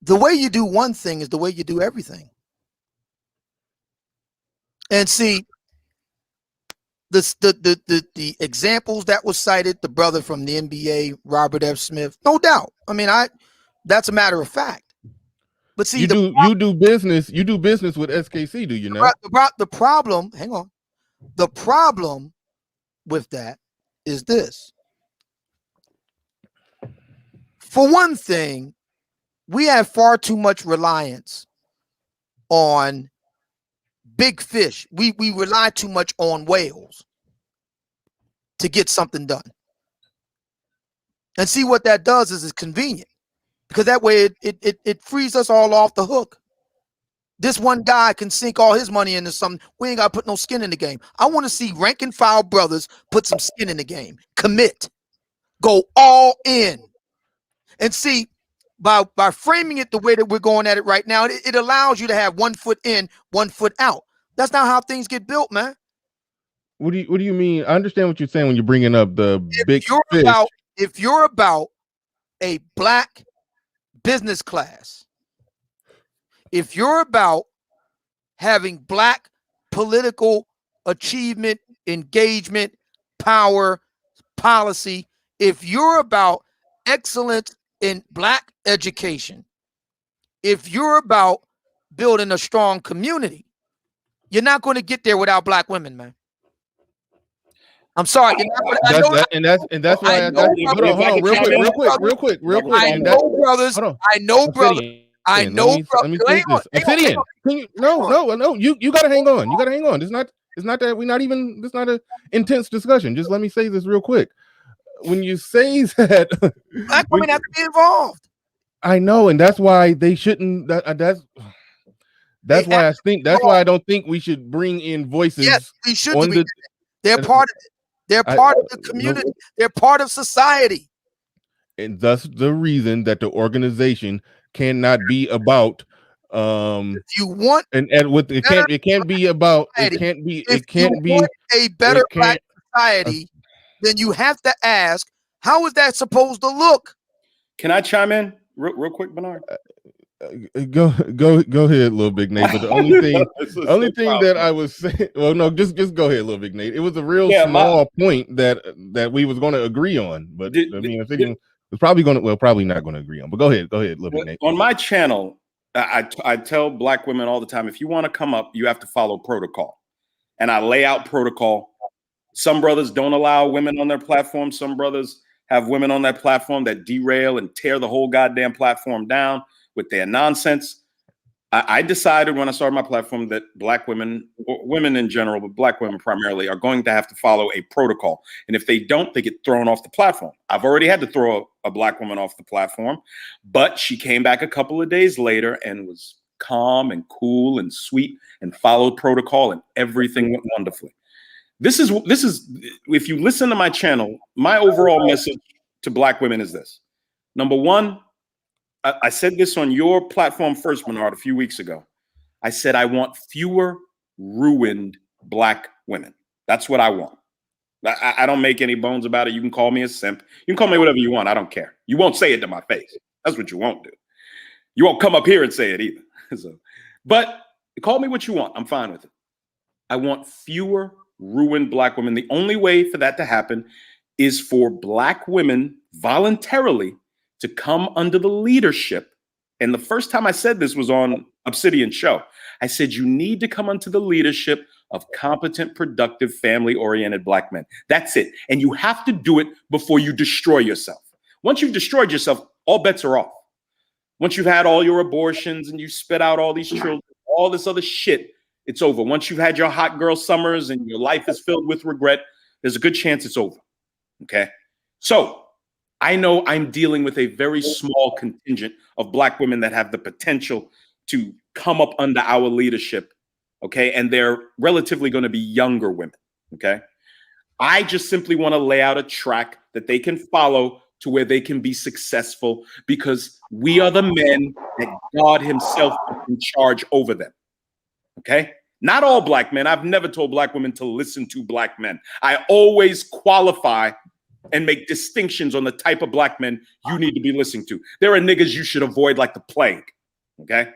The way you do one thing is the way you do everything. And see, the examples that was cited, the brother from the NBA, Robert F. Smith, no doubt. I mean, that's a matter of fact. But see,
you do business with SKC, do you know?
The problem, hang on. The problem with that is this. For one thing, we have far too much reliance on big fish. We rely too much on whales to get something done. And see, what that does is it's convenient, because that way it frees us all off the hook. This one guy can sink all his money into something. We ain't got to put no skin in the game. I want to see rank and file brothers put some skin in the game. Commit. Go all in. And see, by framing it the way that we're going at it right now, it allows you to have 1 foot in, 1 foot out. That's not how things get built, man.
What do you mean? I understand what you're saying when you're bringing up the big fish.
If you're about a black business class, if you're about having black political achievement, engagement, power, policy, if you're about excellence in black education, if you're about building a strong community, you're not going to get there without black women, man. I'm sorry.
That's why. Hold on, real quick.
I know, brothers. I know, brother. I know.
Let me say this. Obsidian. No. You gotta hang on. You gotta hang on. It's not that we're not even. It's not an intense discussion. Just let me say this real quick. When you say that,
black women have to be involved.
I know, and that's why they shouldn't. That's why I think. That's why I don't think we should bring in voices.
Yes, we should. They're part of it. They're part of the community. They're part of society.
And thus the reason that the organization cannot be about
if you want
and with it can't be about it can't be
a better black society, then you have to ask, how is that supposed to look?
Can I chime in real quick, Bernard?
Go ahead, LilBigNate. But the only thing that I was saying, well, no, just go ahead, LilBigNate. It was a real small point that we was going to agree on, but I mean, if it was probably not going to agree on. But go ahead, LilBigNate.
On my channel, I tell black women all the time, if you want to come up, you have to follow protocol, and I lay out protocol. Some brothers don't allow women on their platform. Some brothers have women on that platform that derail and tear the whole goddamn platform down with their nonsense. I decided when I started my platform that black women, or women in general, but black women primarily, are going to have to follow a protocol. And if they don't, they get thrown off the platform. I've already had to throw a black woman off the platform, but she came back a couple of days later and was calm and cool and sweet and followed protocol, and everything went wonderfully. This is if you listen to my channel, my overall message to black women is this. Number one, I said this on your platform first, Bernard, a few weeks ago. I said, I want fewer ruined black women. That's what I want. I don't make any bones about it. You can call me a simp. You can call me whatever you want. I don't care. You won't say it to my face. That's what you won't do. You won't come up here and say it either. But call me what you want. I'm fine with it. I want fewer ruined black women. The only way for that to happen is for black women voluntarily to come under the leadership. And the first time I said this was on Obsidian show. I said, you need to come under the leadership of competent, productive, family-oriented black men. That's it. And you have to do it before you destroy yourself. Once you've destroyed yourself, all bets are off. Once you've had all your abortions and you spit out all these children, all this other shit, it's over. Once you've had your hot girl summers and your life is filled with regret, there's a good chance it's over. Okay? So I know I'm dealing with a very small contingent of black women that have the potential to come up under our leadership. Okay? And they're relatively going to be younger women. Okay? I just simply want to lay out a track that they can follow to where they can be successful, because we are the men that God himself is in charge over them. Okay? Not all black men. I've never told black women to listen to black men. I always qualify and make distinctions on the type of black men you need to be listening to. There are niggas you should avoid like the plague. Okay?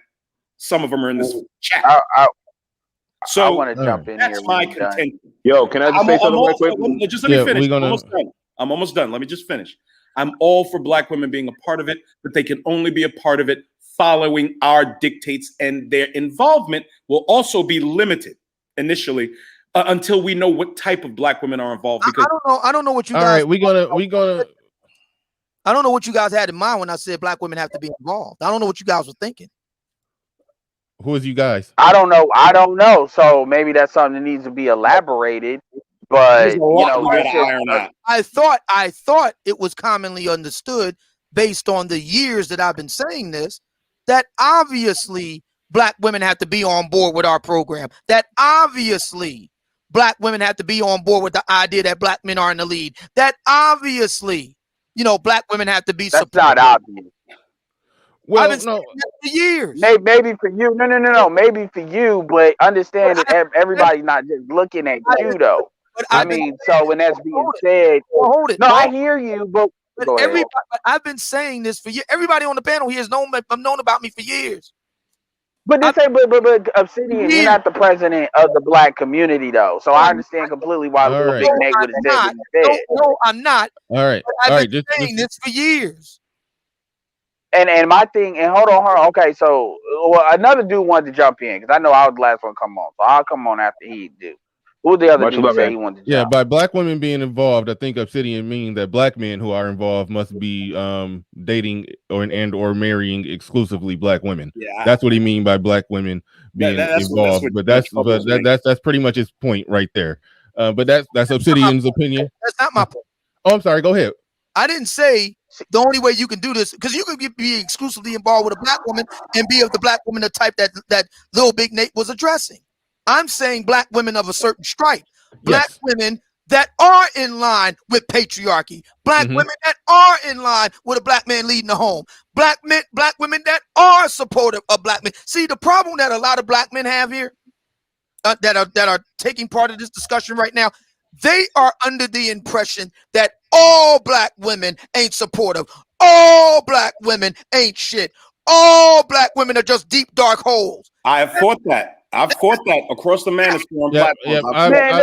Some of them are in this chat. So
I want to jump in
that's
here.
my contention.
Yo, can I just say something real quick?
Just let me finish. I'm almost done. Let me just finish. I'm all for black women being a part of it, but they can only be a part of it following our dictates, and their involvement will also be limited initially until we know what type of black women are involved. Because
I don't know what you guys.
All right, we gonna.
I don't know what you guys had in mind when I said black women have to be involved. I don't know what you guys were thinking.
Who is you guys?
I don't know. So maybe that's something that needs to be elaborated. But
I thought it was commonly understood, based on the years that I've been saying this, that obviously black women have to be on board with our program. That obviously black women have to be on board with the idea that black men are in the lead. That obviously black women have to be
That's
supported.
not obvious.
Well,
I've been
no.
saying that for years.
Maybe for you. No. Maybe for you, but understand that everybody's not just looking at you though. I mean, so when that's being said,
hold it.
no, I hear you, but go ahead.
Everybody, I've been saying this for years. Everybody on the panel here has known about me for years.
But Obsidian, you're not the president of the black community though, so I understand completely why LilBigNate would have said what he said.
No, I'm not.
All right.
I've been saying this for years.
And my thing, and hold on. Okay, so another dude wanted to jump in because I know I was the last one to come on, so I'll come on after he do. Who the other dude say he wanted to jump?
By black women being involved, I think Obsidian means that black men who are involved must be dating or marrying exclusively black women. Yeah, that's what he mean by black women being involved. But that's pretty much his point right there. But that's Obsidian's opinion.
That's not my point.
Oh, I'm sorry. Go ahead.
I didn't say the only way you can do this, because you could be exclusively involved with a black woman and be of the black woman the type that LilBigNate was addressing. I'm saying black women of a certain stripe, black women that are in line with patriarchy, black women that are in line with a black man leading the home, black women that are supportive of black men. See, the problem that a lot of black men have here that are taking part of this discussion right now, they are under the impression that all black women ain't supportive. All black women ain't shit. All black women are just deep, dark holes.
I have fought that. I've fought that across the Manosphere on platforms.
Man,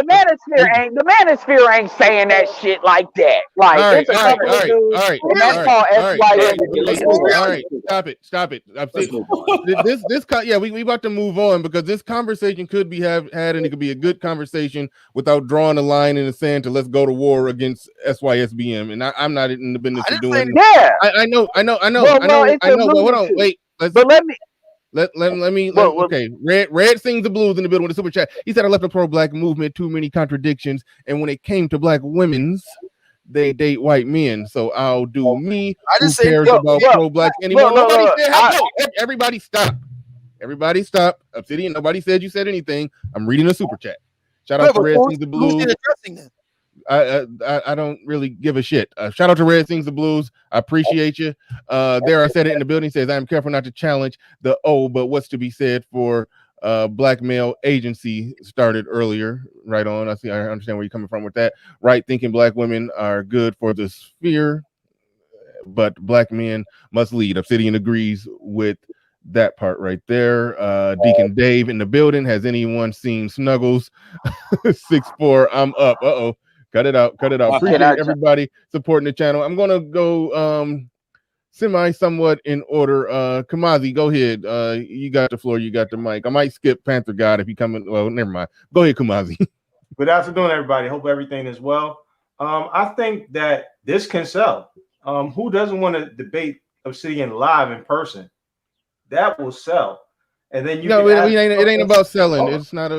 the Manosphere ain't saying that shit like that. Like, it's a couple of dudes, and that's called SYS.
All right, stop it. We about to move on because this conversation could be had, and it could be a good conversation without drawing a line in the sand to let's go to war against SYSBM. And I'm not in the business of doing.
Yeah,
I know. Well, hold on, wait. Let me. Okay. Red sings the blues in the building with a super chat. He said, I left the pro-black movement, too many contradictions. And when it came to black women's, they date white men. So I'll do me. Who cares about pro-black anymore? Nobody said, everybody stop. Everybody stop. Obsidian, nobody said you said anything. I'm reading a super chat. Shout out to Red Sings the Blues. I don't really give a shit. Shout out to Red Sings the Blues. I appreciate you. There, I said it in the building. Says I'm careful not to challenge the but what's to be said for black male agency started earlier. Right on. I understand where you're coming from with that. Right, thinking black women are good for the sphere, but black men must lead. Obsidian agrees with that part right there. Deacon Dave in the building. Has anyone seen Snuggles? 6'4". I'm up. Cut it out. Appreciate everybody supporting the channel. I'm gonna go somewhat in order. Kamazi, go ahead. You got the floor. You got the mic. I might skip Panther God if you come in. Well, never mind. Go ahead, Kamazi.
Good afternoon, everybody. Hope everything is well. I think that this can sell. Who doesn't want to debate Obsidian live in person? That will sell. And then it
ain't about selling. It's not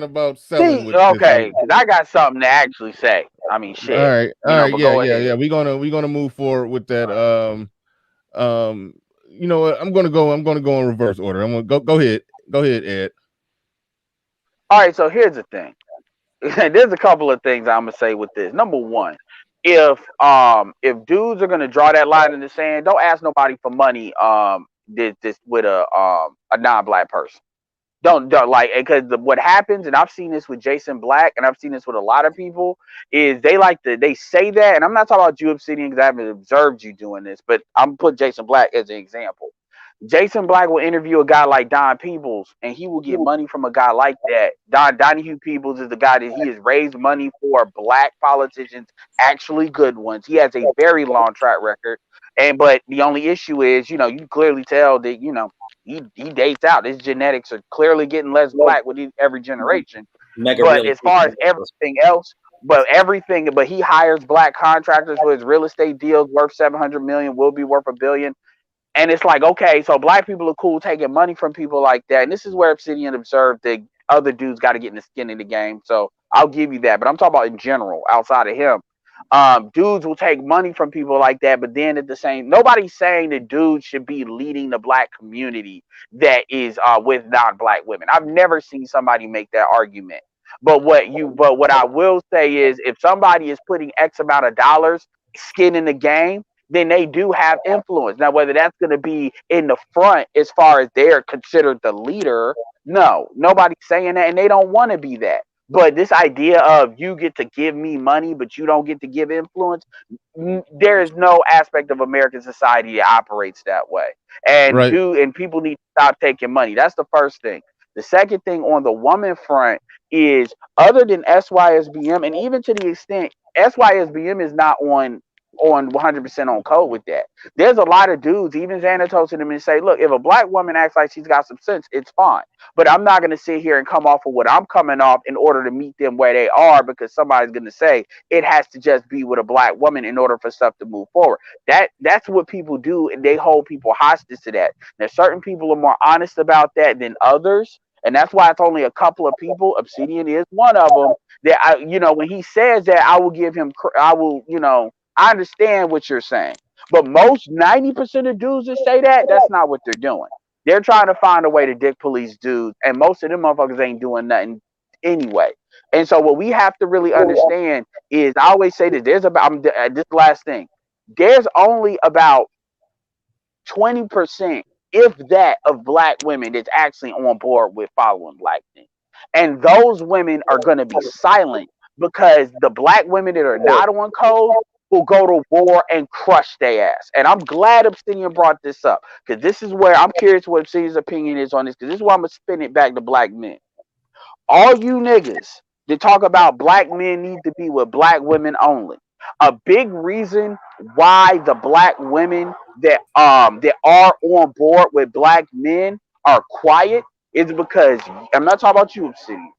about selling.
Okay, I got something to actually say. I mean, shit.
All right. Yeah. We're gonna move forward with that. You know what? I'm gonna go in reverse order. I'm gonna go ahead. Go ahead, Ed.
All right. So here's the thing. There's a couple of things I'm gonna say with this. Number one, if dudes are gonna draw that line in the sand, don't ask nobody for money. This with a non-black person. Don't like, because what happens, and I've seen this with Jason Black, and I've seen this with a lot of people, is they say that, and I'm not talking about you, Obsidian, because I haven't observed you doing this, but I'm gonna put Jason Black as an example. Jason Black will interview a guy like Don Peebles, and he will get money from a guy like that. Donahue Peebles is the guy that he has raised money for black politicians, actually good ones. He has a very long track record. But the only issue is, you clearly tell that, he dates out. His genetics are clearly getting less black with every generation. But as far as everything else, but he hires black contractors for his real estate deals worth $700 million, will be worth $1 billion. And it's like, okay, so black people are cool taking money from people like that. And this is where Obsidian observed that other dudes got to get in the skin of the game. So I'll give you that. But I'm talking about in general, outside of him. Dudes will take money from people like that, but then nobody's saying that dudes should be leading the black community that is with non-black women. I've never seen somebody make that argument. But what I will say is, if somebody is putting X amount of dollars skin in the game, then they do have influence. Now, whether that's going to be in the front as far as they're considered the leader, no, nobody's saying that, and they don't want to be that. But this idea of you get to give me money, but you don't get to give influence, there is no aspect of American society that operates that way. And
Right.
people need to stop taking money. That's the first thing. The second thing on the woman front is, other than SYSBM, and even to the extent SYSBM is not on 100% on code with that. There's a lot of dudes, even Xanatos in them, and say, look, if a black woman acts like she's got some sense, it's fine. But I'm not going to sit here and come off of what I'm coming off in order to meet them where they are, because somebody's going to say it has to just be with a black woman in order for stuff to move forward. That's what people do, and they hold people hostage to that. Now, certain people are more honest about that than others, and that's why it's only a couple of people. Obsidian is one of them. That when he says that, I will give him, I understand what you're saying, but most 90% of dudes that say that, that's not what they're doing. They're trying to find a way to dick police dudes, and most of them motherfuckers ain't doing nothing anyway. And so what we have to really understand is, I always say this, this last thing, there's only about 20%, if that, of black women that's actually on board with following black things. And those women are going to be silent, because the black women that are not on code will go to war and crush their ass. And I'm glad Obsidian brought this up, because this is where I'm curious what Obsidian's opinion is on this, because this is why I'm going to spin it back to black men. All you niggas that talk about black men need to be with black women only. A big reason why the black women that are on board with black men are quiet is because, I'm not talking about you, Obsidian,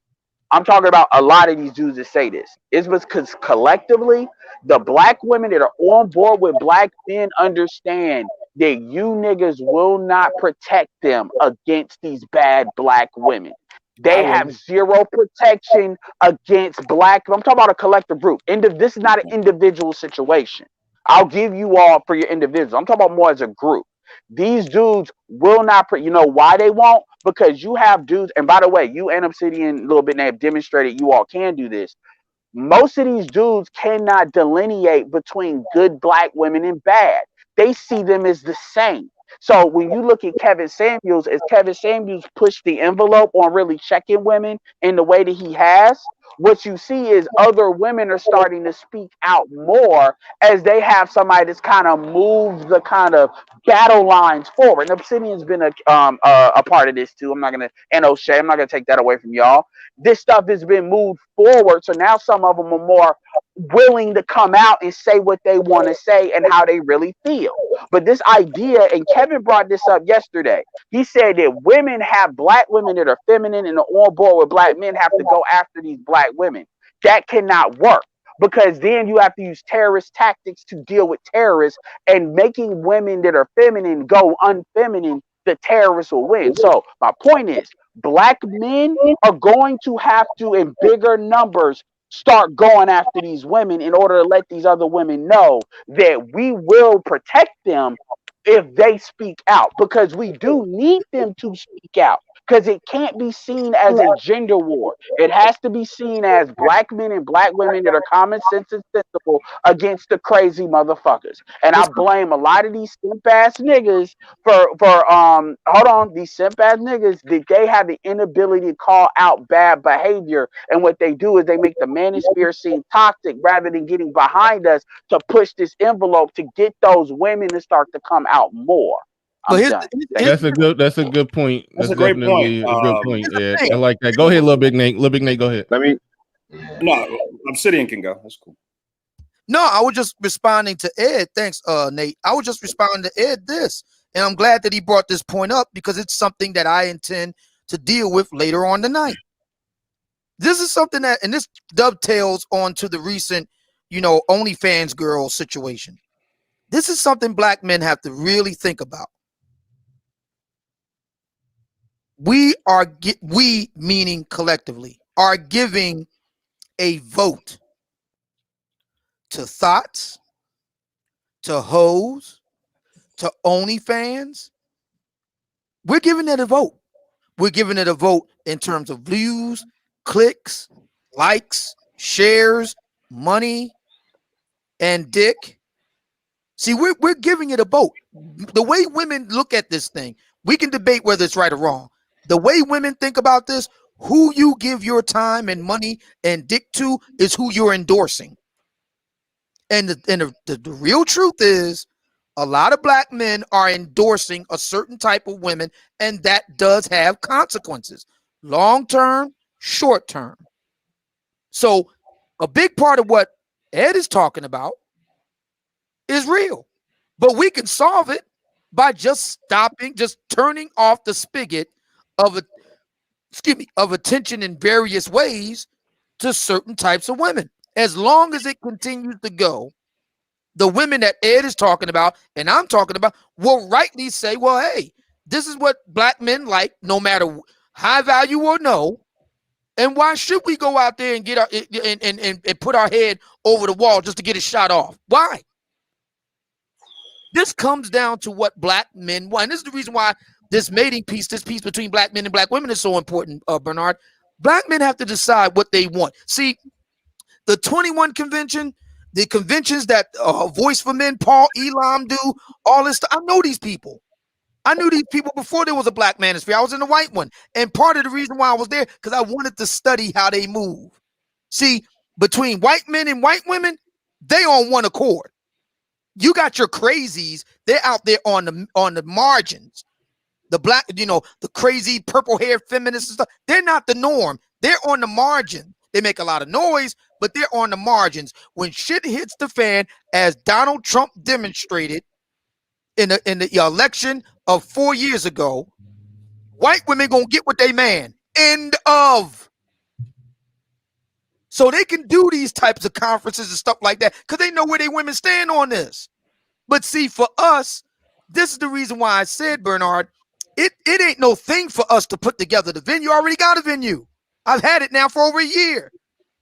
I'm talking about a lot of these dudes that say this. It's because collectively, the black women that are on board with black men understand that you niggas will not protect them against these bad black women. They have zero protection against black. I'm talking about a collective group. This is not an individual situation. I'll give you all for your individuals. I'm talking about more as a group. These dudes will not, you know why they won't? Because you have dudes, and by the way, you and Obsidian LilBigNate have demonstrated you all can do this. Most of these dudes cannot delineate between good black women and bad. They see them as the same. So when you look at Kevin Samuels, as Kevin Samuels pushed the envelope on really checking women in the way that he has, what you see is other women are starting to speak out more as they have somebody that's kind of moved the kind of battle lines forward. And Obsidian's been a part of this too. I'm not gonna, and O'Shea, I'm not gonna take that away from y'all. This stuff has been moved forward, so now some of them are more willing to come out and say what they want to say and how they really feel. But this idea, and Kevin brought this up yesterday, he said that women have, black women that are feminine and are on board with black men have to go after these black women. That cannot work, because then you have to use terrorist tactics to deal with terrorists, and making women that are feminine go unfeminine, the terrorists will win. So my point is, black men are going to have to, in bigger numbers, start going after these women in order to let these other women know that we will protect them if they speak out, because we do need them to speak out, because it can't be seen as a gender war. It has to be seen as black men and black women that are common sense and sensible against the crazy motherfuckers. And I blame a lot of these simp ass niggas these simp ass niggas, that they have the inability to call out bad behavior, and what they do is they make the manosphere seem toxic rather than getting behind us to push this envelope to get those women to start to come out more. I'm done.
That's a good point.
That's a great
definitely
point.
a good point, Ed. I like that. Go ahead, LilBigNate. LilBigNate, go ahead.
No, Obsidian can go. That's cool.
No, I was just responding to Ed. Thanks, Nate. I was just responding to Ed this. And I'm glad that he brought this point up, because it's something that I intend to deal with later on tonight. This is something that, and this dovetails onto the recent, OnlyFans girl situation. This is something black men have to really think about. We meaning collectively, are giving a vote to thoughts, to hoes, to OnlyFans. We're giving it a vote. We're giving it a vote in terms of views, clicks, likes, shares, money, and dick. See, we're giving it a vote. The way women look at this thing, we can debate whether it's right or wrong. The way women think about this, who you give your time and money and dick to is who you're endorsing. And the real truth is, a lot of black men are endorsing a certain type of women, and that does have consequences, long term, short term. So a big part of what Ed is talking about is real, but we can solve it by just turning off the spigot of attention in various ways to certain types of women. As long as it continues to go, the women that Ed is talking about and I'm talking about will rightly say, well, hey, this is what black men like, no matter high value or no. And why should we go out there and get our and put our head over the wall just to get a shot off? Why? This comes down to what black men want. And this is the reason why this mating piece, this piece between black men and black women is so important, Bernard. Black men have to decide what they want. See, the 21 convention, the conventions that Voice for Men, Paul Elam do, all this stuff. I know these people. I knew these people before there was a black manosphere. I was in the white one. And part of the reason why I was there, because I wanted to study how they move. See, between white men and white women, they on one accord. You got your crazies, they're out there on the margins. The black, the crazy purple-haired feminists and stuff, they're not the norm. They're on the margin. They make a lot of noise, but they're on the margins. When shit hits the fan, as Donald Trump demonstrated in the election of 4 years ago, white women gonna get what they man. End of. So they can do these types of conferences and stuff like that because they know where they women stand on this. But see, for us, this is the reason why I said, Bernard, it ain't no thing for us to put together the venue. I already got a venue. I've had it now for over a year.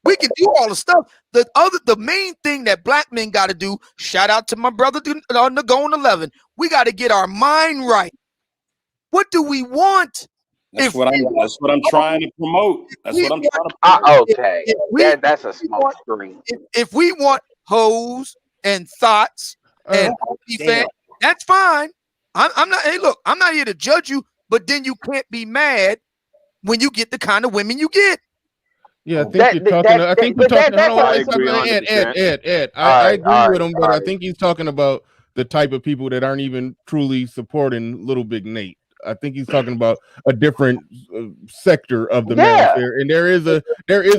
We can do all the stuff. The main thing that black men got to do, shout out to my brother on the Going 11, we got to get our mind right. What do we want?
That's what I'm trying to promote. That's what I'm trying to promote.
Okay. That's a smoke screen.
If we want hoes and thoughts and OnlyFans, that's fine. I'm not, hey, look, I'm not here to judge you, but then you can't be mad when you get the kind of women you get.
Yeah, I think you're talking. I think you're talking. Ed. I agree with him, but I think he's talking about the type of people that aren't even truly supporting LilBigNate. I think he's talking about a different sector of the manosphere, and there is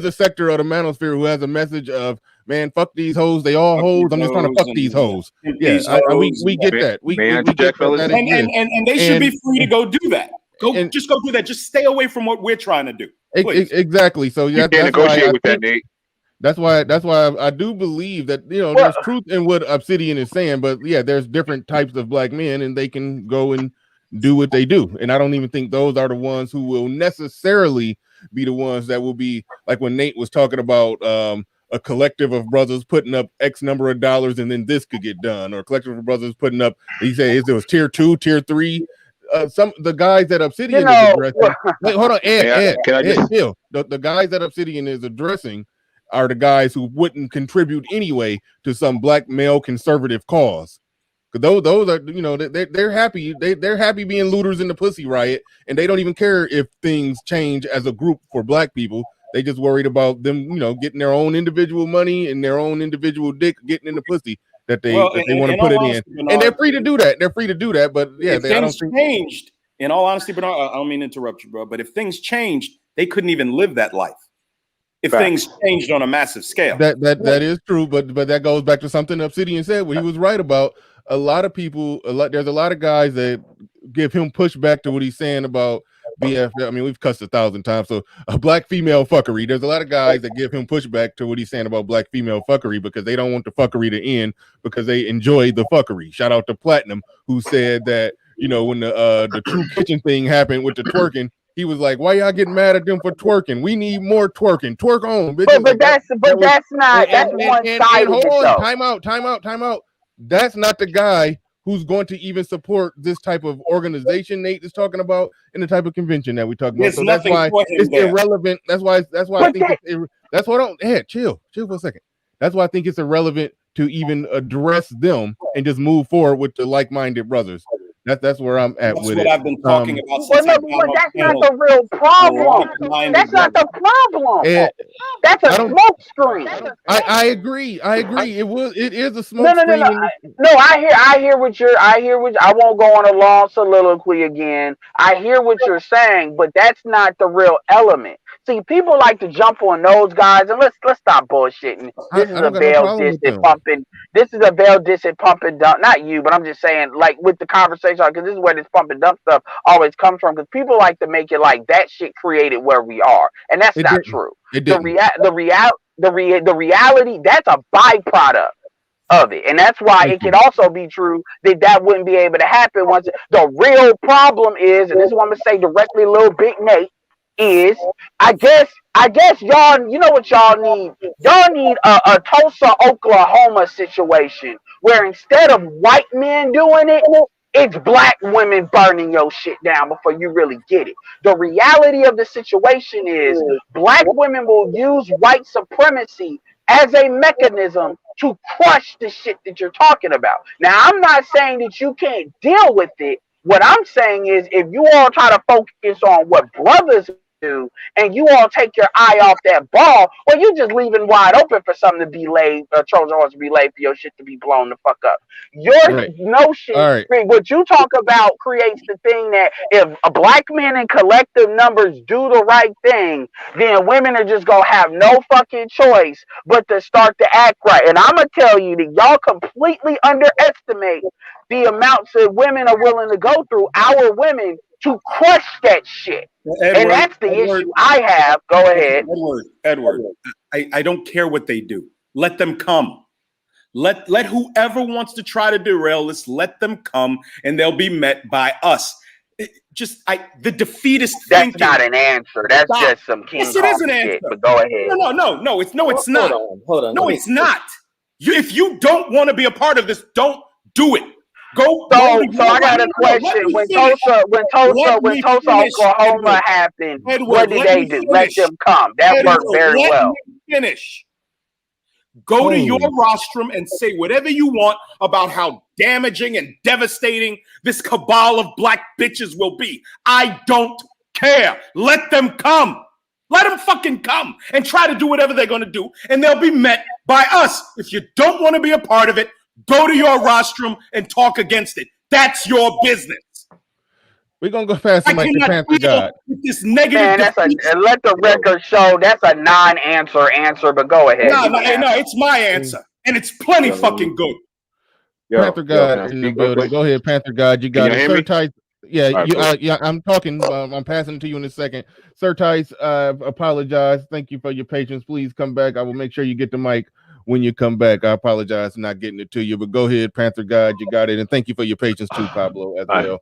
a sector of the manosphere who has a message of, man, fuck these hoes. They all hoes. I'm just trying to fuck these hoes. Yeah, we get that. We get that.
And they should be free to go do that. Just go do that. Just stay away from what we're trying to do.
Exactly. So yeah,
you can't negotiate with that, Nate.
That's why I do believe that there's truth in what Obsidian is saying, but yeah, there's different types of black men, and they can go and do what they do. And I don't even think those are the ones who will necessarily be the ones that will be like when Nate was talking about a collective of brothers putting up X number of dollars and then this could get done, or a collective of brothers putting up, he said there was tier 2, tier 3. Some the guys that Obsidian is addressing. Wait, hold on, Ed. The guys that Obsidian is addressing are the guys who wouldn't contribute anyway to some black male conservative cause. Because those are, they're happy. They're happy being looters in the pussy riot, and they don't even care if things change as a group for black people. They just worried about them, getting their own individual money and their own individual dick getting in the pussy that they want to put it in. Bernard, and they're free to do that. But yeah,
if things changed, in all honesty, Bernard, I don't mean to interrupt you, bro, but if things changed, they couldn't even live that life. If things changed on a massive scale.
That is true, but that goes back to something Obsidian said, what he was right about. A lot of people, there's a lot of guys that give him pushback to what he's saying about BF. I mean, we've cussed 1,000 times. So a black female fuckery. There's a lot of guys that give him pushback to what he's saying about black female fuckery because they don't want the fuckery to end because they enjoy the fuckery. Shout out to Platinum, who said that, when the True Kitchen thing happened with the twerking, he was like, "Why y'all getting mad at them for twerking? We need more twerking. Twerk on, bitches."
But that's one side of it.
Time out. That's not the guy who's going to even support this type of organization Nate is talking about and the type of convention that we talking about. So that's why it's irrelevant. That's why I think that's what chill for a second. That's why I think it's irrelevant to even address them and just move forward with the like-minded brothers. That's where I'm at
That's
with
what
it.
I've been talking about
Well,
since
no,
I got
but
on
that's not
panel.
the real problem.
Like-minded
That's not the problem.
And
That's a
I don't-
smoke screen.
I agree. It is a
No,
smoke
no, no,
screen.
no. No, I hear what I won't go on a long soliloquy again. I hear what you're saying, but that's not the real element. See, people like to jump on those guys, and let's stop bullshitting. This is
I
a
don't got no
veil
problem with
distant
them.
pumping. This is a veil distant pumping dump. Not you, but I'm just saying, like with the conversation, because this is where this pump and dump stuff always comes from. Because people like to make it like that shit created where we are, and that's not true.
It
The reality, that's a byproduct of it, and that's why it can also be true that wouldn't be able to happen once. The real problem is, and this is what I'm gonna say directly, LilBigNate, is I guess y'all, you know what y'all need? Y'all need a Tulsa, Oklahoma situation where instead of white men doing it, it's black women burning your shit down before you really get it. The reality of the situation is black women will use white supremacy as a mechanism to crush the shit that you're talking about. Now, I'm not saying that you can't deal with it. What I'm saying is if you all try to focus on what brothers do and you all take your eye off that ball, well, you just leaving wide open for something to be laid, a Trojan horse to be laid for your shit to be blown the fuck up. Your notion, what you talk about creates the thing that if a black men in collective numbers do the right thing, then women are just gonna have no fucking choice but to start to act right. And I'm gonna tell you that y'all completely underestimate the amounts that women are willing to go through, our women, to crush that shit.
Edward,
and that's the issue I have. Go ahead.
Edward, I don't care what they do. Let them come. Let whoever wants to try to derail this, let them come, and they'll be met by us. The defeatist thinking.
That's not an answer. That's just some King Kong
it is an answer.
shit. But go ahead.
No, it's not.
Hold on.
No, it's not. If you don't want to be a part of this, don't do it. Go.
So I got a question. When Tulsa, Oklahoma happened, what did they do? Let them come. That worked very well.
Finish. Go to your rostrum and say whatever you want about how damaging and devastating this cabal of black bitches will be. I don't care. Let them come. Let them fucking come and try to do whatever they're going to do, and they'll be met by us. If you don't want to be a part of it, go to your rostrum and talk against it. That's your business.
We're going to go fast like the Panther God.
With this negative
and let the record show that's a non-answer, but go ahead.
No, it's my answer. And it's plenty fucking good.
Panther God in the building. Go ahead, Panther God. You got it. Sir Tice. Yeah, I'm talking. I'm passing it to you in a second. Sir Tice, apologize. Thank you for your patience. Please come back. I will make sure you get the mic when you come back. I apologize for not getting it to you, but go ahead, Panther God. You got it. And thank you for your patience too, Pablo, as well.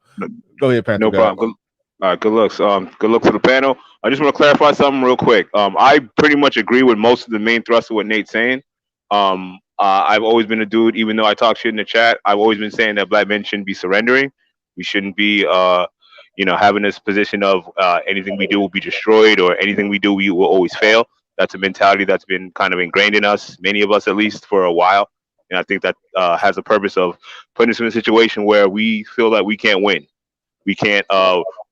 Go ahead, Panther God.
No problem. All right, good looks. Good luck to the panel. I just want to clarify something real quick. I pretty much agree with most of the main thrust of what Nate's saying. I've always been a dude, even though I talk shit in the chat, I've always been saying that black men shouldn't be surrendering. We shouldn't be, having this position of anything we do will be destroyed or anything we do, we will always fail. That's a mentality that's been kind of ingrained in us, many of us at least, for a while. And I think that has a purpose of putting us in a situation where we feel that we can't win. We can't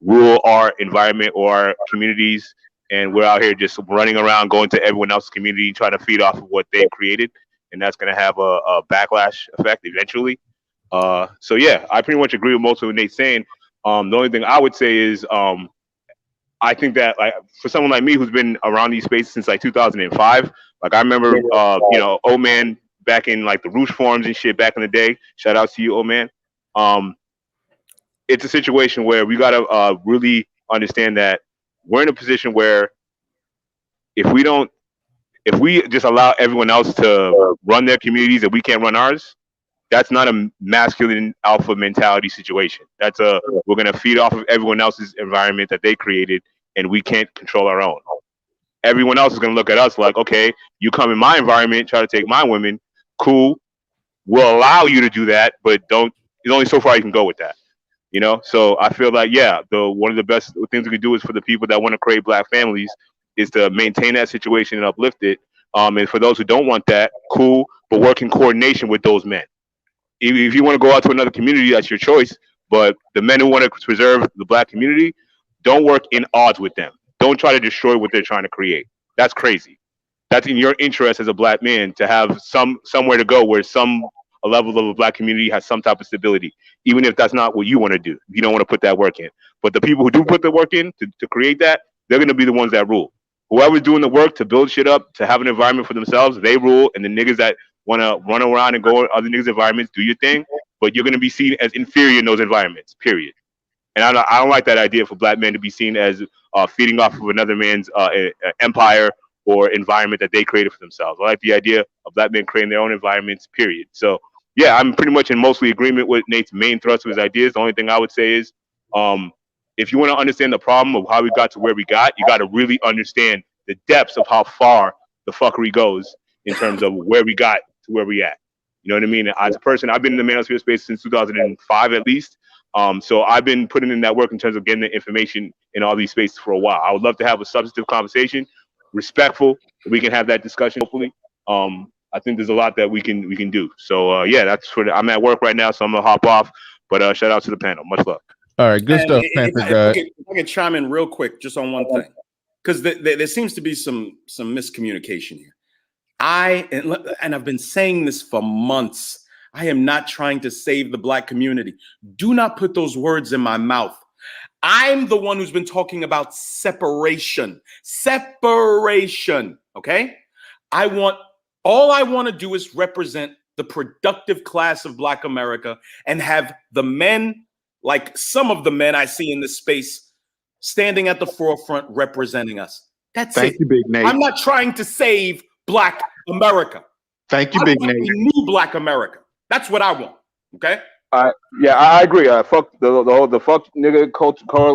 rule our environment or our communities, and we're out here just running around, going to everyone else's community, trying to feed off of what they've created, and that's going to have a backlash effect eventually. So yeah, I pretty much agree with most of what Nate's saying. The only thing I would say is I think that, like, for someone like me who's been around these spaces since like 2005, like I remember, old man back in like the Roosh forums and shit back in the day. Shout out to you, old man. It's a situation where we gotta really understand that we're in a position where if we just allow everyone else to run their communities and we can't run ours, that's not a masculine alpha mentality situation. That's we're gonna feed off of everyone else's environment that they created, and we can't control our own. Everyone else is gonna look at us like, okay, you come in my environment, try to take my women, cool. We'll allow you to do that, but there's only so far you can go with that. So I feel like, one of the best things we can do is for the people that want to create black families is to maintain that situation and uplift it, And for those who don't want that, cool, but work in coordination with those men. If you want to go out to another community, that's your choice. But the men who want to preserve the black community, don't work in odds with them. Don't try to destroy what they're trying to create. That's crazy. That's in your interest as a black man to have somewhere to go where a level of a black community has some type of stability, even if that's not what you want to do. You don't want to put that work in. But the people who do put the work in to create that, they're going to be the ones that rule. Whoever's doing the work to build shit up, to have an environment for themselves, they rule. And the niggas that want to run around and go in other niggas' environments, do your thing. But you're going to be seen as inferior in those environments, period. And I don't like that idea for black men to be seen as feeding off of another man's empire or environment that they created for themselves. I like the idea of black men creating their own environments, period. So, yeah, I'm pretty much in mostly agreement with Nate's main thrust of his ideas. The only thing I would say is if you want to understand the problem of how we got to where we got, you got to really understand the depths of how far the fuckery goes in terms of where we got to where we at. You know what I mean? As a person, I've been in the Manosphere space since 2005 at least. So I've been putting in that work in terms of getting the information in all these spaces for a while. I would love to have a substantive conversation, respectful. We can have that discussion, hopefully. I think there's a lot that we can do. So yeah, that's I'm at work right now, so I'm gonna hop off. But shout out to the panel. Much love.
All right, good stuff, Panther guy.
If I can chime in real quick just on one thing, because there seems to be some miscommunication here. And I've been saying this for months. I am not trying to save the black community. Do not put those words in my mouth. I'm the one who's been talking about separation. Separation, okay? All I want to do is represent the productive class of black America and have the men, like some of the men I see in this space, standing at the forefront representing us. That's
Thank
it.
you, Big Nate.
I'm not trying to save black America.
Thank you,
I
Big
want
Nate.
a new black America. That's what I want. Okay.
Yeah, I agree. Fuck the fuck nigga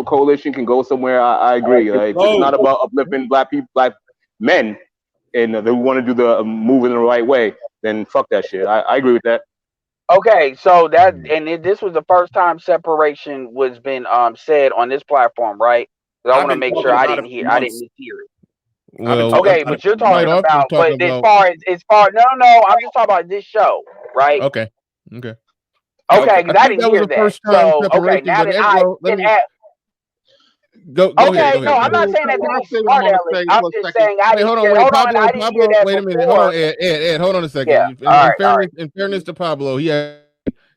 coalition can go somewhere. I agree. Like, it's not about uplifting black people, black men, and they want to do the move in the right way. Then fuck that shit. I agree with that.
Okay, so this was the first time separation was been said on this platform, right? Because I want to make sure I didn't hear it.
Well,
okay, but you're talking about, but as far, no, I'm just talking about this show, right?
Okay.
Okay, because I didn't hear that. So, okay, now that
Go
okay,
ahead.
no, I'm not saying that to be smart, Alex. I'm just saying I didn't hear that.
Wait a minute. Hold on, Ed, hold on a second.
Yeah,
In fairness to Pablo, he hasn't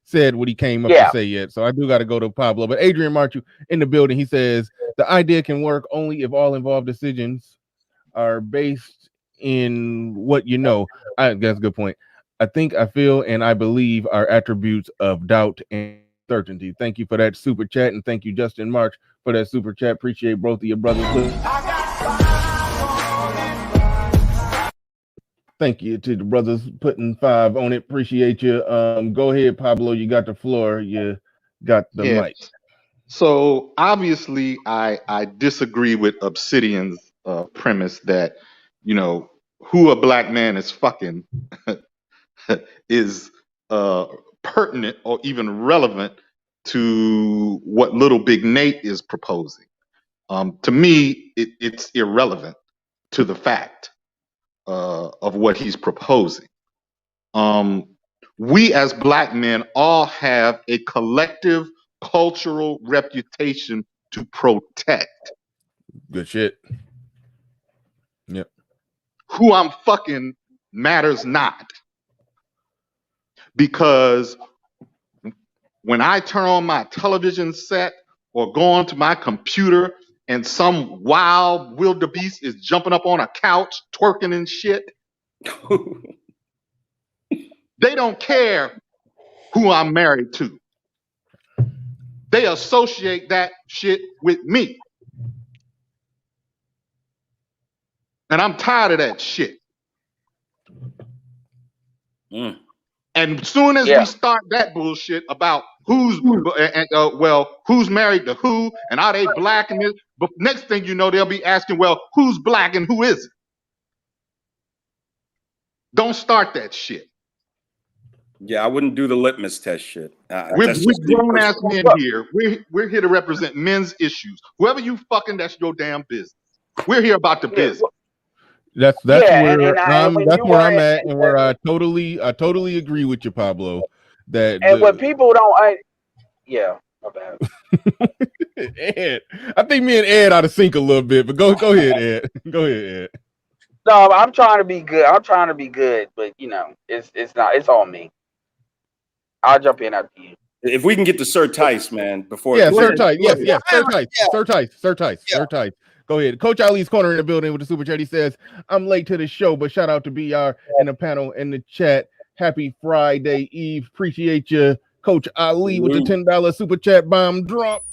said what he came up to say yet, so I do got to go to Pablo. But Adrian Marchu in the building, he says the idea can work only if all involved decisions are based in what you know. That's a good point. I think, I feel, and I believe are attributes of doubt and certainty. Thank you for that super chat, and thank you, Justin March, for that super chat. Appreciate both of your brothers. Thank you to the brothers putting 5 on it. Appreciate you. Go ahead, Pablo. You got the floor. You got the mic.
So obviously, I disagree with Obsidian's premise that, you know, who a black man is fucking is pertinent or even relevant to what LilBigNate is proposing. To me, it's irrelevant to the fact of what he's proposing. We as black men all have a collective cultural reputation to protect.
Good shit. Yep.
Who I'm fucking matters not. Because when I turn on my television set or go onto my computer and some wild wildebeest is jumping up on a couch, twerking and shit, they don't care who I'm married to. They associate that shit with me. And I'm tired of that shit. And soon as we start that bullshit about who's married to who and are they black and this, but next thing you know, they'll be asking, well, who's black and who isn't? Don't start that shit.
Yeah, I wouldn't do the litmus test shit.
We're grown ass men here. We're here to represent men's issues. Whoever you fucking, that's your damn business. We're here about the business.
That's
Yeah,
where
and when
that's
you
where
want
I'm
it,
at, and where I totally agree with you, Pablo. That
and when people don't, yeah, my bad.
Ed, I think me and Ed ought to sync a little bit, but go ahead, Ed. Go ahead, Ed.
No, I'm trying to be good. I'm trying to be good, but you know, it's not. It's all me. I'll jump in after you.
If we can get to Sir Tice, man, before
Yeah, Sir
ahead.
Tice. Yes,
Yeah,
Sir Tice.
yeah.
Sir Tice. Go ahead. Coach Ali's Corner in the building with the super chat. He says, I'm late to the show, but shout out to BR and the panel in the chat. Happy Friday Eve. Appreciate you, Coach Ali, with the $10 super chat bomb drop.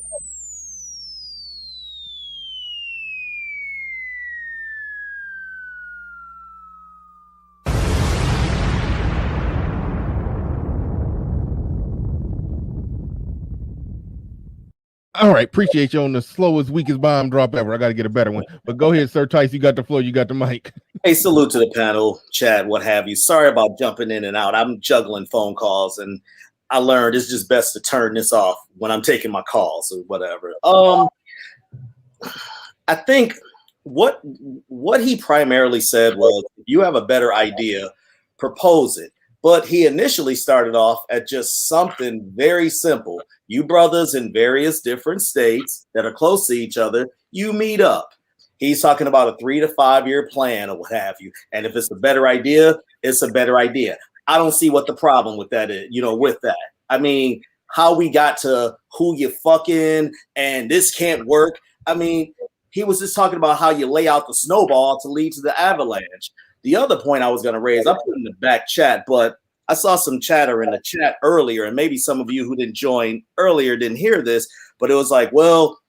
All right, appreciate you on the slowest, weakest bomb drop ever. I got to get a better one. But go ahead, Sir Tice. You got the floor. You got the mic.
Hey, salute to the panel, Chad, what have you. Sorry about jumping in and out. I'm juggling phone calls, and I learned it's just best to turn this off when I'm taking my calls or whatever. I think what he primarily said was, if you have a better idea, propose it. But he initially started off at just something very simple. You brothers in various different states that are close to each other, you meet up. He's talking about a 3 to 5 year plan or what have you. And if it's a better idea, it's a better idea. I don't see what the problem with that is, with that. I mean, how we got to who you fucking and this can't work. I mean, he was just talking about how you lay out the snowball to lead to the avalanche. The other point I was going to raise, I put in the back chat, but I saw some chatter in the chat earlier, and maybe some of you who didn't join earlier didn't hear this, but it was like, well,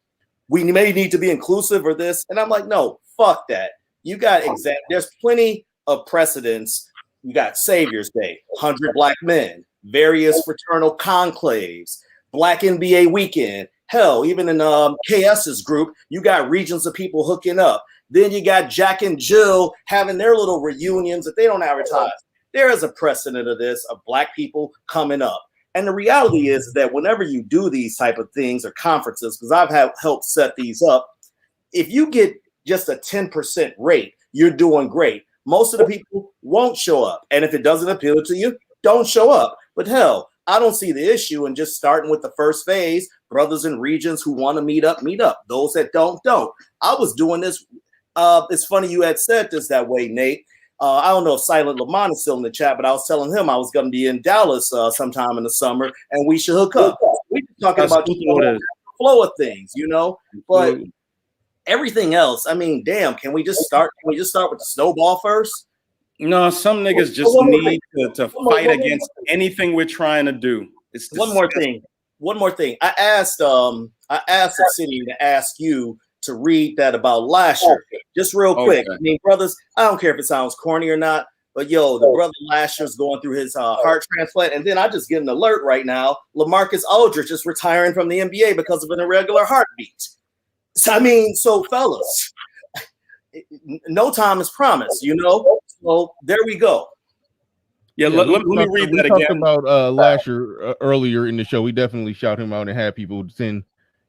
we may need to be inclusive or this. And I'm like, no, fuck that. You got there's plenty of precedents. You got Savior's Day, 100 Black Men, various fraternal conclaves, Black NBA Weekend. Hell, even in KS's group, you got regions of people hooking up. Then you got Jack and Jill having their little reunions that they don't advertise. There is a precedent of this, of Black people coming up. And the reality is that whenever you do these type of things or conferences, because I've helped set these up, if you get just a 10% rate, you're doing great. Most of the people won't show up. And if it doesn't appeal to you, don't show up. But hell, I don't see the issue in just starting with the first phase. Brothers in regions who want to meet up, meet up. Those that don't. I was doing this. It's funny you had said this that way, Nate. I don't know if Silent Lamont is still in the chat, but I was telling him I was going to be in Dallas sometime in the summer, and we should hook up. We were talking about the flow of things, but everything else. I mean, damn, can we just start? Can we just start with the snowball first?
No, some niggas just need to fight against anything we're trying to do. It's
one more thing. I asked Obsidian to ask you to read that about Lasher. Just real quick. Okay. I mean, brothers, I don't care if it sounds corny or not, but the brother Lasher's going through his heart transplant. And then I just get an alert right now. LaMarcus Aldridge is retiring from the NBA because of an irregular heartbeat. So fellas, no time is promised, So there we go.
Yeah, let me read that again.
We talked about Lasher earlier in the show. We definitely shout him out and had people send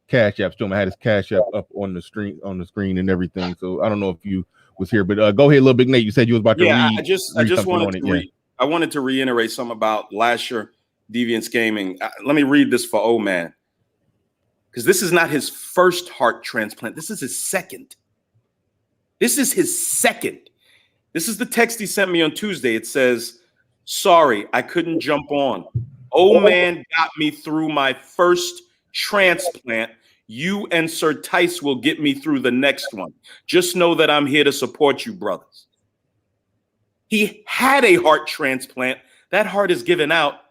Cash Apps to him. I had his Cash App up on the screen and everything. So I don't know if you was here, but go ahead, LilBigNate. You said you was about to read.
I just wanted to I wanted to reiterate something about Lasher Deviance Gaming. Let me read this for O-Man, because this is not his first heart transplant. This is his second. This is the text he sent me on Tuesday. It says, "Sorry, I couldn't jump on. O-Man got me through my first transplant. You and Sir Tice will get me through the next one. Just know that I'm here to support you, brothers." He had a heart transplant. That heart is given out,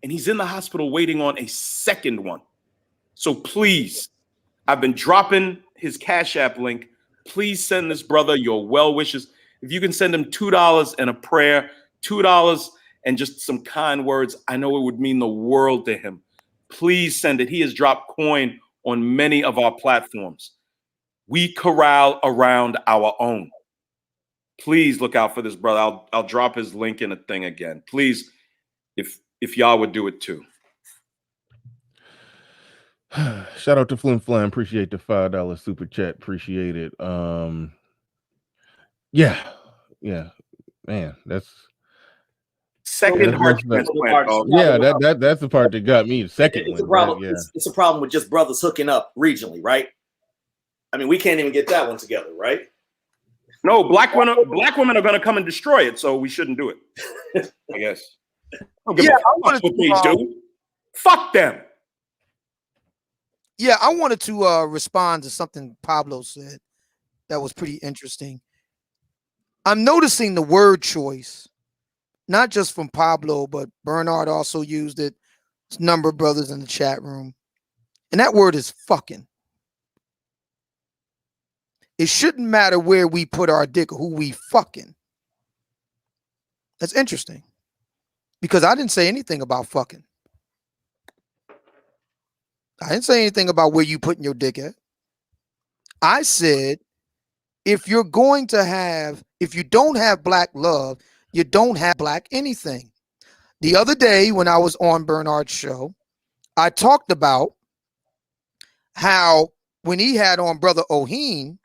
and he's in the hospital waiting on a second one. So please, I've been dropping his Cash App link. Please send this brother your well wishes. If you can send him $2 and a prayer, $2 and just some kind words, I know it would mean the world to him. Please send it. He has dropped coin on many of our platforms. We corral around our own. Please look out for this brother. I'll drop his link in a thing again. Please, if y'all would do it too.
Shout out to Flim Flam. Appreciate the $5 super chat. Appreciate it. Yeah. yeah, man, that's
second
that's,
heart
that's
transplant, dog.
yeah, that's the part that got me. The second
It's a
one,
problem.
yeah.
It's a problem with just brothers hooking up regionally, right? I mean, we can't even get that one together, right?
No, black women are going to come and destroy it, so we shouldn't do it. I guess. I don't give a fuck what they do. Fuck them.
Yeah, I wanted to respond to something Pablo said that was pretty interesting. I'm noticing the word choice, not just from Pablo, but Bernard also used it. There's a number of brothers in the chat room. And that word is fucking. It shouldn't matter where we put our dick or who we fucking. That's interesting. Because I didn't say anything about fucking. I didn't say anything about where you putting your dick at. I said, if you don't have black love, you don't have black anything. The other day when I was on Bernard's show, I talked about how when he had on Brother Oheen,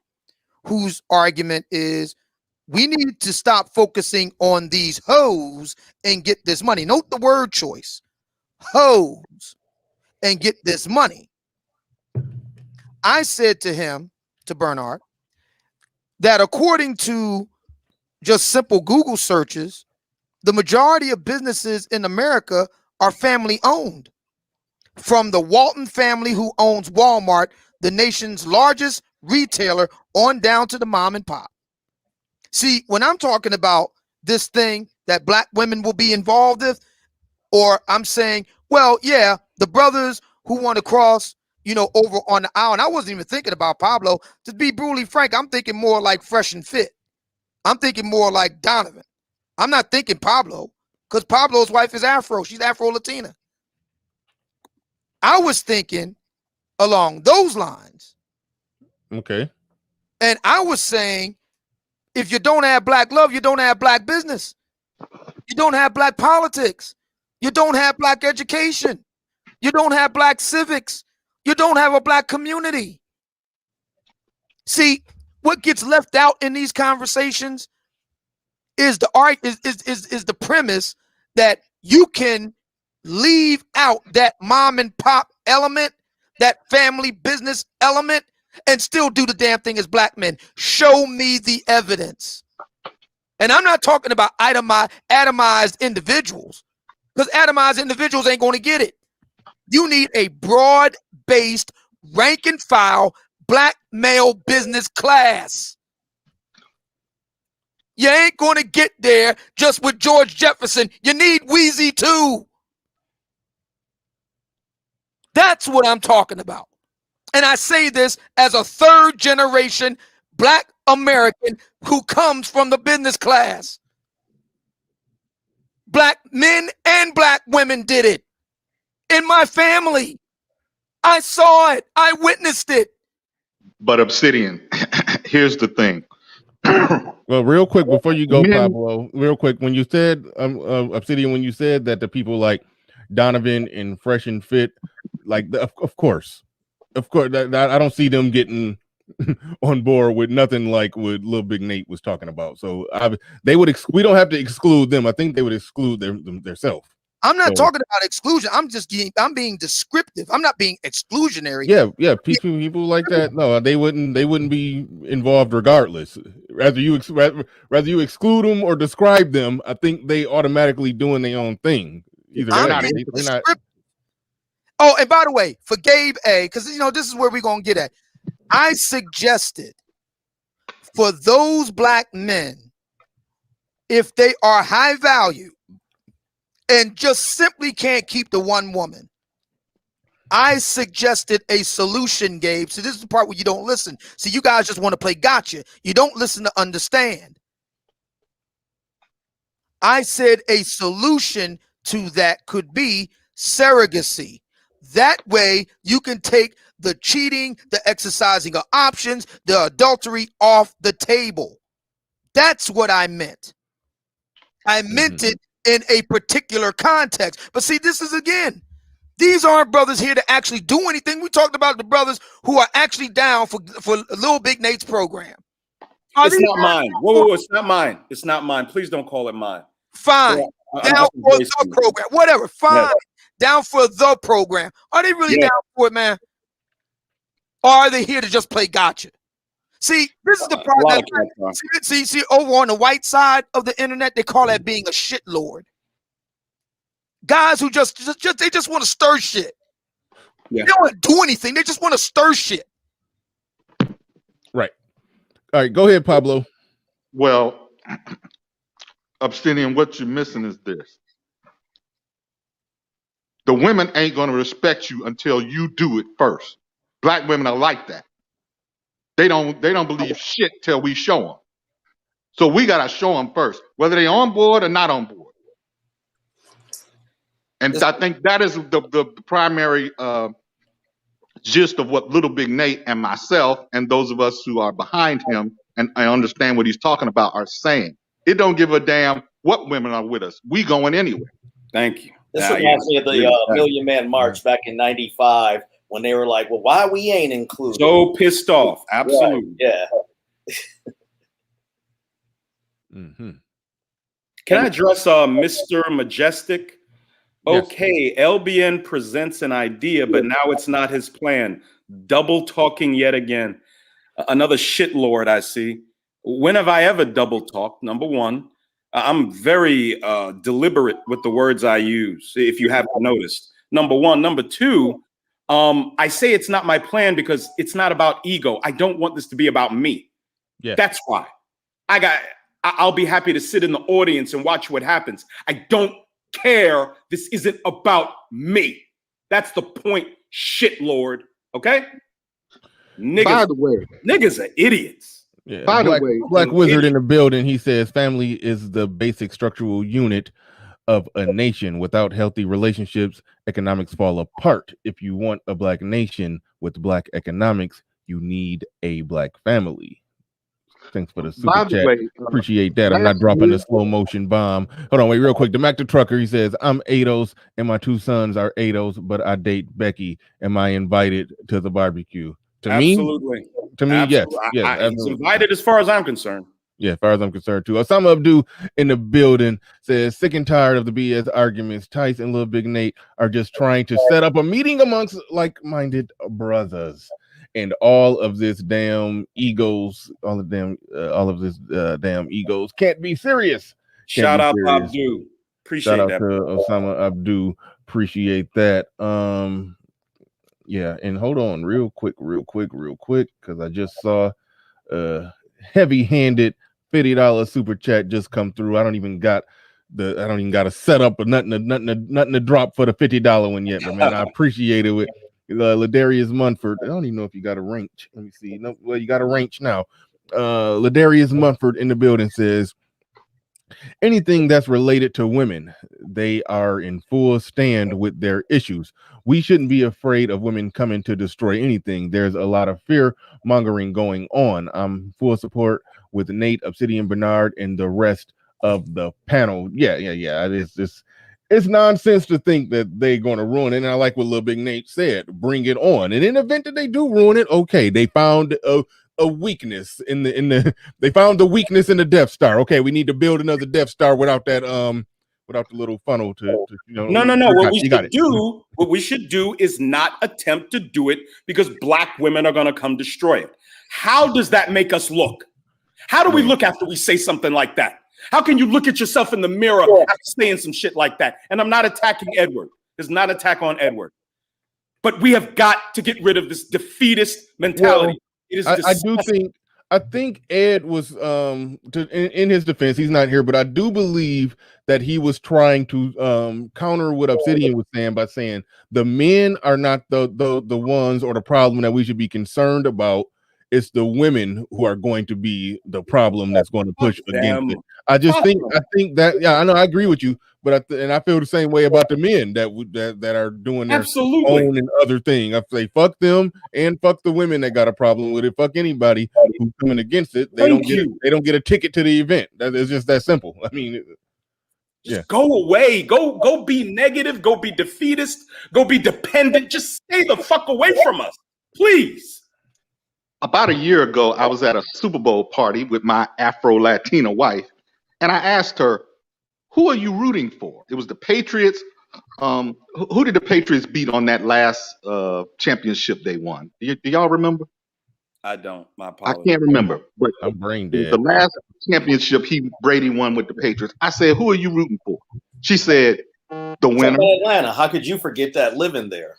whose argument is we need to stop focusing on these hoes and get this money. Note the word choice, hoes, and get this money. I said to him, to Bernard, that according to just simple Google searches, the majority of businesses in America are family owned. From the Walton family who owns Walmart, the nation's largest retailer, on down to the mom and pop. See, when I'm talking about this thing that black women will be involved with, or I'm saying, well, yeah, the brothers who want to cross, over on the aisle, and I wasn't even thinking about Pablo. To be brutally frank, I'm thinking more like Fresh and Fit. I'm thinking more like Donovan. I'm not thinking Pablo, because Pablo's wife is Afro. She's Afro-Latina. I was thinking along those lines.
Okay.
And I was saying, if you don't have black love, you don't have black business. You don't have black politics. You don't have black education. You don't have black civics. You don't have a black community. See, what gets left out in these conversations is the premise that you can leave out that mom and pop element, that family business element, and still do the damn thing as black men. Show me the evidence. And I'm not talking about atomized individuals, because atomized individuals ain't going to get it. You need a broad-based, rank-and-file black male business class. You ain't going to get there just with George Jefferson. You need Wheezy too. That's what I'm talking about. And I say this as a third-generation black American who comes from the business class. Black men and black women did it. In my family, I saw it. I witnessed it.
But Obsidian, here's the thing.
Well, real quick before you go, Pablo, real quick, when you said Obsidian, when you said that the people like Donovan and Fresh and Fit, like of course, that I don't see them getting on board with nothing like what LilBigNate was talking about. So they would we don't have to exclude them. I think they would exclude themselves.
I'm not talking about exclusion. I'm being descriptive. I'm not being exclusionary.
Yeah. People like that. No, they wouldn't be involved regardless. Rather you exclude them or describe them, I think they automatically doing their own thing. Either way, they're not.
Oh, and by the way, for Gabe A, because this is where we're gonna get at. I suggested for those black men, if they are high value and just simply can't keep the one woman, I suggested a solution, Gabe. So this is the part where you don't listen. See, you guys just want to play gotcha. You don't listen to understand. I said a solution to that could be surrogacy. That way you can take the cheating, the exercising of options, the adultery off the table. That's what I meant. I meant it in a particular context. But see, this is again, these aren't brothers here to actually do anything. We talked about the brothers who are actually down for LilBigNate's program.
It's not mine. Whoa, it's not mine. It's not mine. Please don't call it mine.
Fine. Down for the program. Whatever. Fine.
Yes.
Down for the program. Are they really down for it, man? Or are they here to just play gotcha? See, this is the problem. See, over on the white side of the internet, they call that being a shit lord. Guys who just want to stir shit. Yeah. They don't want to do anything. They just want to stir shit.
Right. All right, go ahead, Pablo.
Well, Obsidian, what you're missing is this. The women ain't going to respect you until you do it first. Black women are like that. They don't believe shit till we show them. So we got to show them first, whether they're on board or not on board. And I think that is the primary gist of what LilBigNate and myself and those of us who are behind him and I understand what he's talking about are saying. It don't give a damn what women are with us. We going anywhere.
Thank you.
This reminds me of the Million Man March back in '95 when they were like, well, why we ain't included?
So pissed off. Absolutely.
Right. Yeah.
Mm-hmm.
Can I address Mr. Majestic? Okay, yes. LBN presents an idea, but now it's not his plan. Double talking yet again. Another shitlord I see. When have I ever double talked? Number one, I'm very deliberate with the words I use, if you haven't noticed. Number one. Number two, I say it's not my plan because it's not about ego. I don't want this to be about me. Yeah. That's why. I'll be happy to sit in the audience and watch what happens. I don't care. This isn't about me. That's the point, shitlord. Okay? Niggas,
by the way,
niggas are idiots.
Yeah. By the way, Black Wizard in the building, he says family is the basic structural unit of a nation. Without healthy relationships, economics fall apart. If you want a black nation with black economics, you need a black family. Thanks for the super chat. Appreciate that. I'm not dropping a slow motion bomb. Hold on, wait, real quick. The Mac the Trucker, he says, I'm Ados and my two sons are Ados, but I date Becky. Am I invited to the barbecue?
Absolutely.
To me, absolutely. Yes.
He's invited as far as I'm concerned.
Yeah, as far as I'm concerned too. Osama Abdu in the building says, sick and tired of the BS arguments. Tice and LilBigNate are just trying to set up a meeting amongst like-minded brothers. And all of this damn egos, all of this damn egos can't be serious.
Shout out to Abdu. Appreciate that.
Shout out to Osama Abdu. Appreciate that. Yeah, and hold on real quick, because I just saw heavy-handed $50 super chat just come through. I don't even got a setup or nothing to drop for the $50 one yet, but man, I appreciate it. Ladarius Munford. I don't even know if you got a range. Let me see. No, well, you got a range now. Ladarius Munford in the building says, anything that's related to women, they are in full stand with their issues. We shouldn't be afraid of women coming to destroy anything. There's a lot of fear mongering going on. I'm full support with Nate, Obsidian, Bernard, and the rest of the panel. Yeah. It's nonsense to think that they're going to ruin it. And I like what LilBigNate said, bring it on. And in the event that they do ruin it, okay, they found a weakness in they found the weakness in the Death Star. Okay, we need to build another Death Star without that without the little funnel to you know.
No. What we should do is not attempt to do it because black women are going to come destroy it. How does that make us look? How do we look after we say something like that? How can you look at yourself in the mirror after saying some shit like that? And I'm not attacking Edward. There's not an attack on Edward. But we have got to get rid of this defeatist mentality. Well,
I think Ed was in his defense, he's not here, but I do believe that he was trying to counter what Obsidian was saying by saying the men are not the ones or the problem that we should be concerned about. It's the women who are going to be the problem that's going to push against it. I think that, yeah, I know, I agree with you, but I feel the same way about the men that are doing their own and other thing. I say fuck them and fuck the women that got a problem with it. Fuck anybody who's coming against it. They don't get a ticket to the event. That is just that simple. I mean,
just go away. Go be negative. Go be defeatist. Go be dependent. Just stay the fuck away from us, please.
About a year ago, I was at a Super Bowl party with my Afro-Latina wife, and I asked her, "Who are you rooting for?" It was the Patriots. Who did the Patriots beat on that last championship they won? Do y'all remember?
I don't. My
I
apologies.
can't remember, but
I'm brain
the
dead.
last championship Brady won with the Patriots. I said, "Who are you rooting for?" She said, "The winner."
Atlanta. How could you forget that living there?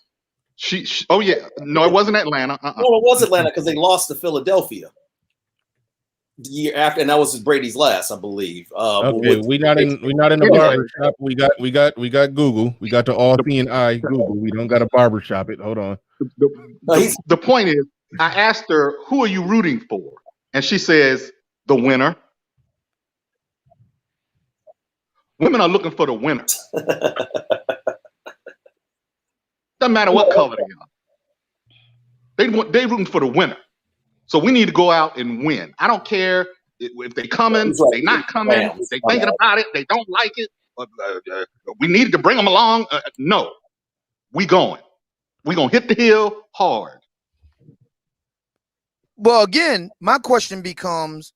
Oh yeah, no, it wasn't Atlanta.
No, it was Atlanta because they lost to Philadelphia the year after, and that was Brady's last, I believe.
Okay, we're not in the barber shop. We got Google. We got the all-seeing eye Google. We don't got a barber shop. Hold on.
The point is, I asked her, "Who are you rooting for?" And she says, "The winner." Women are looking for the winner. Doesn't matter what color they are. They rooting for the winner. So we need to go out and win. I don't care if they coming, they not coming, they thinking about it, they don't like it. We needed to bring them along. No, we going. We gonna hit the hill hard.
Well, again, my question becomes,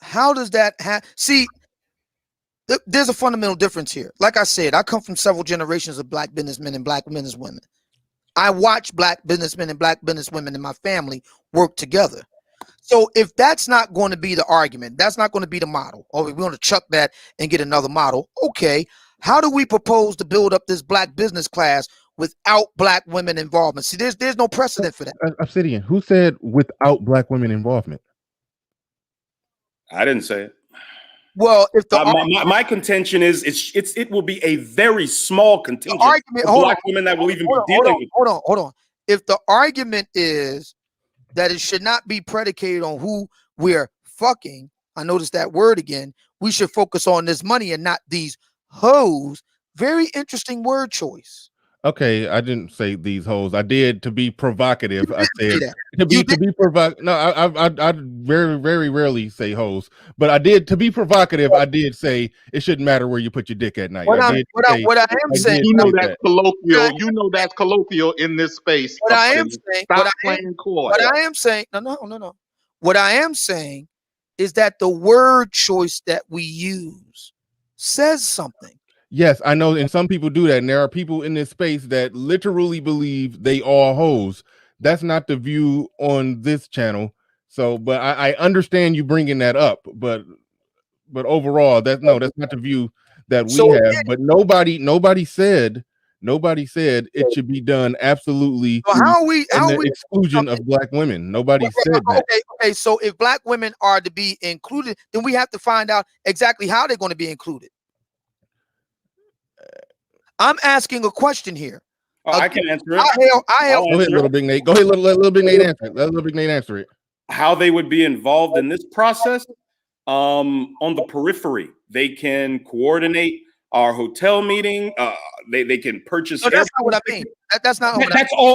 how does that see? There's a fundamental difference here. Like I said, I come from several generations of black businessmen and black businesswomen. I watch black businessmen and black businesswomen in my family work together. So if that's not going to be the argument, that's not going to be the model, or we're going to chuck that and get another model. Okay, how do we propose to build up this black business class without black women involvement? See, there's no precedent for that.
Obsidian, who said without black women involvement?
I didn't say it.
Well, if the
my contention is it will be a very small contingent
argument,
of black women that will even be dealing with.
Hold on. If the argument is that it should not be predicated on who we're fucking, I noticed that word again. We should focus on this money and not these hoes. Very interesting word choice.
Okay, I didn't say these hoes. I did to be provocative. I said to be provocative. No, I very, very rarely say hoes, but I did to be provocative. I did say it shouldn't matter where you put your dick at night.
What I am saying,
you know that's colloquial. You know that's colloquial in this space.
What I am saying,
stop playing coy.
What I am saying, no. What I am saying is that the word choice that we use says something.
Yes, I know, and some people do that, and there are people in this space that literally believe they all hoes. That's not the view on this channel. So, but I understand you bringing that up, but overall, that's not the view that we have. But nobody said it should be done absolutely.
So how are we
exclusion of black women? Nobody said that.
Okay. So if black women are to be included, then we have to find out exactly how they're going to be included. I'm asking a question here.
I can answer it.
Go ahead, LilBigNate. Go ahead, let LilBigNate answer it. Let LilBigNate answer it.
How they would be involved in this process? On the periphery, they can coordinate our hotel meeting. They can purchase.
No, that's not what I mean. That's not.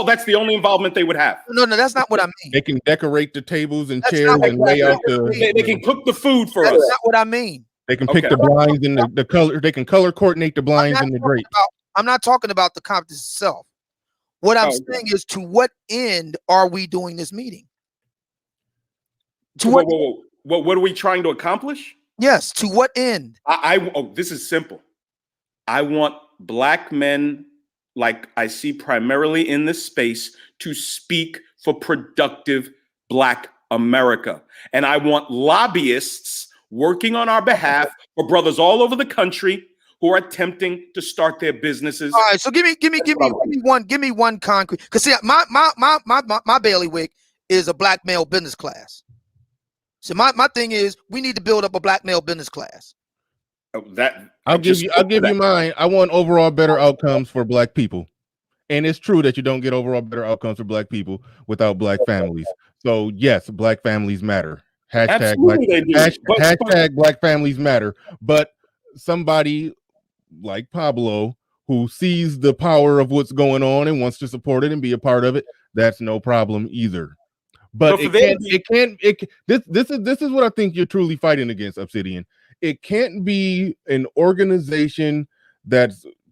That's the only involvement they would have.
No, that's not what I mean.
They can decorate the tables and chairs and lay out the.
They can cook the food for us.
That's not what I mean.
They can pick the blinds and the color. They can color coordinate the blinds and the drapes.
I'm not talking about the conference itself. What I'm saying is, to what end are we doing this meeting?
What are we trying to accomplish?
Yes, to what end?
This is simple. I want black men, like I see primarily in this space, to speak for productive black America. And I want lobbyists working on our behalf for brothers all over the country who are attempting to start their businesses.
All right, so give me one concrete. Because see, my bailiwick is a black male business class. So my thing is, we need to build up a black male business class.
I'll give you mine. I want overall better outcomes for black people. And it's true that you don't get overall better outcomes for black people without black families. So yes, black families matter. Hashtag black families matter. But somebody like Pablo, who sees the power of what's going on and wants to support it and be a part of it, that's no problem either. But this is what I think you're truly fighting against, Obsidian. It can't be an organization that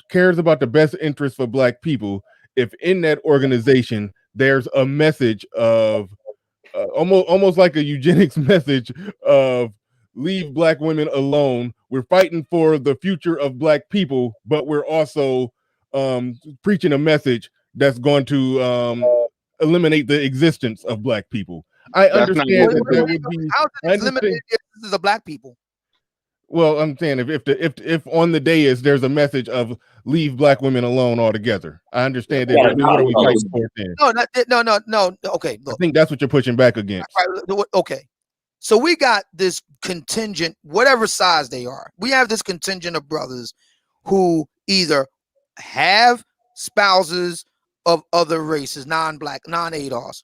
cares about the best interest for black people if in that organization there's a message of almost like a eugenics message of leave black women alone. We're fighting for the future of black people, but we're also preaching a message that's going to eliminate the existence of black people. I
That's not
understand
what
that
we
there
do.
would be.
How
I
is it limited
understand.
if this is a black people?
Well, I'm saying if on the day is there's a message of leave black women alone altogether. I understand that. Then what are we fighting for then?
No. Okay,
I
look.
think that's what you're pushing back against.
Okay. So we got this contingent, whatever size they are. We have this contingent of brothers who either have spouses of other races, non-black, non-ADOS,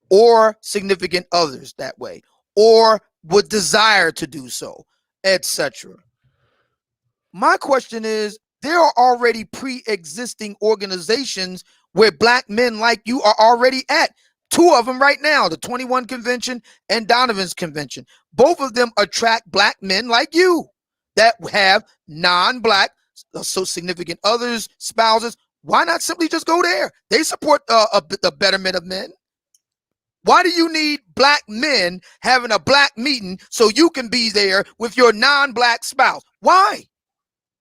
or significant others that way, or would desire to do so, etc. My question is, there are already pre-existing organizations where black men like you are already at. Two of them right now, the 21 Convention and Donovan's Convention. Both of them attract black men like you that have non-black, so significant others, spouses. Why not simply just go there? They support the betterment of men. Why do you need black men having a black meeting so you can be there with your non-black spouse? Why?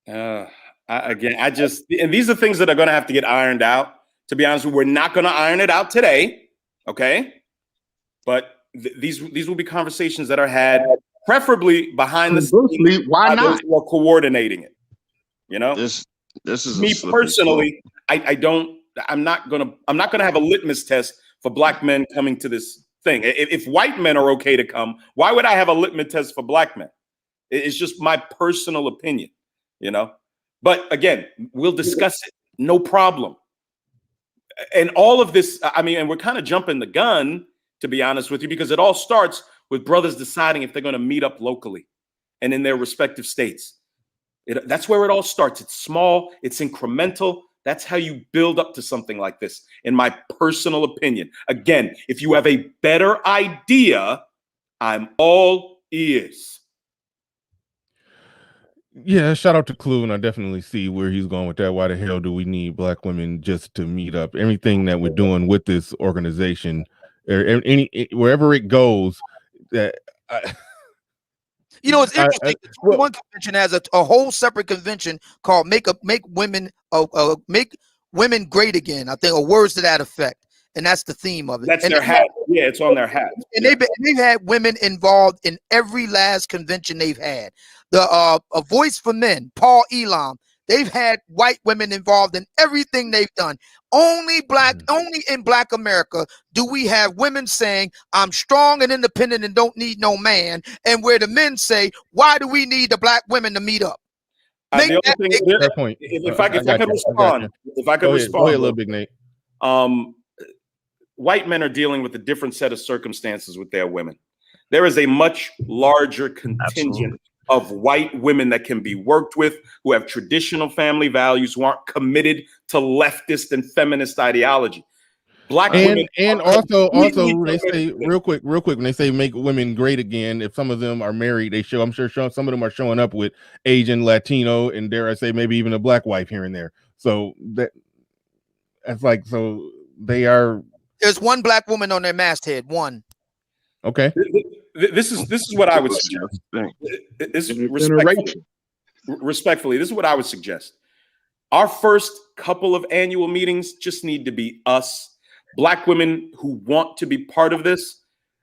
And these are things that are going to have to get ironed out. To be honest, we're not going to iron it out today, okay? But these will be conversations that are had, preferably behind the scenes.
Why not?
Who are coordinating it? You know,
This is
me personally. I'm not gonna have a litmus test for black men coming to this thing. If white men are okay to come, why would I have a litmus test for black men? It's just my personal opinion, you know. But again, we'll discuss it, no problem. And all of this, I mean, and we're kind of jumping the gun, to be honest with you, because it all starts with brothers deciding if they're going to meet up locally and in their respective states. That's where it all starts. It's small, it's incremental. That's how you build up to something like this, in my personal opinion. Again, if you have a better idea, I'm all ears.
Yeah, shout out to Clue, and I definitely see where he's going with that. Why the hell do we need black women just to meet up? Everything that we're doing with this organization, or wherever it goes, that
you know, it's interesting. The 21 Convention has a whole separate convention called "Make Women Great Again." I think, or words to that effect, and that's the theme of it.
That's their hat. Yeah, it's on their hat.
And they've had women involved in every last convention they've had. A Voice for Men, Paul Elam. They've had white women involved in everything they've done. Only in Black America do we have women saying, "I'm strong and independent and don't need no man," and where the men say, "Why do we need the black women to meet up?"
Fair point.
If I could respond,
go ahead, LilBigNate.
White men are dealing with a different set of circumstances with their women. There is a much larger contingent of white women that can be worked with, who have traditional family values, who aren't committed to leftist and feminist ideology. Black women,
and also they say real quick when they say make women great again, if some of them are married, I'm sure some of them are showing up with Asian, Latino, and dare I say maybe even a black wife here and there. So that's like, so they are.
There's one black woman on their masthead. One.
Okay.
This is what I would suggest. Respectfully, this is what I would suggest. Our first couple of annual meetings just need to be us, black women who want to be part of this,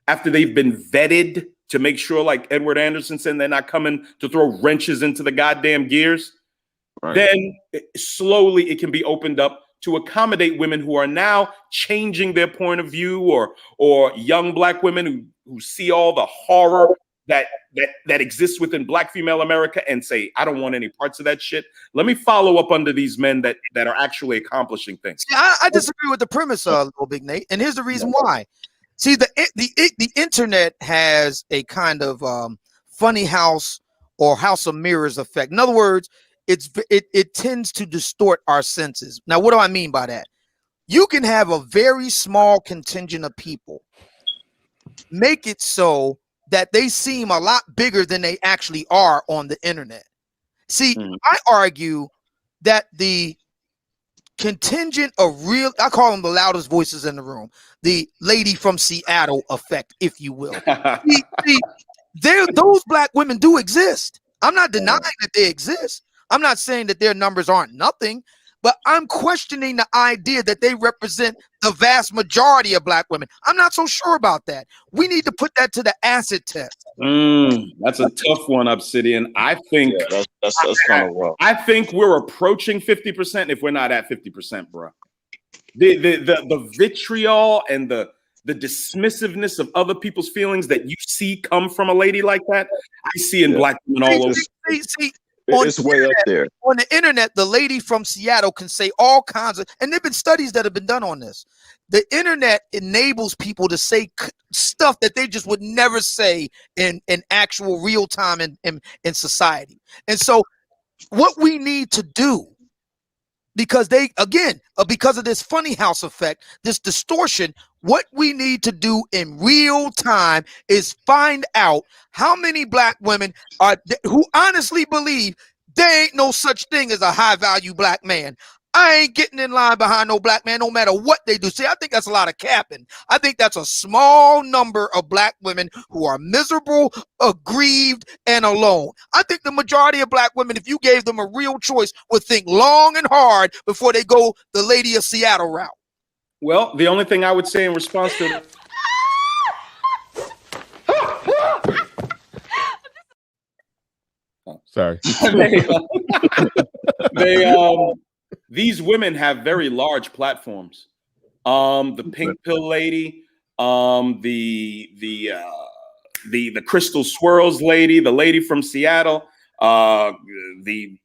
after they've been vetted to make sure, like Edward Anderson said, they're not coming to throw wrenches into the goddamn gears. Right. Then slowly it can be opened up to accommodate women who are now changing their point of view, or young black women who see all the horror that exists within black female America and say, I don't want any parts of that shit. Let me follow up under these men that are actually accomplishing things.
See, I disagree with the premise, LilBigNate, and here's the reason why. See, the internet has a kind of funny house or house of mirrors effect. In other words, it tends to distort our senses. Now, what do I mean by that? You can have a very small contingent of people make it so that they seem a lot bigger than they actually are on the internet. See, I argue that the contingent of real, I call them the loudest voices in the room, the lady from Seattle effect, if you will. Those black women do exist. I'm not denying that they exist. I'm not saying that their numbers aren't nothing, but I'm questioning the idea that they represent the vast majority of black women. I'm not so sure about that. We need to put that to the acid test.
That's a tough one, Obsidian. I think
that's kind of rough.
I think we're approaching 50% if we're not at 50%, bro. The vitriol and the dismissiveness of other people's feelings that you see come from a lady like that, I see in black women all over.
See,
it's way up there.
On the internet, the lady from Seattle can say all kinds of, and there have been studies that have been done on this. The internet enables people to say stuff that they just would never say in actual real time in society. And so what we need to do, because because of this funny house effect, this distortion, what we need to do in real time is find out how many black women are who honestly believe there ain't no such thing as a high value black man. I ain't getting in line behind no black man, no matter what they do. See, I think that's a lot of capping. I think that's a small number of black women who are miserable, aggrieved, and alone. I think the majority of black women, if you gave them a real choice, would think long and hard before they go the Lady of Seattle route.
Well, the only thing I would say in response to
Sorry.
These women have very large platforms. The pink pill lady, the crystal swirls lady, the lady from Seattle, the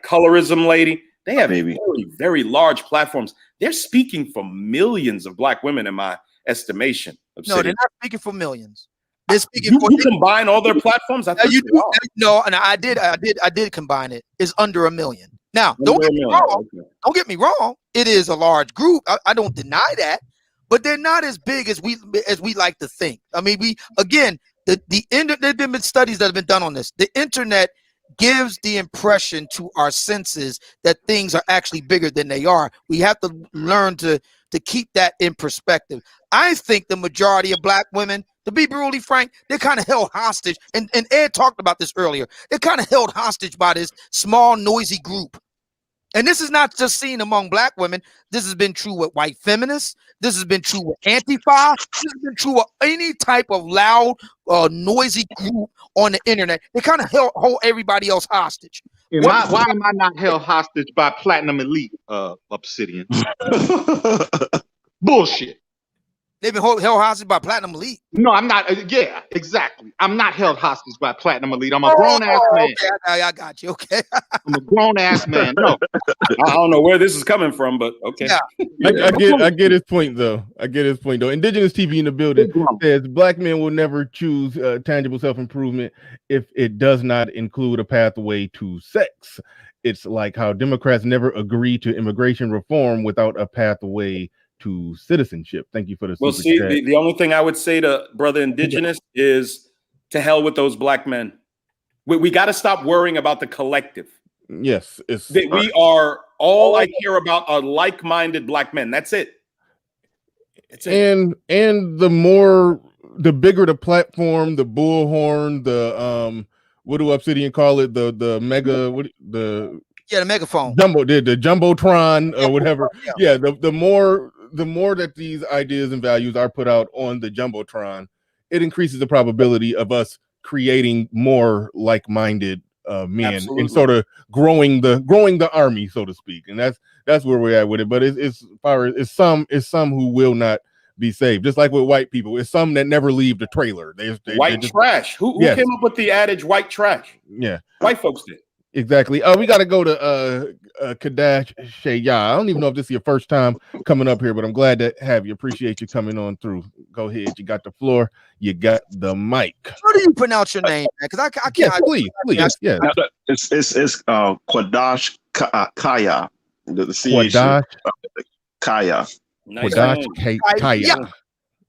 colorism lady. They have very, very large platforms. They're speaking for millions of black women, in my estimation.
No, they're not speaking for millions. They're speaking
you
for
combine all their platforms. I think
you do. No, and I did combine it. It's under 1 million. Now, don't get me wrong. Okay. Don't get me wrong. It is a large group. I don't deny that, but they're not as big as we like to think. I mean, there've been studies that have been done on this. The internet gives the impression to our senses that things are actually bigger than they are. We have to learn to keep that in perspective. I think the majority of black women, to be brutally frank, they're kind of held hostage. And Ed talked about this earlier. They're kind of held hostage by this small, noisy group. And this is not just seen among black women. This has been true with white feminists. This has been true with Antifa. This has been true with any type of loud, noisy group on the internet. They kind of hold everybody else hostage.
Why am I not held hostage by Platinum Elite, Obsidian? Bullshit.
They've been held hostage by Platinum Elite.
No, I'm not. Yeah, exactly. I'm not held hostage by Platinum Elite. I'm a grown-ass man.
Okay, I got you. Okay.
I'm a grown-ass man. No.
I don't know where this is coming from, but okay.
Yeah. I get his point, though. Indigenous TV in the building says black men will never choose tangible self-improvement if it does not include a pathway to sex. It's like how Democrats never agree to immigration reform without a pathway to citizenship. Thank you for the
Well, see, the only thing I would say to brother Indigenous is to hell with those black men. We got to stop worrying about the collective.
Yes,
we are all I care about are like-minded black men. That's it.
And the bigger the platform, the bullhorn, the what do Obsidian call it? The mega the
megaphone,
the jumbotron or whatever. Yeah, the more that these ideas and values are put out on the jumbotron, it increases the probability of us creating more like-minded men. Absolutely. And sort of growing the army, so to speak. And that's where we're at with it. But it's some who will not be saved, just like with white people. It's some that never leave the trailer.
White trash. Who came up with the adage white trash?
Yeah,
white folks did.
Exactly. We got to go to Kadash Shaya. I don't even know if this is your first time coming up here, but I'm glad to have you. Appreciate you coming on through. Go ahead. You got the floor. You got the mic.
How do you pronounce your name? Because I can't.
Yes, please. Yeah.
It's Quadash Kaya. The
Quadash
Kaya.
Quadash Kaya.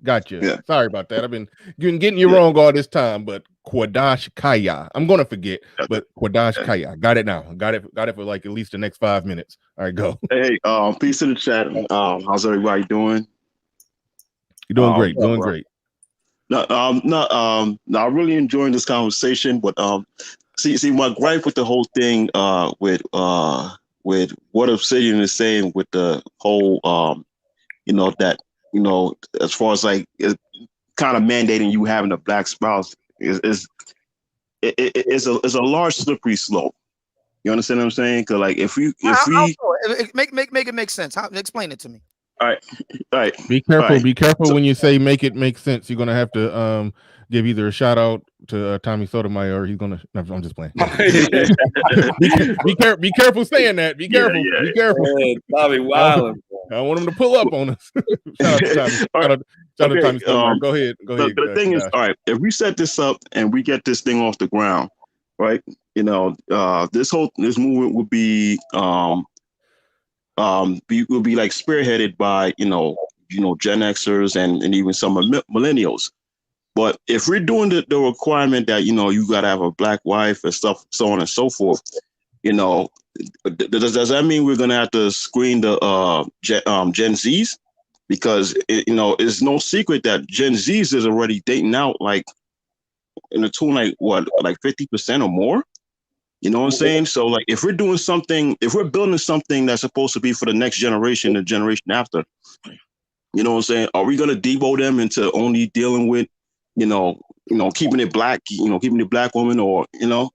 Gotcha.
Yeah.
Sorry about that. I've been getting you wrong all this time, but Quadash Kaya. I'm gonna forget, but Quadash Kaya. Got it now. Got it for like at least the next 5 minutes. All right, go.
Hey, peace in the chat. How's everybody doing?
You're doing great. Doing great.
I'm really enjoying this conversation, but see, my gripe with the whole thing, with what Obsidian is saying with the whole, as far as like kind of mandating you having a black spouse is a large slippery slope. You understand what I'm saying? Because like if we
make it make sense. Explain it to me.
All right.
Be careful. Be careful when you say make it make sense. You're gonna have to give either a shout out to Tommy Sotomayor, or he's gonna. No, I'm just playing. be careful saying that. Be careful. Be careful.
Tommy Wildin'.
I want him to pull up on us. Shout out to Tommy. Shout out to Tommy Sotomayor. Go ahead.
The thing is, all right. If we set this up and we get this thing off the ground, right? This movement would be will be like spearheaded by Gen Xers and even some millennials. But if we're doing the requirement that you gotta have a black wife and stuff, so on and so forth, does that mean we're gonna have to screen the Gen Zs? Because it's no secret that Gen Zs is already dating out like in the tune like 50% or more. You know what I'm saying? So like if we're doing something, if we're building something that's supposed to be for the next generation, the generation after, you know what I'm saying? Are we gonna devote them into only dealing with, keeping it black, keeping the black woman, or
Yeah,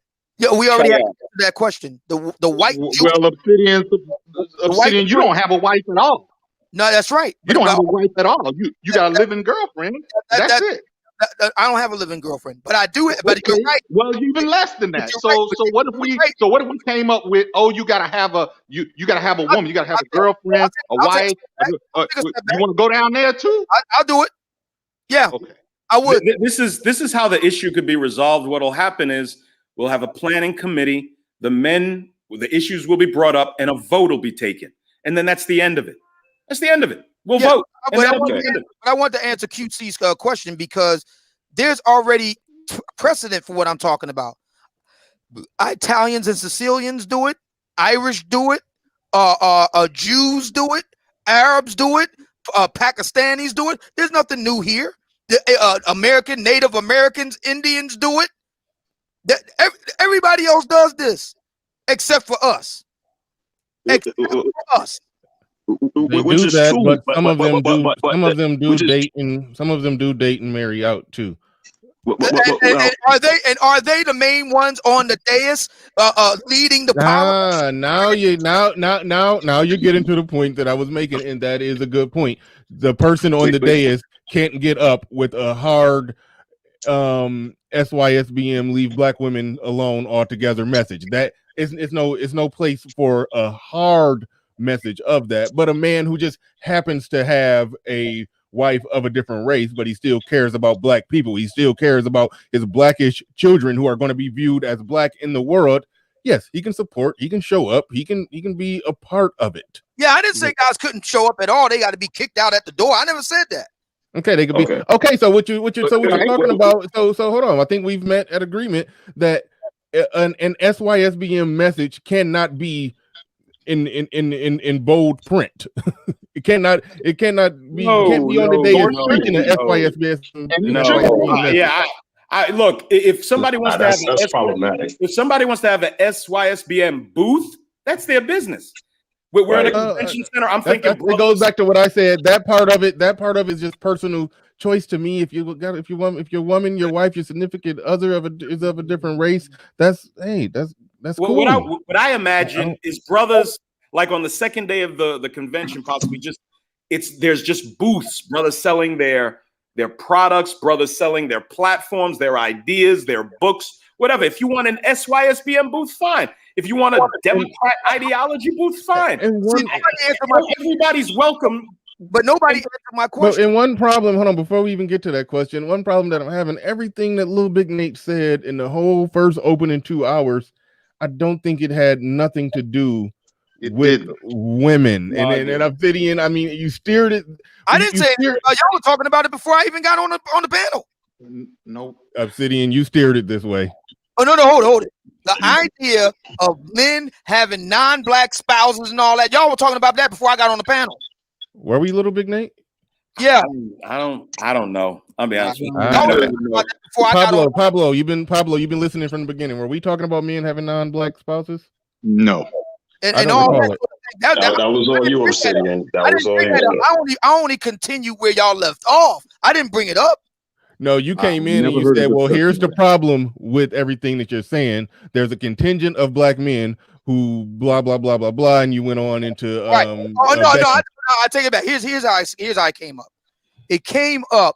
we already answered that question. The white.
Well, Obsidian, you don't have a wife at all.
No, that's right.
You don't have a wife at all. You got a living girlfriend. That's it.
I don't have a living girlfriend, but I do it. But you're right.
Well, even less than that. So what if we came up with, you gotta have a woman, you gotta have a girlfriend, a wife. You want to go down there too?
I'll do it. Yeah.
Okay.
I would.
This is how the issue could be resolved. What'll happen is we'll have a planning committee. The issues will be brought up, and a vote will be taken, and then that's the end of it. That's the end of it. We'll vote.
But I want to answer QC's question, because there's already precedent for what I'm talking about. Italians and Sicilians do it. Irish do it. Jews do it. Arabs do it. Pakistanis do it. There's nothing new here. Native Americans, Indians do it. Everybody else does this, except for us.
They do that, true, but some of them do date and marry out too.
Are they the main ones on the dais, leading the power?
Now you're getting to the point that I was making, and that is a good point. The person on the dais can't get up with a hard SYSBM leave black women alone altogether message. That is no place for a hard message of that, but a man who just happens to have a wife of a different race, but he still cares about black people. He still cares about his blackish children who are going to be viewed as black in the world. Yes, he can support, he can show up, he can be a part of it.
Yeah, I didn't say guys couldn't show up at all. They got to be kicked out at the door. I never said that.
Okay, they could be okay. So what you're talking about? So hold on. I think we've met at agreement that an SYSBM message cannot be in bold print. It cannot be on the day of speaking of SYSBM.
Yeah, I look, if somebody wants to have
problematic.
If somebody wants to have an SYSBM booth, that's their business. We're in a convention center. I'm thinking
it goes back to what I said. That part of it is just personal choice to me. If your woman, your wife, your significant other is of a different race, that's cool.
What I imagine is brothers, like on the second day of the convention, possibly there's just booths, brothers selling their products, brothers selling their platforms, their ideas, their books, whatever. If you want an SYSBM booth, fine. If you want a Democrat ideology booth, fine. Everybody's welcome.
But nobody answered my question.
And one problem, hold on, before we even get to that question, one problem that I'm having, everything that LilBigNate said in the whole first opening 2 hours, I don't think it had nothing to do with women. And Obsidian, I mean, you steered it.
I didn't say anything. Y'all were talking about it before I even got on the panel.
No.
Obsidian, you steered it this way.
Oh, no, hold it. The idea of men having non-black spouses and all that, y'all were talking about that before I got on the panel.
Were we LilBigNate?
Yeah.
I don't know. I'll be honest with you.
Pablo, you've been listening from the beginning. Were we talking about men having non-black spouses?
No.
And all that
was all you were saying. That was all you.
I only continue where y'all left off. I didn't bring it up.
No, you came in and you said, well, here's the problem with everything that you're saying. There's a contingent of black men who blah, blah, blah, blah, blah. And you went on into
right. I take it back. Here's how I came up. It came up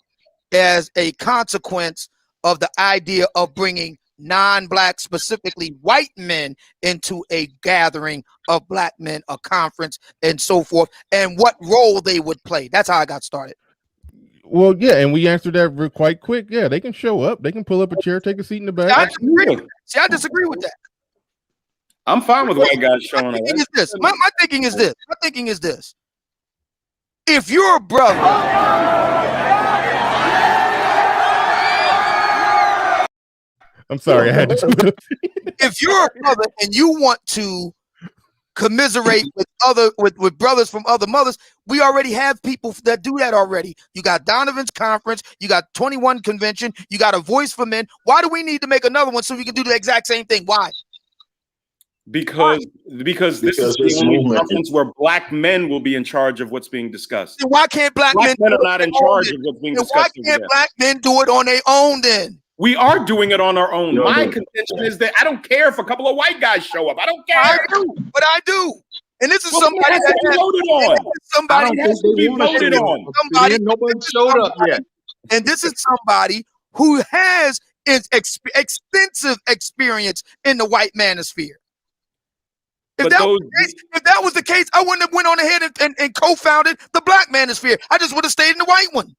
as a consequence of the idea of bringing non-black, specifically white men, into a gathering of black men, a conference, and so forth, and what role they would play. That's how I got started.
Well, yeah, and we answered that quite quick. Yeah, they can show up. They can pull up a chair, take a seat in the back.
I disagree with that.
I'm fine with white guys showing up.
My thinking is this. If you're a brother,
I'm sorry, I had to.
If you're a brother and you want to commiserate with brothers from other mothers, we already have people that do that already. You got Donovan's conference, you got 21 convention, you got a voice for men. Why do we need to make another one so we can do the exact same thing? Why?
Because this is the only conference where black men will be in charge of what's being discussed.
Then why can't black men
are not in charge of what's being discussed?
Why can't black men do it on their own then?
We are doing it on our own. My contention is that I don't care if a couple of white guys show up. I don't care.
I do. And this is somebody that
voted on.
Somebody has to be voted on.
Nobody showed up yet.
And this is somebody who has extensive experience in the white manosphere. If that was the case, I wouldn't have went on ahead and co-founded the black manosphere. I just would have stayed in the white one.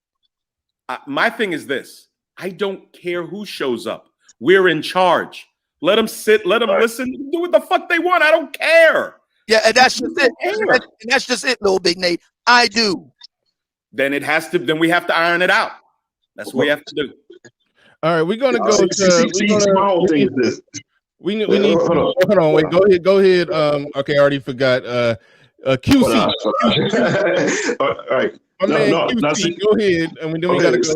My thing is this. I don't care who shows up. We're in charge. Let them sit. Let them listen. Do what the fuck they want. I don't care.
Yeah, and that's just it. And that's just it, LilBigNate. I do.
Then we have to iron it out. That's what we have to do.
All right, we're gonna go to. We need. Hold on. Wait. Go ahead. Okay, I already forgot. QC.
All right.
My man, QC, go ahead. And then we gotta go.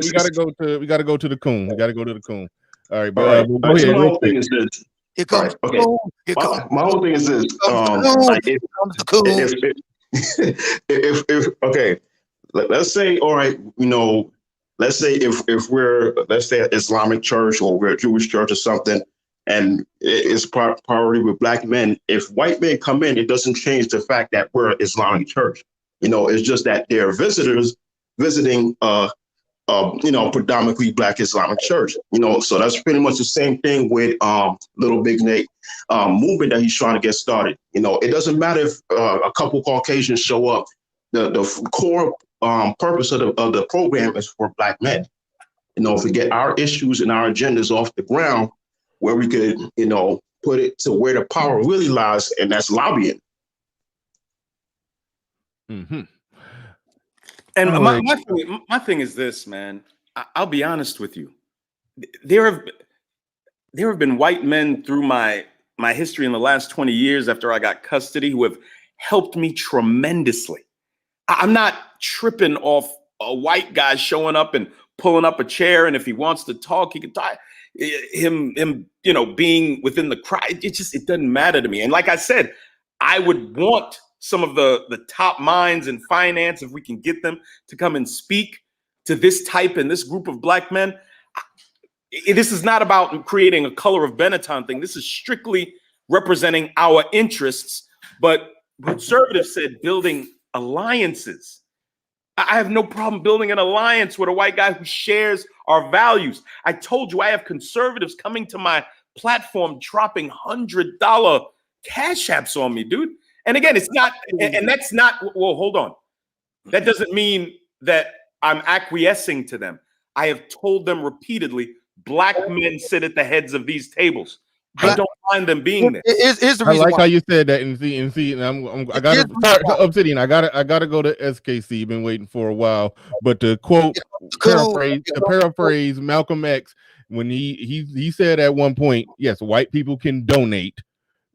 We gotta go to the coon. We gotta go to the coon. All right, but go ahead.
So my whole thing is this.
Here comes
okay. My whole thing is this. If okay, let's say, all right, let's say if we're, let's say, an Islamic church or we're a Jewish church or something, and it's priority with black men. If white men come in, it doesn't change the fact that we're an Islamic church. It's just that they're visitors visiting predominantly black Islamic church. So that's pretty much the same thing with LilBigNate movement that he's trying to get started. It doesn't matter if a couple Caucasians show up. The core purpose of the program is for black men. If we get our issues and our agendas off the ground, where we could, put it to where the power really lies, and that's lobbying.
Mm-hmm.
And my thing is this, man. I'll be honest with you. There have been white men through my history in the last 20 years after I got custody who have helped me tremendously. I'm not tripping off a white guy showing up and pulling up a chair, and if he wants to talk, he can talk. Him, being within the crowd, it doesn't matter to me. And like I said, I would want some of the top minds in finance, if we can get them to come and speak to this type and this group of black men. This is not about creating a color of Benetton thing. This is strictly representing our interests. But conservatives said building alliances. I have no problem building an alliance with a white guy who shares our values. I told you I have conservatives coming to my platform dropping $100 cash apps on me, dude. And again, it's not, and that's not, well, hold on. That doesn't mean that I'm acquiescing to them. I have told them repeatedly, black men sit at the heads of these tables. I don't mind them being there.
Here's the
I
reason
like
why.
how you said that, and I got to Obsidian. I got to go to SKC. Been waiting for a while, but to paraphrase Malcolm X when he said at one point, yes, white people can donate,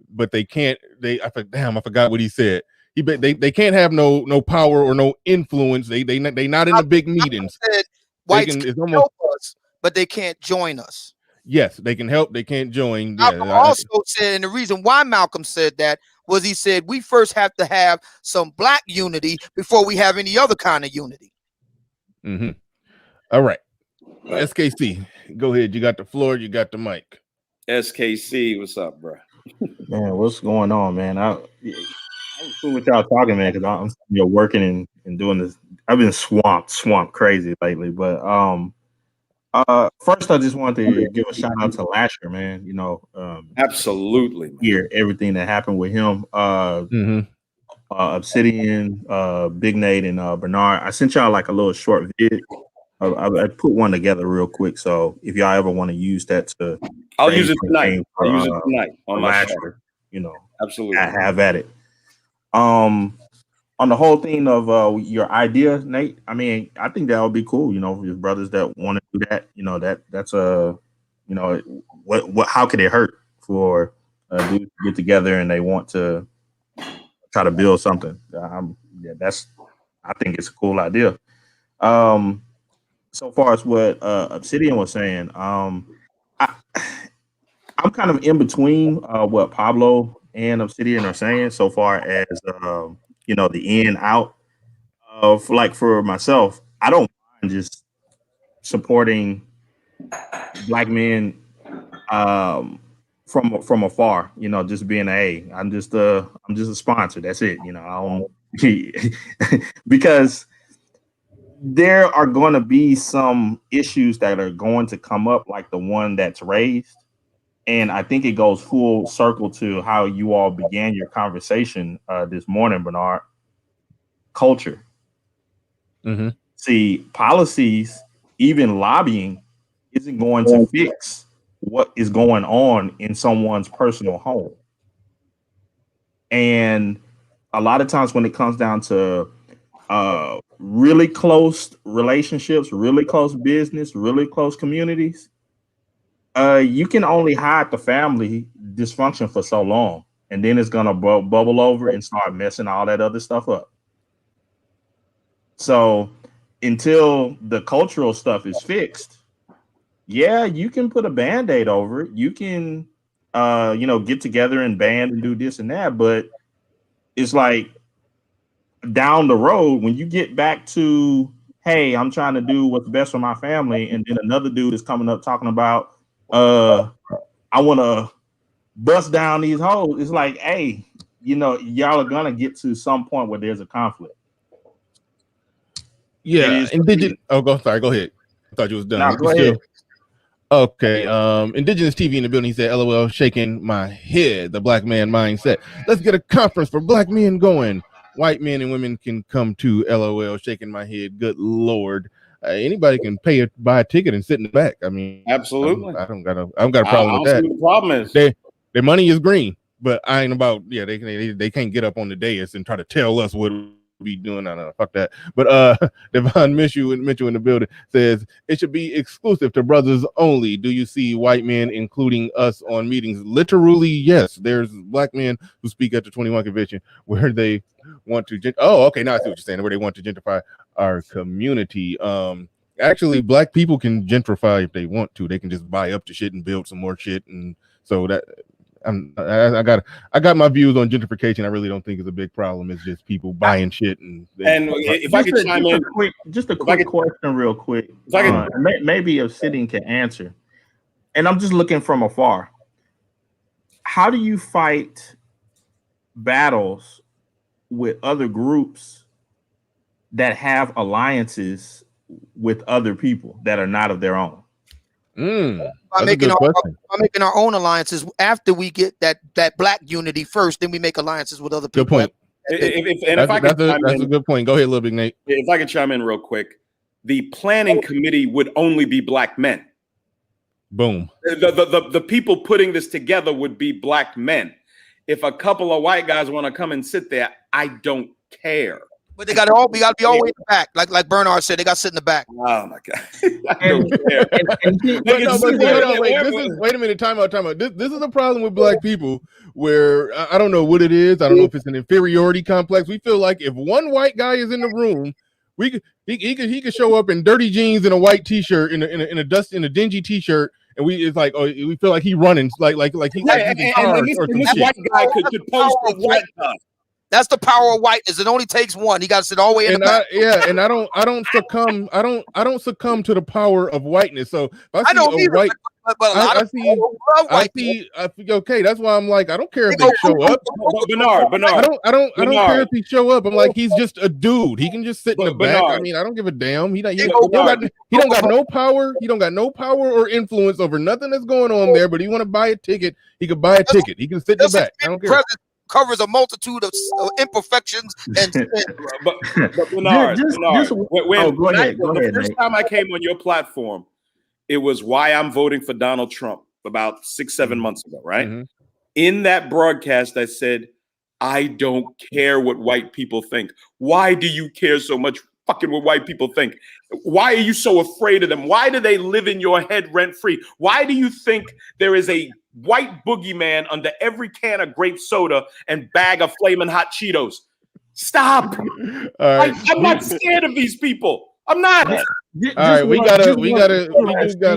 but they can't. I forgot what he said. They can't have no power or no influence. They not in the big meetings.
Whites can help us, but they can't join us.
Yes, they can help. They can't join.
Malcolm also said, and the reason why Malcolm said that was he said we first have to have some black unity before we have any other kind of unity.
Mm-hmm. All right. SKC, go ahead. You got the floor. You got the mic.
SKC, what's up, bro?
Man, what's going on, man? I was cool with y'all talking, man, because I'm working and doing this. I've been swamped crazy lately. But first I just wanted to give a shout out to Lasher, man.
Absolutely,
hear everything that happened with him. Obsidian, LilBigNate, and Bernard. I sent y'all like a little short vid. I put one together real quick. So if y'all ever want to use that
I'll use it tonight. I'll use it tonight on my
Lasher,
absolutely.
I have at it. On the whole thing of your idea, Nate, I mean, I think that would be cool. If brothers that want to do that, that's what how could it hurt for dudes to get together and they want to try to build something? I think it's a cool idea. So far as what Obsidian was saying, I'm kind of in between what Pablo and Obsidian are saying so far as the in out of, like, for myself, I don't mind just supporting black men from afar, just being I'm just a sponsor. That's it. I don't because there are going to be some issues that are going to come up, like the one that's raised. And I think it goes full circle to how you all began your conversation this morning, Bernard. Culture.
Mm-hmm.
See, policies, even lobbying, isn't going to fix what is going on in someone's personal home. And a lot of times when it comes down to really close relationships, really close business, really close communities, you can only hide the family dysfunction for so long, and then it's gonna bubble over and start messing all that other stuff up. So until the cultural stuff is fixed, yeah, you can put a Band-Aid over it. You can get together and band and do this and that, but it's like down the road when you get back to, hey, I'm trying to do what's best for my family, and then another dude is coming up talking about I want to bust down these holes. It's like, hey, y'all are gonna get to some point where there's a conflict.
Yeah, Indigenous. Oh, go ahead. I thought you was done.
No, go ahead.
Okay. Indigenous TV in the building. He said, "LOL, shaking my head. The black man mindset. Let's get a conference for black men going. White men and women can come to. LOL, shaking my head. Good Lord." Anybody can buy a ticket and sit in the back. I mean,
absolutely.
I don't got a problem with that.
The problem is
their money is green, but I ain't about. Yeah, they can't get up on the dais and try to tell us what be doing. I don't know, fuck that. But Devon Mitchell in the building says it should be exclusive to brothers only. Do you see white men including us on meetings? Literally, yes. There's black men who speak at the 21 convention where they want to. Okay, now I see what you're saying. Where they want to gentrify our community. Actually, black people can gentrify if they want to. They can just buy up the shit and build some more shit, and so that. I got my views on gentrification. I really don't think it's a big problem. It's just people buying shit and
if I could chime in,
just a quick question, real quick. Maybe Obsidian can answer. And I'm just looking from afar. How do you fight battles with other groups that have alliances with other people that are not of their own?
By making our own alliances after we get that black unity first, then we make alliances with other people.
Good point.
That's
a good point. Go ahead, LilBigNate.
If I could chime in real quick, the planning committee would only be black men.
Boom.
The people putting this together would be black men. If a couple of white guys want to come and sit there, I don't care.
But they got to be all the way in the back, like Bernard said. They got to sit in the back.
Oh my god! I don't care.
Wait a minute. Time out. This is a problem with black people where I don't know what it is. I don't know if it's an inferiority complex. We feel like if one white guy is in the room, he could show up in dirty jeans and a white t-shirt in a dingy t-shirt. And it's like, oh, we feel like he's running, like he's
this white guy could post a white guy.
That's the power of whiteness. It only takes one. He got to sit all the way in the back.
And I don't succumb to the power of whiteness. So if I see
don't
a
either,
white,
I
see. Okay, that's why I'm like, I don't care if they show up.
Bernard.
I don't care if he show up. I'm like, he's just a dude. He can just sit in the back. I mean, I don't give a damn. He don't got no power. He don't got no power or influence over nothing that's going on there. But he want to buy a ticket. He could buy a ticket. He can sit in the back. I don't care.
Covers a multitude of imperfections and
but Bernard, the first time I came on your platform, it was why I'm voting for Donald Trump about 6-7 months ago, right? Mm-hmm. In that broadcast, I said, I don't care what white people think. Why do you care so much fucking what white people think? Why are you so afraid of them? Why do they live in your head rent free? Why do you think there is a white boogeyman under every can of grape soda and bag of flaming hot Cheetos? Stop. Right. I'm not scared of these people. I'm not.
All right, we gotta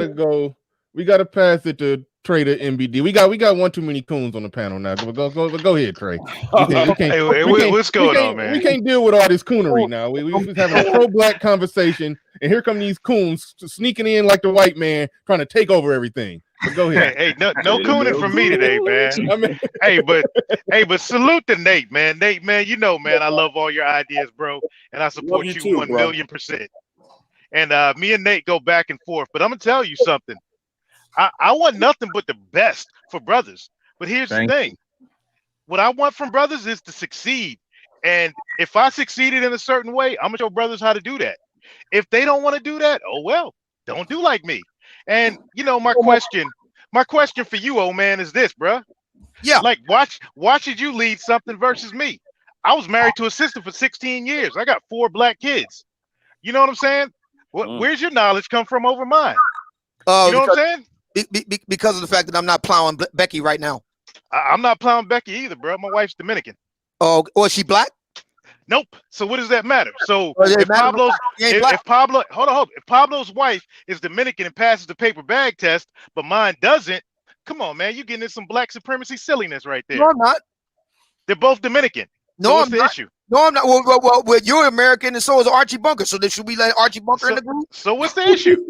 go. We gotta pass it to Trey to MBD. We got one too many coons on the panel now. Go ahead, Trey.
What's going on, man?
We can't deal with all this coonery now. We was having a pro-black conversation, and here come these coons sneaking in like the white man trying to take over everything. But go ahead.
Hey, no cooning from me today, man. But salute to Nate, man. Nate, man, you know, man, I love all your ideas, bro, and I support you too, 1,000,000%. And me and Nate go back and forth. But I'm gonna tell you something. I want nothing but the best for brothers. But here's the thing. What I want from brothers is to succeed. And if I succeeded in a certain way, I'm gonna show brothers how to do that. If they don't want to do that, oh well, don't do like me. And you know, my question for you, old man, is this, bro.
Yeah.
Like, watch you lead something versus me. I was married to a sister for 16 years. I got 4 black kids. You know what I'm saying? Where's your knowledge come from over mine? You know what I'm saying?
Because of the fact that I'm not plowing Becky right now.
I'm not plowing Becky either, bro. My wife's Dominican.
Oh, is she black?
Nope. So what does that matter? So if Pablo's wife is Dominican and passes the paper bag test, but mine doesn't, come on, man, you're getting in some black supremacy silliness right there.
No, I'm not.
They're both Dominican.
No,
so what's the issue?
No, I'm not. Well, you're American, and so is Archie Bunker. So should we let Archie Bunker in the group?
So what's the issue?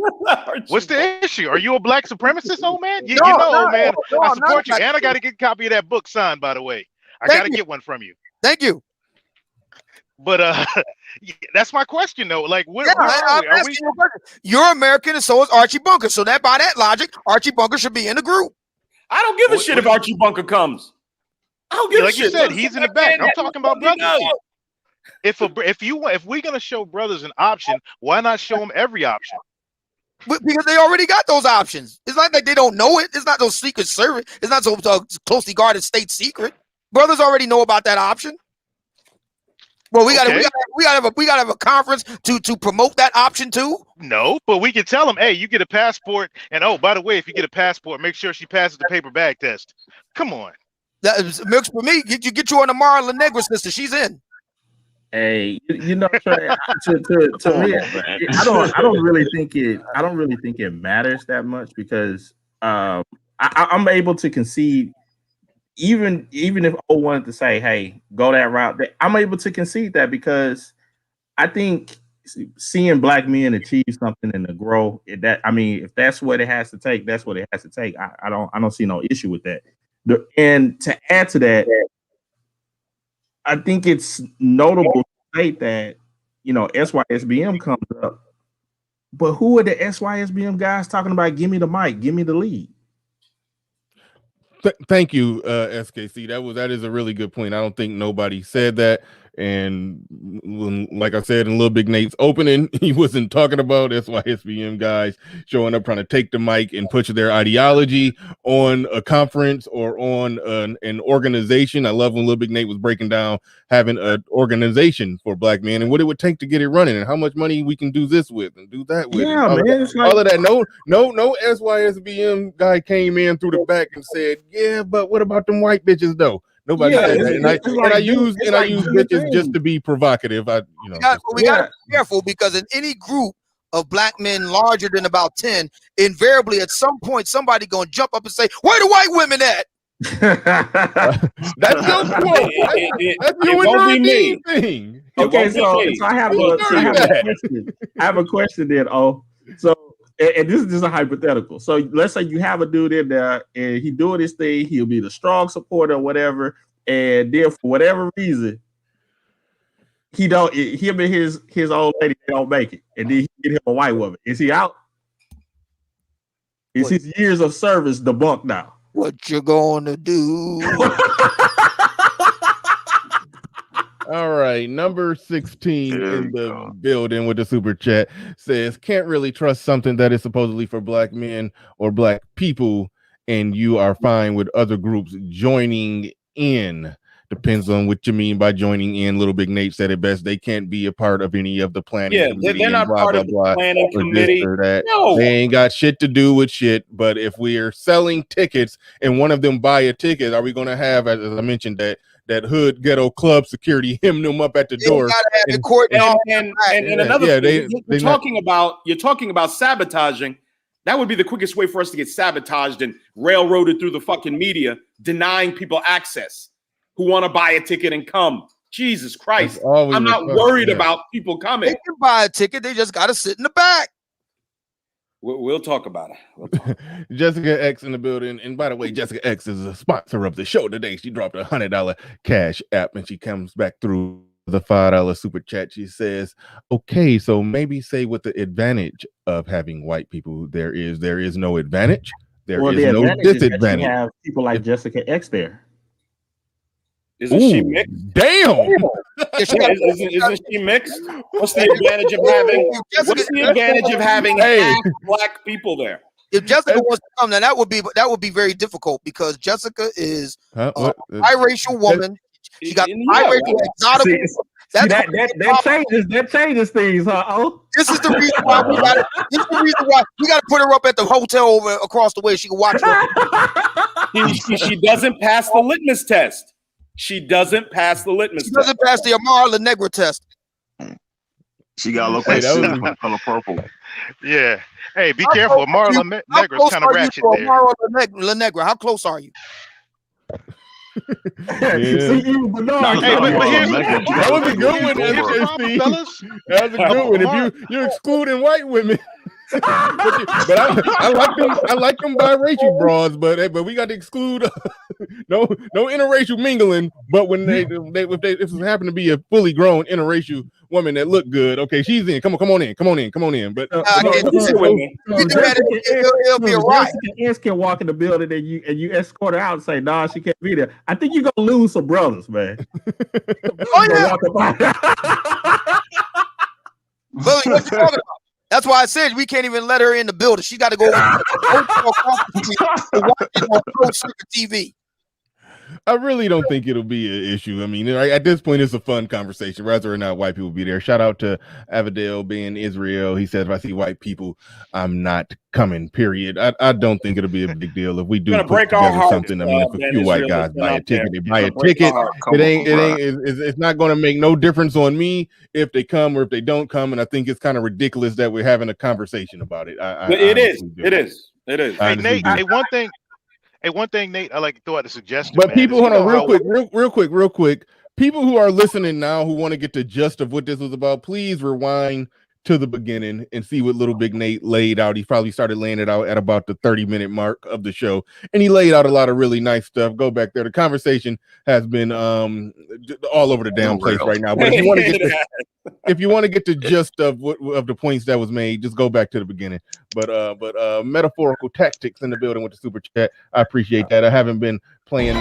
What's the issue? Are you a black supremacist, old man? You know, old man, I support you, and I got to get a copy of that book signed, by the way. I got to get one from you.
Thank you.
But that's my question, though. Like, where are we?
You're American, and so is Archie Bunker. So that, by that logic, Archie Bunker should be in the group.
I don't give a shit if Archie Bunker comes. I don't give a shit.
Like you said, he's in the back. I'm talking about brothers. If we're gonna show brothers an option, why not show them every option?
Because they already got those options. It's not like they don't know it. It's not no secret service. It's not so closely guarded state secret. Brothers already know about that option. Well, we gotta have a conference to promote that option too.
No, but we can tell them, hey, you get a passport, and oh, by the way, if you get a passport, make sure she passes the paper bag test. Come on.
That milks for me. Get you on the Mara La Negra sister. She's in.
Hey, you know, to me, I don't really think it matters that much because I'm able to concede. Even if O wanted to say, hey, go that route, I'm able to concede that because I think seeing black men achieve something and to grow, if that's what it has to take, that's what it has to take. I don't see no issue with that. And to add to that, I think it's notable to state that, you know, SYSBM comes up, but who are the SYSBM guys talking about? Give me the mic, give me the lead.
Thank you, SKC. That is a really good point. I don't think nobody said that. And like I said in Lil Big Nate's opening, he wasn't talking about SYSBM guys showing up trying to take the mic and push their ideology on a conference or on an organization. I love when Lil Big Nate was breaking down having an organization for black men and what it would take to get it running and how much money we can do this with and do that with.
Yeah,
all
man.
Of that. All of that. No SYSBM guy came in through the back and said, yeah, but what about them white bitches though? Nobody said that. I use bitches just to be provocative.
We got to be careful because in any group of black men larger than about 10, invariably at some point somebody gonna jump up and say, "Where the white women at?"
That's your quote. That's you and Nardine thing.
Okay, so I have a question. I have a question then. Oh, so and this is just a hypothetical. So let's say you have a dude in there and he doing his thing. He'll be the strong supporter or whatever. And then for whatever reason, him and his old lady, they don't make it. And then he get him a white woman. Is he out? Is his years of service debunked now?
What you gonna do?
All right, number 16 in the building with the super chat says, can't really trust something that is supposedly for black men or black people, and you are fine with other groups joining in. Depends on what you mean by joining in. Little Big Nate said it best. They can't be a part of any of the planning.
Yeah, they're not part of the planning committee.
No. They ain't got shit to do with shit. But if we are selling tickets and one of them buy a ticket, are we going to have, as I mentioned, that hood ghetto club security him them up at the door?
And another thing, you're talking about sabotaging. That would be the quickest way for us to get sabotaged and railroaded through the fucking media, denying people access who want to buy a ticket and come. Jesus Christ. I'm not worried about people coming.
They can buy a ticket. They just got to sit in the back.
We'll talk about it.
Jessica X in the building. And by the way, Jessica X is a sponsor of the show today. She dropped a $100 cash app and she comes back through the $5 super chat. She says, okay, so maybe say what the advantage of having white people there is. There is no advantage. There is no disadvantage.
You have people like Jessica X there.
Isn't she mixed?
Damn.
Isn't she mixed? What's the advantage of having half black people there?
If Jessica wants to come, then that would be very difficult because Jessica is a biracial woman. She got biracial exotic.
That changes things, huh? Oh,
this is the reason why we got to put her up at the hotel over across the way. She can watch her.
She doesn't pass the litmus test. She doesn't pass the litmus test.
She doesn't pass the Amara La Negra test.
She got to look like color purple.
Yeah. Hey, be careful. Amara La Negra is kind of ratchet there.
Amara La Negra, how close are you?
That was a good one, SJC. That was a good one. If you're excluding white women. but I like them biracial bras, but we got to exclude no interracial mingling. But when if it happen to be a fully grown interracial woman that look good, okay, she's in. Come on in. But
it'll be a right.
Jessica can walk in the building and you escort her out and say, "Nah, she can't be there." I think you're gonna lose some brothers, man.
Oh yeah. What you talking about? That's why I said we can't even let her in the building. She got to go watch TV.
I really don't think it'll be an issue. I mean, at this point, it's a fun conversation, whether or not white people be there. Shout out to Avadale being Israel. He said, if I see white people, I'm not coming, period. I don't think it'll be a big deal. If we do put together something, I mean, if a few white guys buy a ticket, they buy a ticket. It's not going to make no difference on me if they come or if they don't come. And I think it's kind of ridiculous that we're having a conversation about it.
It is.
Hey, Nate, one thing, Nate, I like to throw out a suggestion.
But people, hold on, real quick. People who are listening now who want to get the gist of what this was about, please rewind to the beginning and see what Little Big Nate laid out. He probably started laying it out at about the 30-minute mark of the show, and he laid out a lot of really nice stuff. Go back there. The conversation has been all over the damn place right now. But if you want to get the gist of the points that was made, just go back to the beginning. But metaphorical tactics in the building with the super chat. I appreciate that. I haven't been playing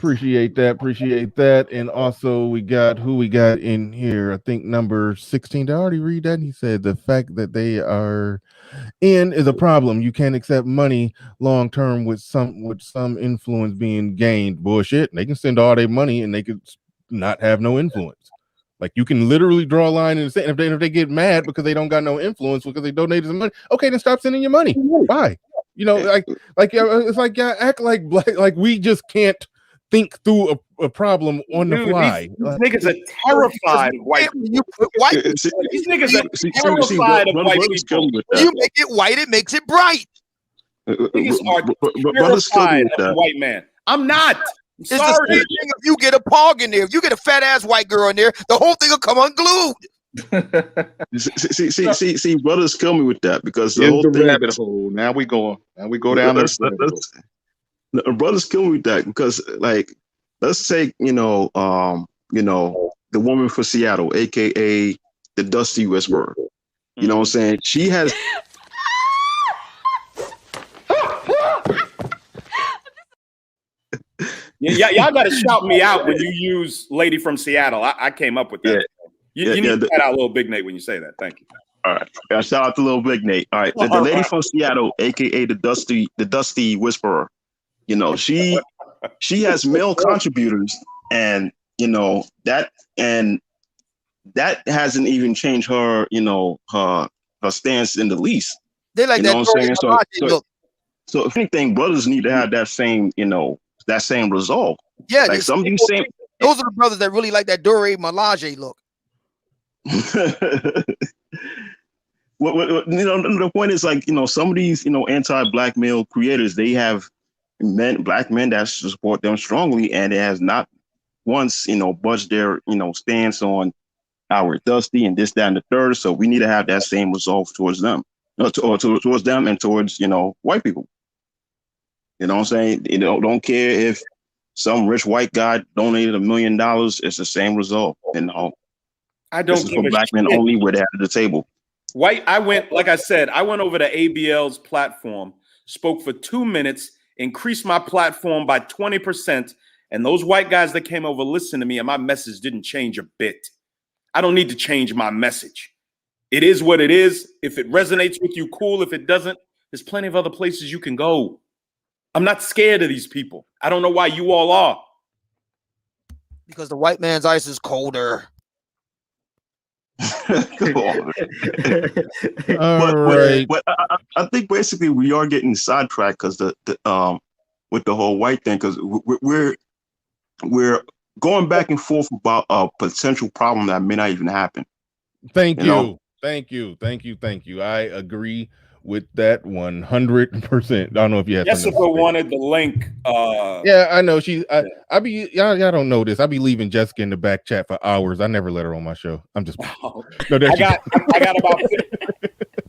Appreciate that. And also we got who we got in here. I think number 16. Did I already read that? And he said the fact that they are in is a problem. You can't accept money long term with some influence being gained. Bullshit. They can send all their money and they could not have no influence. Like you can literally draw a line in the sand. If they get mad because they don't got no influence because they donated some money, okay, then stop sending your money. Bye. You know, it's like y'all act like black, like we just can't think through a problem on the fly.
These niggas are terrified of white people.
You put white.
These niggas are terrified of white people.
You make it white, it makes it bright.
Niggas are terrified of the white man. I'm not.
It's the same thing if you get a pog in there. If you get a fat ass white girl in there, the whole thing will come unglued.
see, brothers kill me with that because the
Here's
whole
the
thing.
rabbit hole. Now we go down this.
Brothers kill me with that because, like, let's take the woman for Seattle, aka the Dusty Whisperer. You know what I'm saying? She has.
Yeah, y'all got to shout me out when you use "Lady from Seattle." I came up with that. You need to shout out LilBigNate when you say that. Thank you.
All right, shout out to LilBigNate. All right, the lady from Seattle, aka the Dusty Whisperer. You know, she has male contributors, and that hasn't even changed her her stance in the least.
They like that.
What I'm saying? So if anything, brothers need to have that same resolve.
Yeah,
like some of these same.
Those are the brothers that really like that Dore Milaje look.
The point is, like, some of these anti-black male creators, they have black men that support them strongly, and it has not once budged their stance on our Dusty and this, that, and the third. So we need to have that same resolve towards them, towards them and towards white people. You know what I'm saying? Don't care if some rich white guy donated $1 million. It's the same result.
I don't give
for black men only where they're at the table.
I went over to ABL's platform, spoke for 2 minutes, increased my platform by 20%, and those white guys that came over listened to me, and my message didn't change a bit. I don't need to change my message. It is what it is. If it resonates with you, cool. If it doesn't, there's plenty of other places you can go. I'm not scared of these people. I don't know why you all are.
Because the white man's ice is colder.
But I think basically we are getting sidetracked because the with the whole white thing, because we're going back and forth about a potential problem that may not even happen.
Thank you. I agree with that 100%. I don't know if you have.
Jessica wanted the link.
Yeah, I know y'all don't know this. I be leaving Jessica in the back chat for hours. I never let her on my show. I'm just.
I got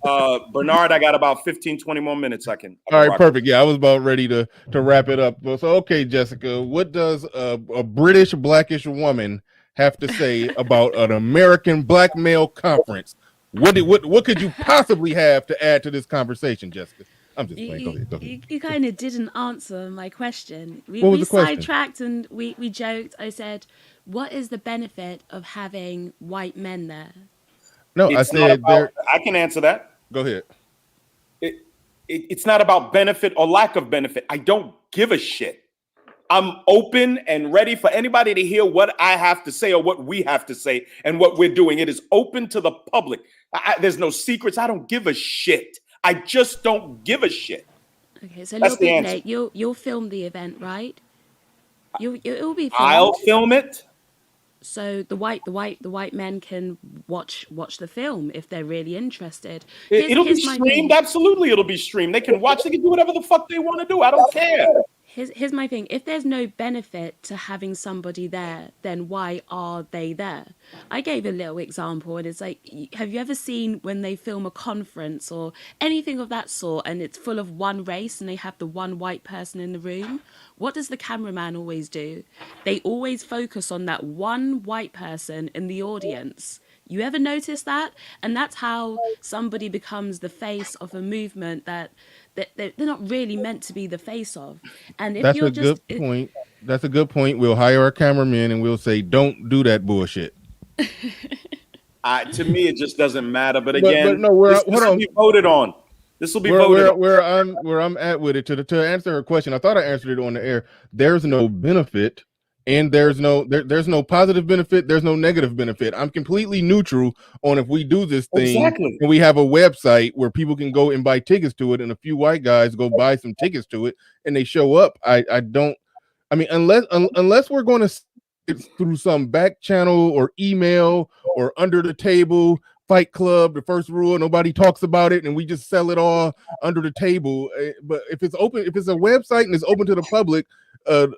about Bernard. I got about 15, 20 more minutes. I can
All right, perfect. Yeah, I was about ready to wrap it up. So, okay, Jessica, what does a British blackish woman have to say about an American black male conference? What could you possibly have to add to this conversation, Jessica? I'm just playing. Go ahead.
You kind of didn't answer my question.
What was the question?
Sidetracked and we joked. I said, what is the benefit of having white men there?
No, I said there.
I can answer that.
Go ahead.
It's not about benefit or lack of benefit. I don't give a shit. I'm open and ready for anybody to hear what I have to say or what we have to say and what we're doing. It is open to the public. There's no secrets. I don't give a shit. I just don't give a shit.
Okay, so
that's the answer.
Nate, you'll film the event, right? It'll be filmed.
I'll film it.
So the white men can watch the film if they're really interested.
It'll be streamed. Absolutely, it'll be streamed. They can watch. They can do whatever the fuck they want to do. I don't care.
Here's my thing. If there's no benefit to having somebody there, then why are they there? I gave a little example, and it's like, have you ever seen when they film a conference or anything of that sort, and it's full of one race, and they have the one white person in the room? What does the cameraman always do? They always focus on that one white person in the audience. You ever notice that? And that's how somebody becomes the face of a movement that they're not really meant to be the face of. And if
that's
you're
a good point. That's a good point. We'll hire our cameraman and we'll say, "Don't do that bullshit."
To me, it just doesn't matter. But
But
again,
no,
this will be voted on. This will be voted on.
Where I'm at with it to answer her question. I thought I answered it on the air. There's no benefit, and there's no positive benefit. There's no negative benefit. I'm completely neutral on if we do this thing and we have a website where people can go and buy tickets to it, and a few white guys go buy some tickets to it, and they show up. I don't. I mean, unless we're going to through some back channel or email or under the table Fight Club, the first rule, nobody talks about it, and we just sell it all under the table. But if it's open, if it's a website and it's open to the public, a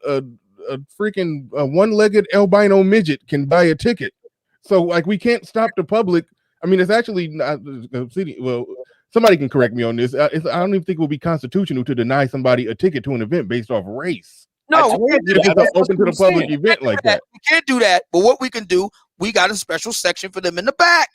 freaking one-legged albino midget can buy a ticket. So like we can't stop the public. I mean, it's actually not. Well, somebody can correct me on this. I don't even think it will be constitutional to deny somebody a ticket to an event based off race.
No, we can't do that.
It's open to the public event like that.
We can't do that. But what we can do, we got a special section for them in the back.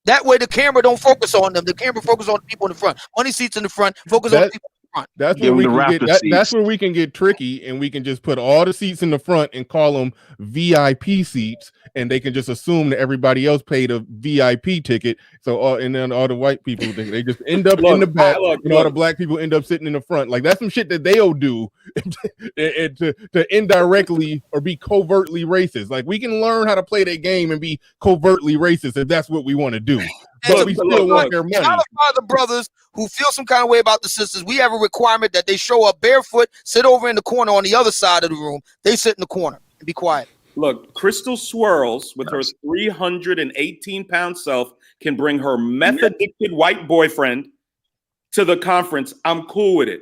That way the camera don't focus on them. The camera focus on the people in the front. Money seats in the front, focus on the people in the front.
That's where we can get that's where we can get tricky, and we can just put all the seats in the front and call them VIP seats, and they can just assume that everybody else paid a VIP ticket. So and then all the white people they just end up in the back, and all the black people end up sitting in the front. Like that's some shit that they'll do to indirectly or be covertly racist. Like we can learn how to play that game and be covertly racist if that's what we want to do. But we still want their money.
Out of the brothers who feel some kind of way about the sisters, we have a requirement that they show up barefoot, sit over in the corner on the other side of the room. They sit in the corner and be quiet.
Look, Crystal Swirls with her 318-pound self can bring her meth-addicted white boyfriend to the conference. I'm cool with it.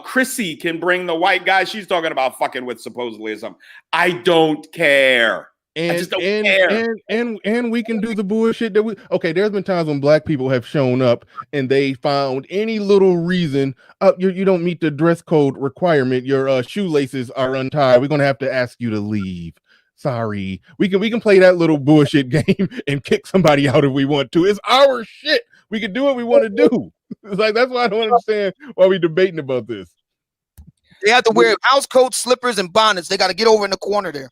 Chrissy can bring the white guy she's talking about fucking with supposedly or something. I don't care. I just don't care.
And we can do the bullshit that we there's been times when black people have shown up and they found any little reason you don't meet the dress code requirement, your shoelaces are untied, we're gonna have to ask you to leave. Sorry. We can play that little bullshit game and kick somebody out if we want to. It's our shit. We can do what we want to do. It's like that's why I don't understand why we debating about this.
They have to wear house coats, slippers, and bonnets. They got to get over in the corner there.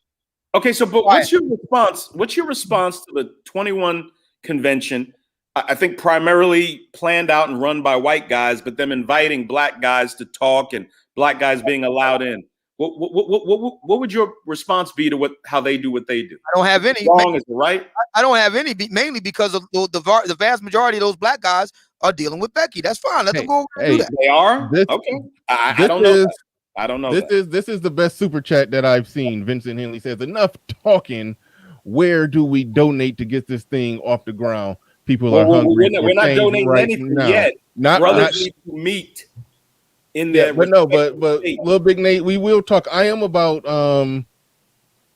Okay, so but what's your response? What's your response to the 21 convention? I think primarily planned out and run by white guys, but them inviting black guys to talk and black guys being allowed in. What would your response be to how they do what they do?
I don't have any.
Wrong, is it right?
I don't have any, mainly because of the vast majority of those black guys are dealing with Becky. That's fine. Let them go over and do that.
They are? Okay. I don't know. I don't know.
This is the best super chat that I've seen. Vincent Henley says, enough talking. Where do we donate to get this thing off the ground? People are hungry.
We're not donating anything yet. Brothers need to meet in there.
But LilBigNate, we will talk. I am about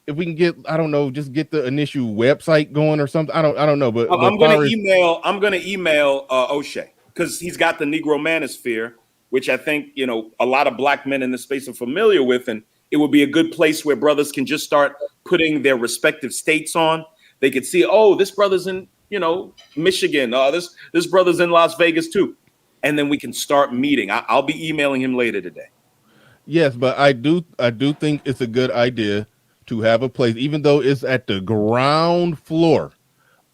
if we can get, I don't know, just get the initial website going or something. I don't know. But
I'm gonna email O'Shea because he's got the Negro Manosphere, which I think, a lot of black men in this space are familiar with. And it would be a good place where brothers can just start putting their respective states on. They could see, this brother's in, Michigan. This brother's in Las Vegas too. And then we can start meeting. I'll be emailing him later today.
Yes, but I do think it's a good idea to have a place, even though it's at the ground floor.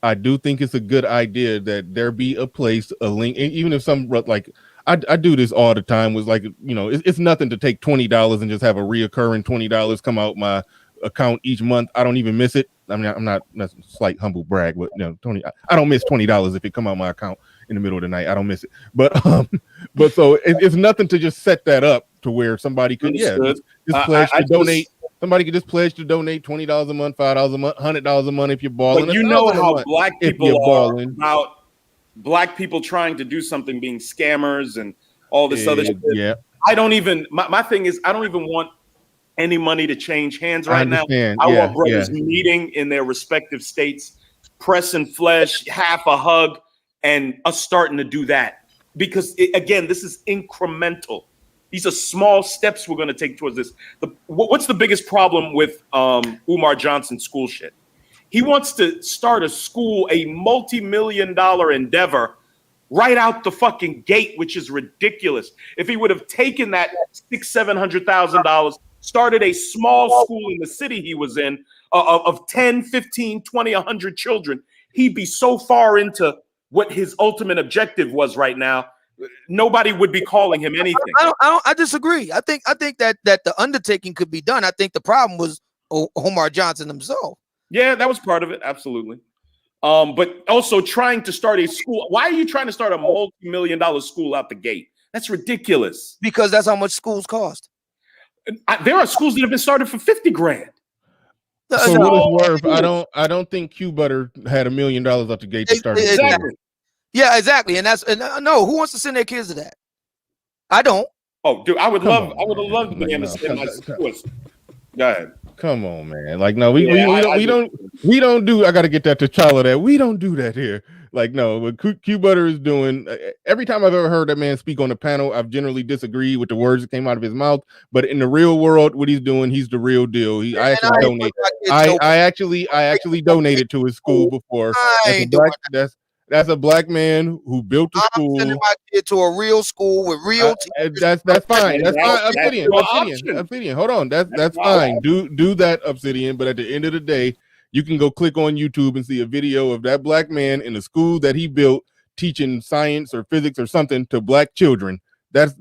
I do think it's a good idea that there be a place, a link, even if some like I do this all the time. Was like, it's nothing to take $20 and just have a reoccurring $20 come out my account each month. I don't even miss it. I mean, I'm not, that's a slight humble brag, but I don't miss $20 if it come out my account in the middle of the night. I don't miss it. But so it's nothing to just set that up to where somebody could just pledge to donate. Somebody could just pledge to donate $20 a month, $5 a month, $100 a month if you're balling.
But you know how black people are about black people trying to do something being scammers and all this other shit.
Yeah.
I don't even, my thing is, I don't even want any money to change hands right now. I want brothers meeting in their respective states, pressing flesh, half a hug, and us starting to do that. Because again, this is incremental. These are small steps we're going to take towards this. What's the biggest problem with Umar Johnson's school shit? He wants to start a school, a multi-million-dollar endeavor right out the fucking gate, which is ridiculous. If he would have taken that $600,000-$700,000, started a small school in the city he was in of 10, 15, 20, 100 children, he'd be so far into what his ultimate objective was right now, nobody would be calling him anything.
I disagree. I think that the undertaking could be done. I think the problem was Omar Johnson himself.
Yeah, that was part of it. Absolutely. But also trying to start a school. Why are you trying to start a multi-million-dollar school out the gate? That's ridiculous.
Because that's how much schools cost.
There are schools that have been started for 50 grand.
For what it's worth, I don't think Q Butter had $1 million out the gate to start.
Exactly. Yeah, exactly. And no, who wants to send their kids to that? I don't.
Oh, dude, I would have loved to be able to send my schools. Go ahead.
Come on, man. Like, no, we don't do. I got to get that to T'Challa. That we don't do that here. Like, no, what Q Butter is doing. Every time I've ever heard that man speak on the panel, I've generally disagreed with the words that came out of his mouth. But in the real world, what he's doing, he's the real deal. I actually donate. I actually donated to his school before. That's a black man who built the school.
I'm sending my kid to a real school with real teachers.
That's fine. That's fine. Obsidian. Hold on. That's fine. Do that, Obsidian. But at the end of the day, you can go click on YouTube and see a video of that black man in the school that he built teaching science or physics or something to black children. That's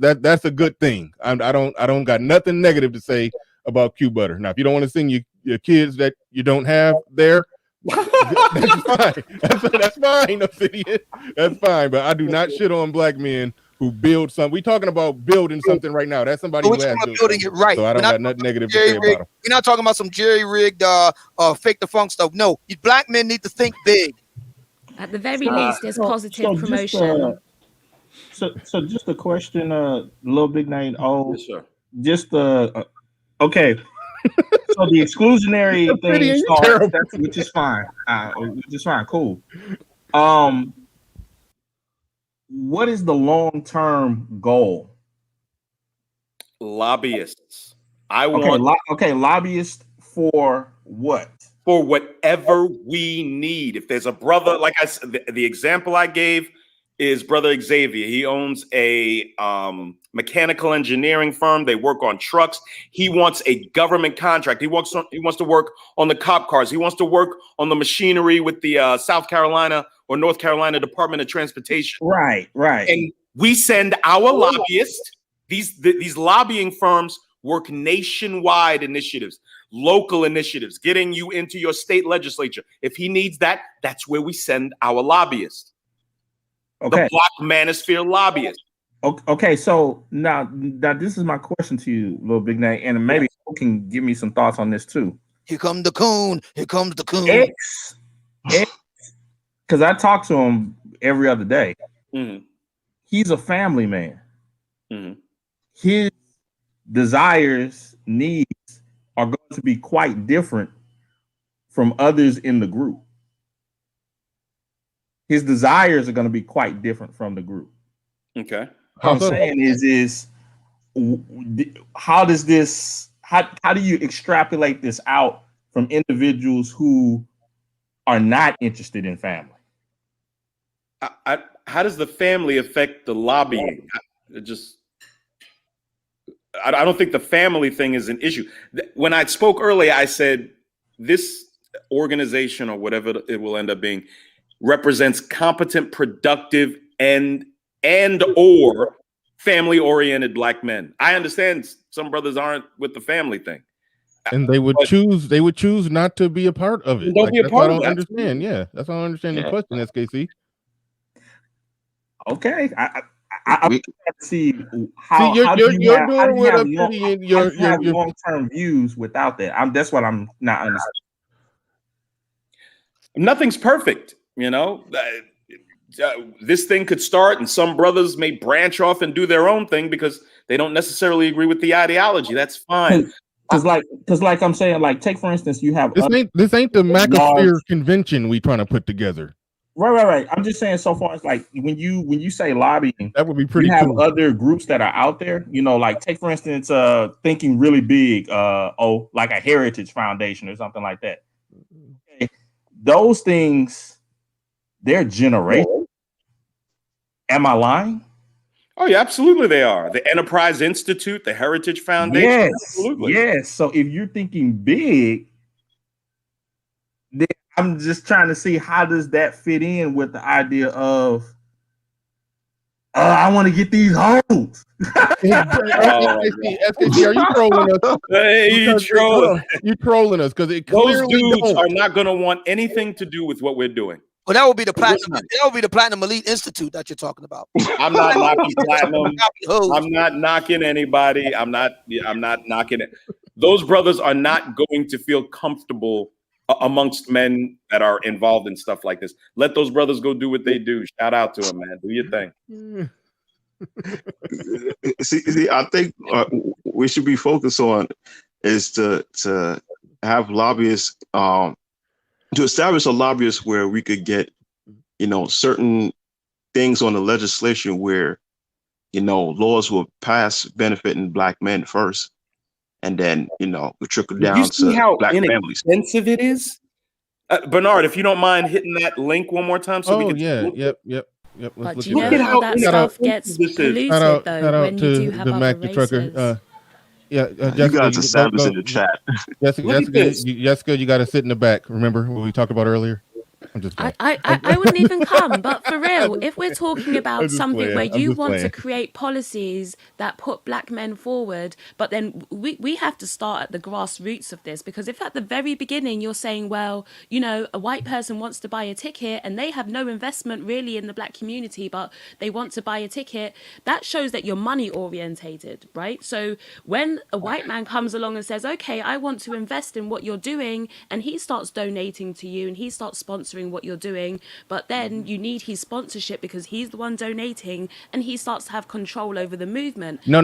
a good thing. I don't got nothing negative to say about Q Butter. Now, if you don't want to send your kids that you don't have there, that's fine. That's fine, Obsidian. That's fine. But I do not shit on black men who build something. We talking about building something right now. That's somebody who has
building it right.
So I don't got nothing negative to say about them.
We're not talking about some jerry-rigged, fake the funk stuff. No, you black men need to think big.
At the very least, there's positive promotion.
So just a question, LilBigNate. Oh,
yes, sir.
Just okay. So the exclusionary thing starts, which is fine. Cool. What is the long-term goal?
Lobbyists.
Lobbyists for what?
For whatever we need. If there's a brother, like I said, the example I gave is Brother Xavier. He owns a mechanical engineering firm. They work on trucks. He wants a government contract. He wants to work on the cop cars. He wants to work on the machinery with the South Carolina or North Carolina Department of Transportation.
Right.
And we send our lobbyists. These lobbying firms work nationwide initiatives, local initiatives, getting you into your state legislature. If he needs that, that's where we send our lobbyists.
Okay.
The Black Manosphere lobbyist.
Okay, so now this is my question to you, LilBigNate, and maybe you can give me some thoughts on this too.
Here comes the coon. Here comes the coon.
X, because I talk to him every other day.
Mm-hmm.
He's a family man.
Mm-hmm.
His desires, needs are going to be quite different from others in the group. His desires are going to be quite different from the group.
Okay.
What I'm saying is how does this, how do you extrapolate this out from individuals who are not interested in family?
How does the family affect the lobbying? I don't think the family thing is an issue. When I spoke earlier, I said this organization or whatever it will end up being represents competent, productive, and or family-oriented black men. I understand some brothers aren't with the family thing,
and they would choose not to be a part of it.
Don't be a part of it.
I don't understand. Yeah, that's why I don't understand the question, SKC.
Okay, I see how
you're
doing
with Obsidian.
Your long-term views without that. That's what I'm not understanding.
Nothing's perfect, you know. This thing could start, and some brothers may branch off and do their own thing because they don't necessarily agree with the ideology. That's fine.
Because like I'm saying, like take for instance, you have
this ain't the Manosphere convention we trying to put together.
Right. I'm just saying, so far as like when you say lobbying,
that would be pretty.
You have
cool.
other groups that are out there, you know, like take for instance, thinking really big, like a Heritage Foundation or something like that. Okay. Those things, they're generational. Am I lying?
Oh yeah, absolutely they are. The Enterprise Institute, the Heritage Foundation,
Yes,
absolutely.
yes. So if you're thinking big, then I'm just trying to see how does that fit in with the idea of I want to get these hoes.
SKC, are you trolling us?
Hey,
Because hold on, you trolling us because it
those
clearly
dudes
don't.
are not going to want anything to do with what we're doing.
Well, that would be the platinum. That would be the Platinum Elite Institute that you're talking about.
I'm not knocking platinum. I'm not knocking anybody. I'm not knocking it. Those brothers are not going to feel comfortable amongst men that are involved in stuff like this. Let those brothers go do what they do. Shout out to them, man. Do your thing.
See, I think we should be focused on is to have lobbyists, to establish a lobbyist where we could get, certain things on the legislation where, laws will pass benefiting black men first, and then we trickle down
You see
to
how
black families.
inexpensive it is, Bernard. If you don't mind hitting that link one more time, so we can.
Yep. Let's
But
look
do you
at
know
that.
how that stuff gets polluted
Shout
though
out
when you
to
do have
the
other
Mac the
races?
trucker.
You
Jessica,
guys established in the chat.
Jessica, you got to sit in the back. Remember what we talked about earlier? I'm just playing.
I wouldn't even come, but for real, if we're talking about
just
something
playing.
where
I'm
you
just
want to
playing.
create policies that put black men forward, but then we have to start at the grassroots of this, because if at the very beginning you're saying, well, a white person wants to buy a ticket and they have no investment really in the black community, but they want to buy a ticket, that shows that you're money orientated, right? So when a white man comes along and says, okay, I want to invest in what you're doing, and he starts donating to you and he starts sponsoring what you're doing, but then you need his sponsorship because he's the one donating and he starts to have control over the movement.
No,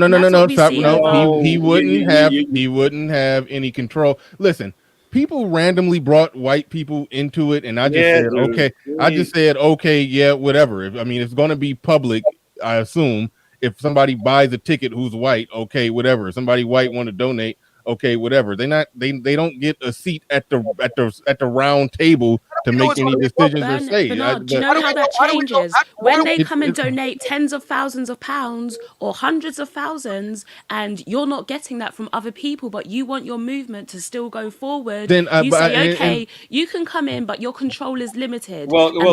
stop. No, he wouldn't have any control. Listen, people randomly brought white people into it, and I just said, okay. I just said, okay, yeah, whatever. It's going to be public, I assume. If somebody buys a ticket who's white, okay, whatever. Somebody white want to donate, okay, whatever. They don't get a seat at the round table to make any decisions or say.
Bernard, do you know how that changes? When they come and donate tens of thousands of pounds or hundreds of thousands, and you're not getting that from other people, but you want your movement to still go forward,
then
you say, okay, you can come in, but your control is limited.
No. Hold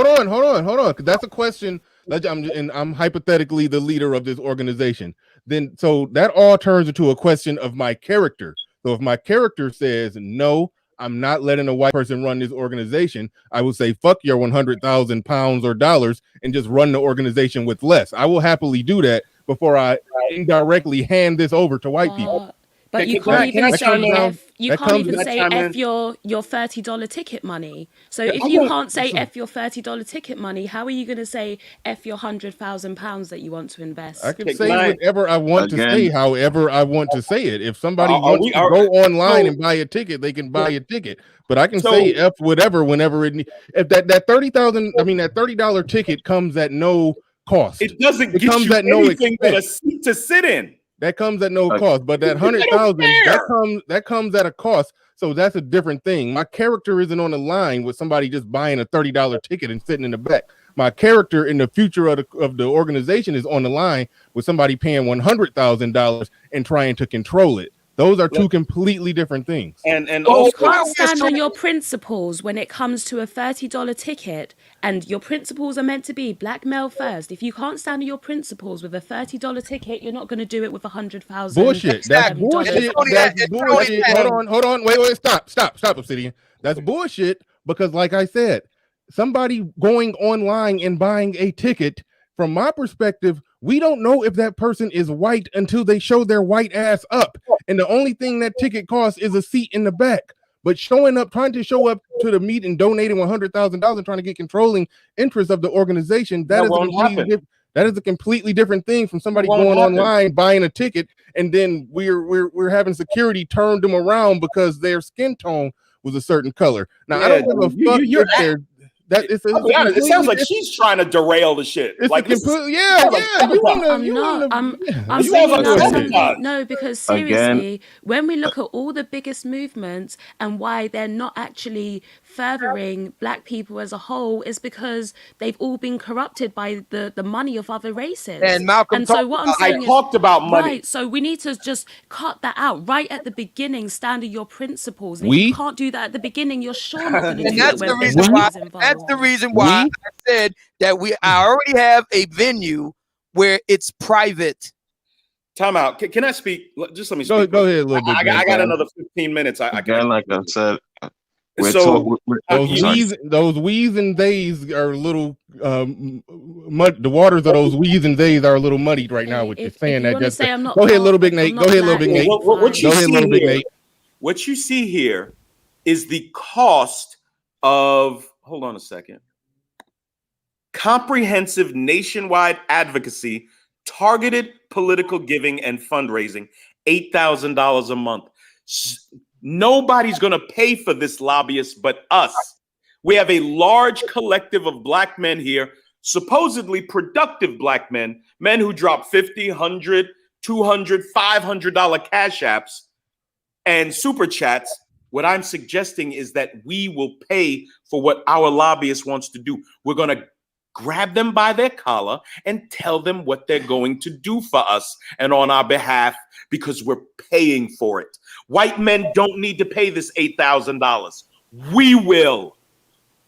on. 'Cause that's a question. I'm hypothetically the leader of this organization. Then, so that all turns into a question of my character. So if my character says no, I'm not letting a white person run this organization, I will say fuck your 100,000 pounds or dollars and just run the organization with less. I will happily do that before I indirectly hand this over to white people.
But you can't even say F your $30 ticket money. So if you can't say F your $30 ticket money, how are you going to say F your £100,000 that you want to invest?
I can say whatever I want to say, however I want to say it. If somebody wants to go online and buy a ticket, they can buy a ticket. But I can say F whatever whenever it. If that 30,000, that $30 ticket comes at no cost.
It doesn't get you anything but a seat to sit in.
That comes at no cost, but that 100,000 that comes at a cost. So that's a different thing. My character isn't on the line with somebody just buying a $30 ticket and sitting in the back. My character in the future of the organization is on the line with somebody paying $100,000 and trying to control it. Those are two completely different things.
And you can't stand on your principles when it comes to a $30 ticket, and your principles are meant to be black male first. If you can't stand on your principles with a $30 ticket, you're not going to do it with 100,000.
Bullshit. That's bullshit. That's bullshit. Hold on. Wait. Stop, Obsidian. That's bullshit because, like I said, somebody going online and buying a ticket, from my perspective, we don't know if that person is white until they show their white ass up. And the only thing that ticket costs is a seat in the back. But trying to show up to the meet and donating $100,000, trying to get controlling interest of the organization, that is a completely different thing from somebody going online, buying a ticket, and then we're having security turn them around because their skin tone was a certain color. Now, I don't give a fuck if they're
it sounds like she's trying to derail the shit.
It's
like
No, because seriously, when we look at all the biggest movements and why they're not actually furthering black people as a whole is because they've all been corrupted by the money of other races.
And Malcolm
and so what I'm saying is,
talked about money.
Right, so we need to just cut that out right at the beginning. Stand on your principles. And if
We?
you can't do that at the beginning, you're sure not going to
And
do
that's
that
the
when
reason
big
why.
money is involved.
That's the reason why I said that I already have a venue where it's private.
Time out. Can I speak? Just let me speak.
Go ahead, little bit.
I got another 15 minutes. I
Again, like I said,
So,
those we's and theys are a little mud. The waters of those we's and theys are a little muddied right now with you saying that.
Just say I'm not
go ahead,
part-
little big Nate.
I'm
Go
not
ahead, little
black,
big Nate.
What you
Go ahead,
see
little big
here-
Nate.
What you see here is the cost of. Hold on a second. Comprehensive nationwide advocacy, targeted political giving and fundraising, $8,000 a month. Nobody's going to pay for this lobbyist but us. We have a large collective of black men here, supposedly productive black men, men who drop $50, $100, $200, $500 cash apps and super chats. What I'm suggesting is that we will pay for what our lobbyist wants to do. We're going to grab them by their collar and tell them what they're going to do for us and on our behalf because we're paying for it. White men don't need to pay this $8,000. We will.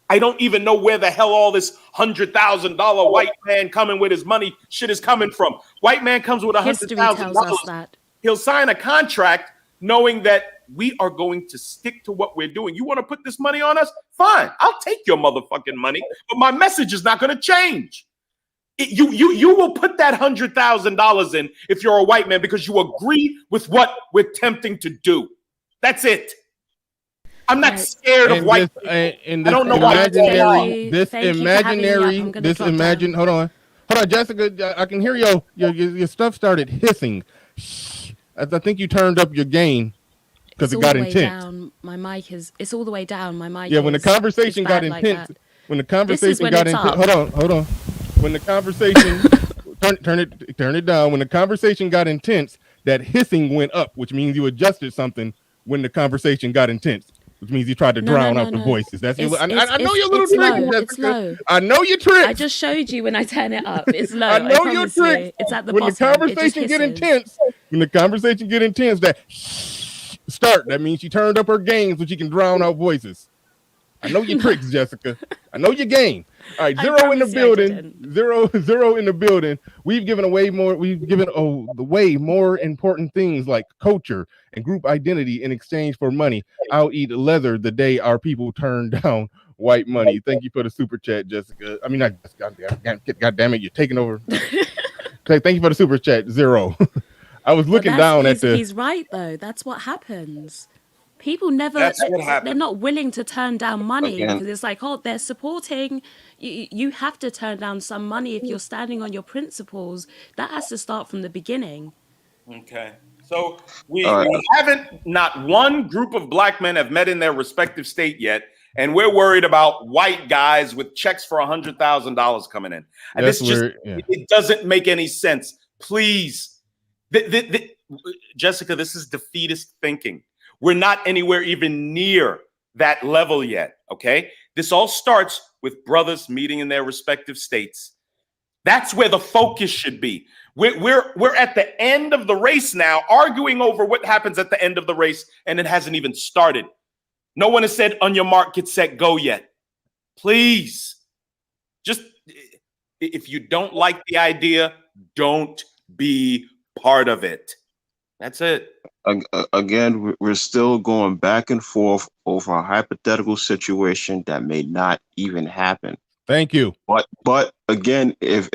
I don't even know where the hell all this $100,000 white man coming with his money shit is coming from. White man comes with $100,000. He'll sign a contract knowing that we are going to stick to what we're doing. You want to put this money on us? Fine, I'll take your motherfucking money, but my message is not going to change. You will put that $100,000 in if you're a white man because you agree with what we're attempting to do. That's it. I'm not scared of white people.
And
I don't know why
Hold on, Jessica. I can hear your stuff started hissing. I think you turned up your gain because it got intense.
Down. My mic is. It's all the way down. My mic.
Yeah, when the conversation got intense. When the conversation got intense. Hold on. When the conversation turn it down. When the conversation got intense, that hissing went up, which means you adjusted something when the conversation got intense. Which means you tried to drown out the voices. That's I know your little trick.
It's low.
I know your trick.
I just showed you when I turn it up. It's low.
I know your trick.
It's at the
when
bottom.
The conversation get intense. When the conversation get intense, that start. That means she turned up her gains, so she can drown out voices. I know your tricks, Jessica. I know your game. All right, zero in the building. Zero in the building. We've given away more. We've given the way more important things like culture and group identity in exchange for money. I'll eat leather the day our people turn down white money. Thank you for the super chat, Jessica. I mean, God damn it, you're taking over. Thank you for the super chat, Zero. I was looking down at the.
He's right though. That's what happens. People never, they're not willing to turn down money because it's like, oh, they're supporting. You have to turn down some money if you're standing on your principles. That has to start from the beginning.
Okay. So we haven't, not one group of black men have met in their respective state yet. And we're worried about white guys with checks for $100,000 coming in. And it doesn't make any sense. Please. Jessica, this is defeatist thinking. We're not anywhere even near that level yet, okay? This all starts with brothers meeting in their respective states. That's where the focus should be. We're at the end of the race now, arguing over what happens at the end of the race, and it hasn't even started. No one has said, on your mark, get set, go yet. Please, just, if you don't like the idea, don't be part of it. That's it.
Again, we're still going back and forth over a hypothetical situation that may not even happen.
Thank you.
But again, if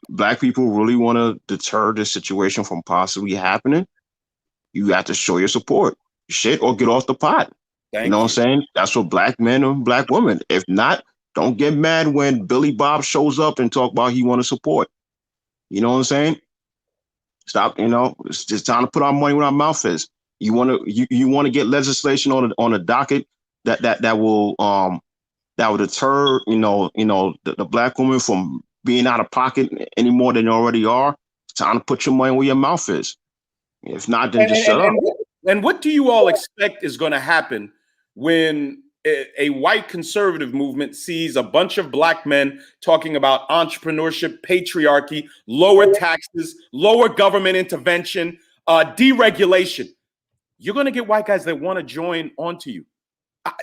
black people really want to deter this situation from possibly happening, you have to show your support. Shit, or get off the pot. You know what I'm saying? That's what black men and black women. If not, don't get mad when Billy Bob shows up and talk about he want to support. You know what I'm saying? Stop, it's just time to put our money where our mouth is. You want to get legislation on a docket that will deter the black woman from being out of pocket any more than they already are. It's time to put your money where your mouth is. If not, then just shut up.
And what do you all expect is going to happen when a white conservative movement sees a bunch of black men talking about entrepreneurship, patriarchy, lower taxes, lower government intervention, deregulation. You're going to get white guys that want to join onto you.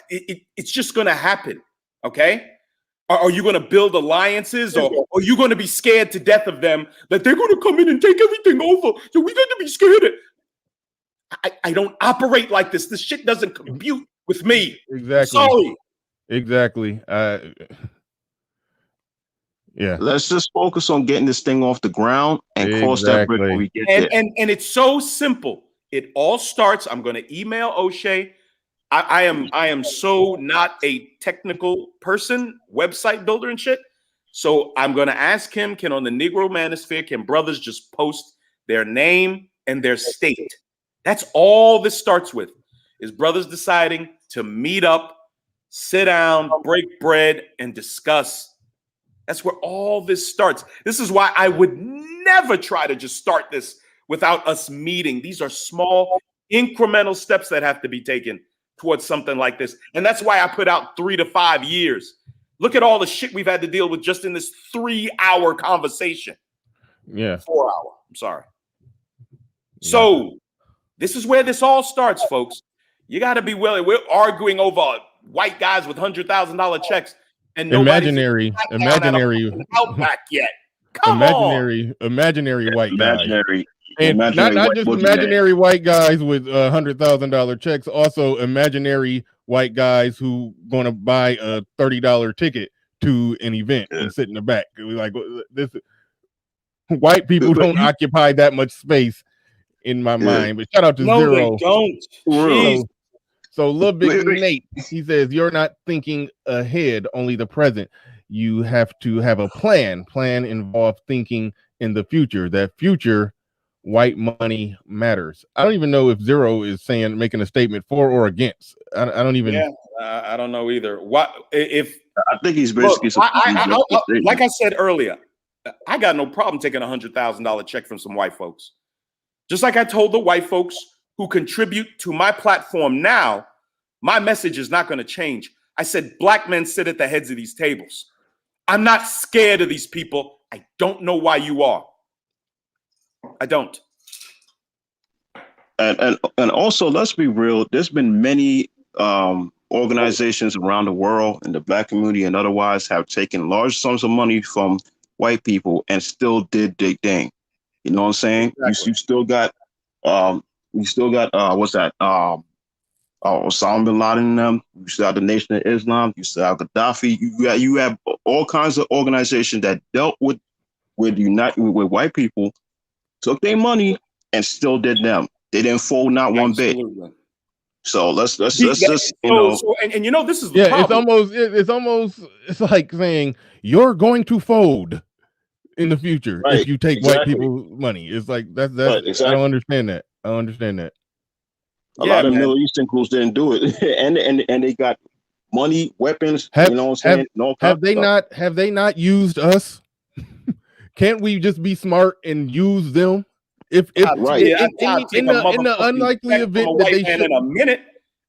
It's just going to happen. Okay. Are you going to build alliances, or are you going to be scared to death of them that they're going to come in and take everything over? So we got to be scared of. I don't operate like this. This shit doesn't compute with me.
Exactly.
Sorry.
Exactly. Yeah.
Let's just focus on getting this thing off the ground and cross that bridge when we get there.
And it's so simple. It all starts. I'm going to email O'Shea. I am so not a technical person, website builder and shit. So I'm going to ask him, can on the Negro Manosphere, can brothers just post their name and their state? That's all this starts with, is brothers deciding to meet up, sit down, break bread, and discuss. That's where all this starts. This is why I would never try to just start this without us meeting. These are small, incremental steps that have to be taken towards something like this. And that's why I put out 3 to 5 years. Look at all the shit we've had to deal with just in this 3-hour conversation.
Yeah.
4 hour. I'm sorry. So this is where this all starts, folks. You got to be willing. We're arguing over white guys with $100,000 checks and
imaginary
Outback yet. Come on.
Imaginary white guys. And
Imaginary
not
white
just
boogeyman.
imaginary white guys with $100,000 checks, also imaginary white guys who going to buy a $30 ticket to an event and sit in the back. Like this, white people don't occupy that much space in my mind. But shout out to Zero.
They don't.
So LilBigNate, he says, you're not thinking ahead, only the present. You have to have a plan. Plan involves thinking in the future. That future, white money matters. I don't even know if Zero is making a statement for or against. I don't even.
Yeah, I don't know either. What if?
I think he's basically.
Like I said earlier, I got no problem taking $100,000 check from some white folks. Just like I told the white folks who contribute to my platform now, my message is not going to change. I said, black men sit at the heads of these tables. I'm not scared of these people. I don't know why you are. I don't.
And also, let's be real. There's been many organizations around the world in the black community and otherwise have taken large sums of money from white people and still did their thing. You know what I'm saying? Exactly. You still got what's that? Osama bin Laden and them. You still have the Nation of Islam. You still have Gaddafi. You have all kinds of organizations that dealt with white people, took their money and still did them. They didn't fold not one bit. So let's just you know.
And you know, this is the problem.
It's like saying you're going to fold in the future if you take white people's money. It's like that's exactly. I don't understand that. A
lot of Middle Eastern groups didn't do it, and they got money, weapons. You know what I'm saying?
Have they not used us? Can't we just be smart and use them? In the unlikely event that they should,
in a minute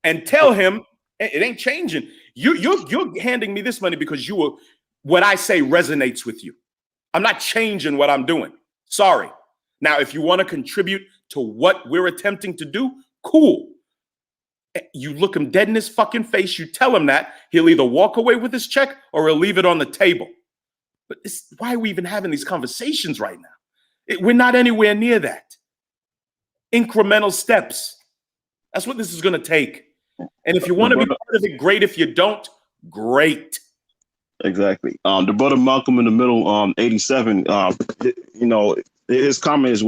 and tell him it ain't changing. You're handing me this money because what I say resonates with you. I'm not changing what I'm doing. Sorry. Now, if you want to contribute to what we're attempting to do, cool. You look him dead in his fucking face. You tell him that he'll either walk away with his check or he'll leave it on the table. But why are we even having these conversations right now? We're not anywhere near that. Incremental steps. That's what this is going to take. And if you want to be part of it, great. If you don't, great.
Exactly. The brother Malcolm in the Middle, 87. You know, his comment is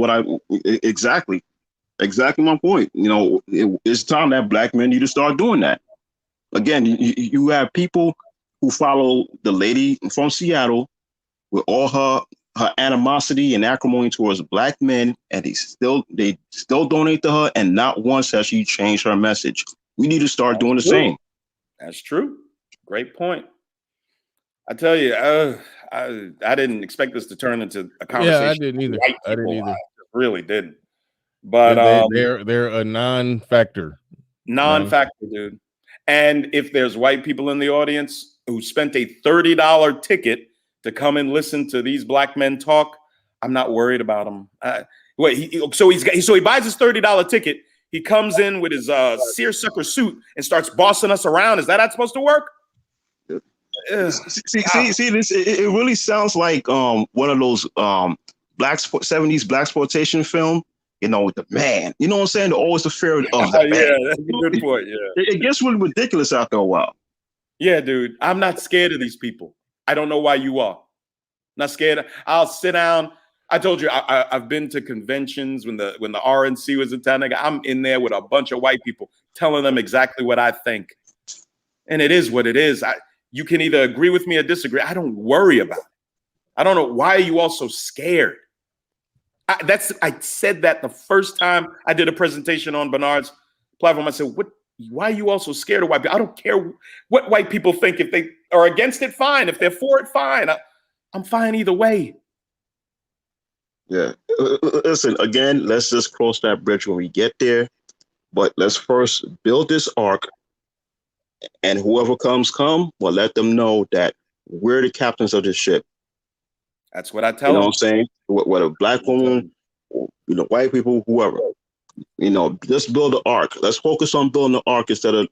exactly my point. You know, it's time that black men need to start doing that. Again, you have people who follow the lady from Seattle with all her animosity and acrimony towards black men, and they still donate to her, and not once has she changed her message. We need to start doing the same.
That's true. Great point. I tell you, I didn't expect this to turn into a conversation.
Yeah, I didn't either.
I really didn't. But
they're a non-factor.
Non-factor, dude. And if there's white people in the audience who spent a $30 ticket to come and listen to these black men talk, I'm not worried about them. So he buys his $30 ticket. He comes in with his seersucker suit and starts bossing us around. Is that how it's supposed to work?
See this. It really sounds like one of those 70s blaxploitation film. You know, with the man. You know what I'm saying? They're always the fear of the man.
Yeah, that's a good point. Yeah,
it gets really ridiculous after a while.
Yeah, dude. I'm not scared of these people. I don't know why you are. Not scared. I'll sit down. I told you I've been to conventions when the RNC was in town. I'm in there with a bunch of white people telling them exactly what I think, and it is what it is. You can either agree with me or disagree. I don't worry about it. I don't know why are you all so scared. I said that the first time I did a presentation on Bernard's platform. I said, why are you all so scared of white people? I don't care what white people think. If they are against it, fine. If they're for it, fine. I'm fine either way.
Yeah. Listen, again, let's just cross that bridge when we get there. But let's first build this arc. And whoever comes, well, let them know that we're the captains of this ship.
That's what I tell them.
You know what I'm saying? Whether black woman, white people, whoever. Just build the arc. Let's focus on building the arc instead of,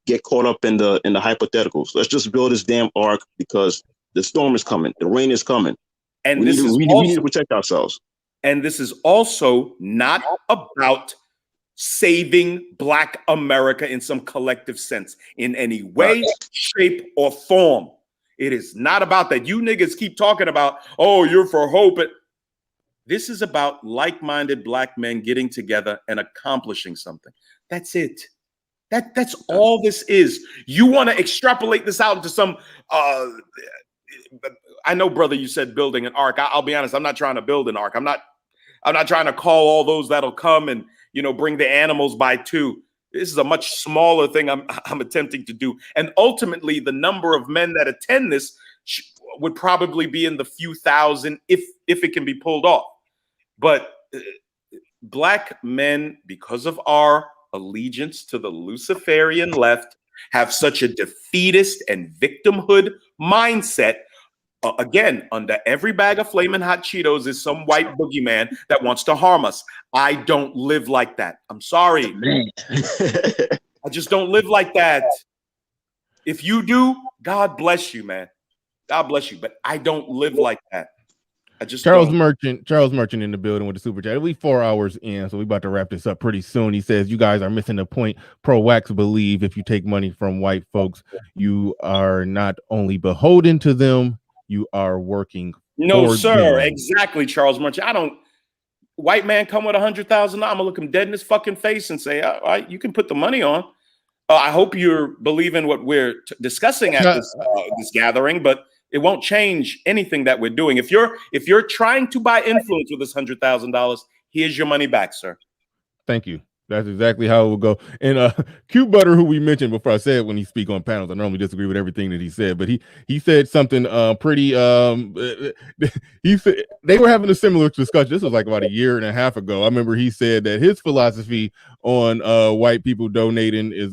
get caught up in the hypotheticals. Let's just build this damn arc because the storm is coming. The rain is coming.
And
we need to protect ourselves.
And this is also not about saving Black America in some collective sense in any way, shape, or form. It is not about that. You niggas keep talking about, oh, you're for hope. This is about like-minded black men getting together and accomplishing something. That's it. That's all this is. You want to extrapolate this out into some I know, brother, you said building an ark. I'll be honest, I'm not trying to build an ark. I'm not trying to call all those that'll come and bring the animals by two. This is a much smaller thing I'm attempting to do. And ultimately, the number of men that attend this would probably be in the few thousand if it can be pulled off. But black men, because of our allegiance to the Luciferian left, have such a defeatist and victimhood mindset. Again, under every bag of flaming hot Cheetos is some white boogeyman that wants to harm us. I don't live like that. I'm sorry. I just don't live like that. If you do, God bless you, man. God bless you. But I don't live like that. I just
Charles
don't.
Merchant in the building with the super chat. We 4 hours in, so we about to wrap this up pretty soon. He says, you guys are missing the point. Pro-Wax believe if you take money from white folks, you are not only beholden to them, you are working.
No, sir.
them.
Exactly, Charles Merchant. White man come with $100,000. I'm gonna look him dead in his fucking face and say, all right, you can put the money on. I hope you're believing what we're discussing at this gathering, but it won't change anything that we're doing. If you're trying to buy influence with this $100,000, here's your money back, sir.
Thank you. That's exactly how it will go. And Q Butter, who we mentioned before, I said when he speak on panels, I normally disagree with everything that he said, but he said something pretty. He said they were having a similar discussion. This was like about a year and a half ago. I remember he said that his philosophy on white people donating is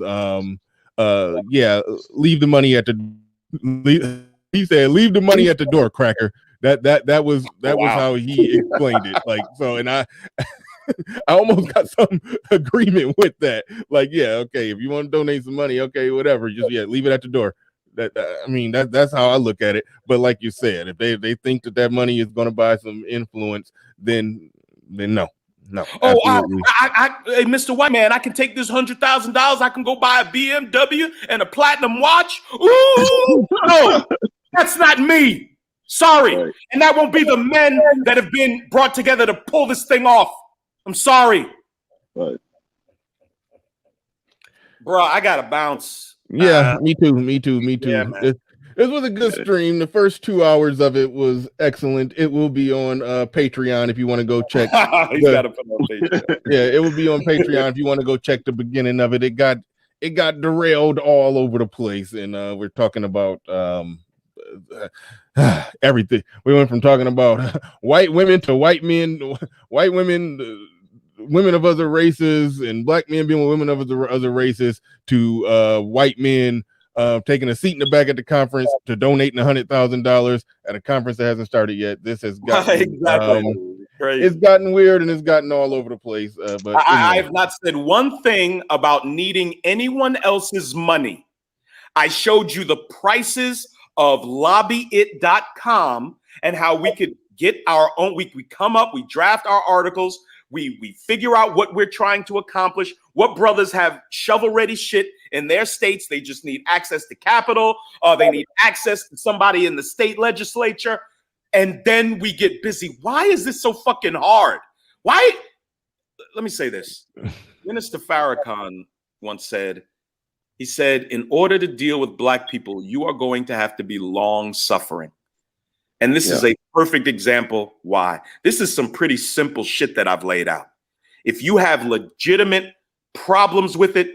leave the money at the. He said, leave the money at the door, cracker. That was how he explained it. Like, so, and I almost got some agreement with that. Like, yeah, okay, if you want to donate some money, okay, whatever, just leave it at the door. That's how I look at it. But like you said, if they think that money is going to buy some influence, then no.
Oh, hey, Mr. White Man, I can take this $100,000. I can go buy a BMW and a platinum watch. Ooh, no, that's not me. Sorry. Right. And that won't be the men that have been brought together to pull this thing off. I'm sorry.
Right.
Bro, I got to bounce.
Yeah, me too.
Yeah,
this was a good stream. The first 2 hours of it was excellent. It will be on Patreon if you want to go check.
He's got to put on Patreon.
Yeah, it will be on Patreon if you want to go check the beginning of it. It got derailed all over the place, and we're talking about everything. We went from talking about white women to white men, white women women of other races and black men being with women of other races to white men taking a seat in the back at the conference to donating $100,000 at a conference that hasn't started yet. This has gotten it's gotten weird and it's gotten all over the place. But
I
anyway.
have not said one thing about needing anyone else's money. I showed you the prices of LobbyIt.com and how we could get our own. We come up, we draft our articles, we figure out what we're trying to accomplish. What brothers have shovel-ready shit in their states? They just need access to capital, or they need access to somebody in the state legislature, and then we get busy. Why is this so fucking hard? Why? Let me say this. Minister Farrakhan once said, he said, in order to deal with black people, you are going to have to be long-suffering. And this is a perfect example why. This is some pretty simple shit that I've laid out. If you have legitimate problems with it,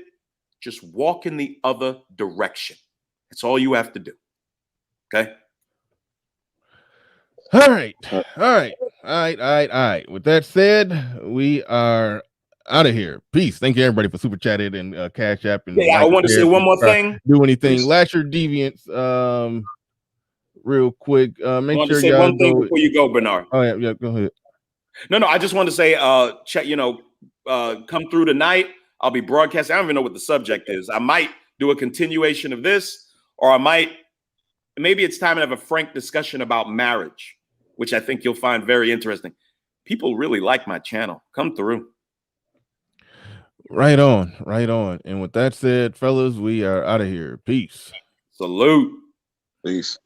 just walk in the other direction. That's all you have to do. Okay?
All right. With that said, we are out of here. Peace. Thank you everybody for super chatted and Cash App and
I want to say one more thing.
Do anything.
Please.
Lasher Deviants. Real quick. Make sure
say
y'all
one thing
go
before you go, Bernard.
Oh yeah, go ahead.
No, I just want to say, check. Come through tonight. I'll be broadcasting. I don't even know what the subject is. I might do a continuation of this, or maybe it's time to have a frank discussion about marriage, which I think you'll find very interesting. People really like my channel. Come through.
Right on. And with that said, fellas, we are out of here. Peace.
Salute.
Peace.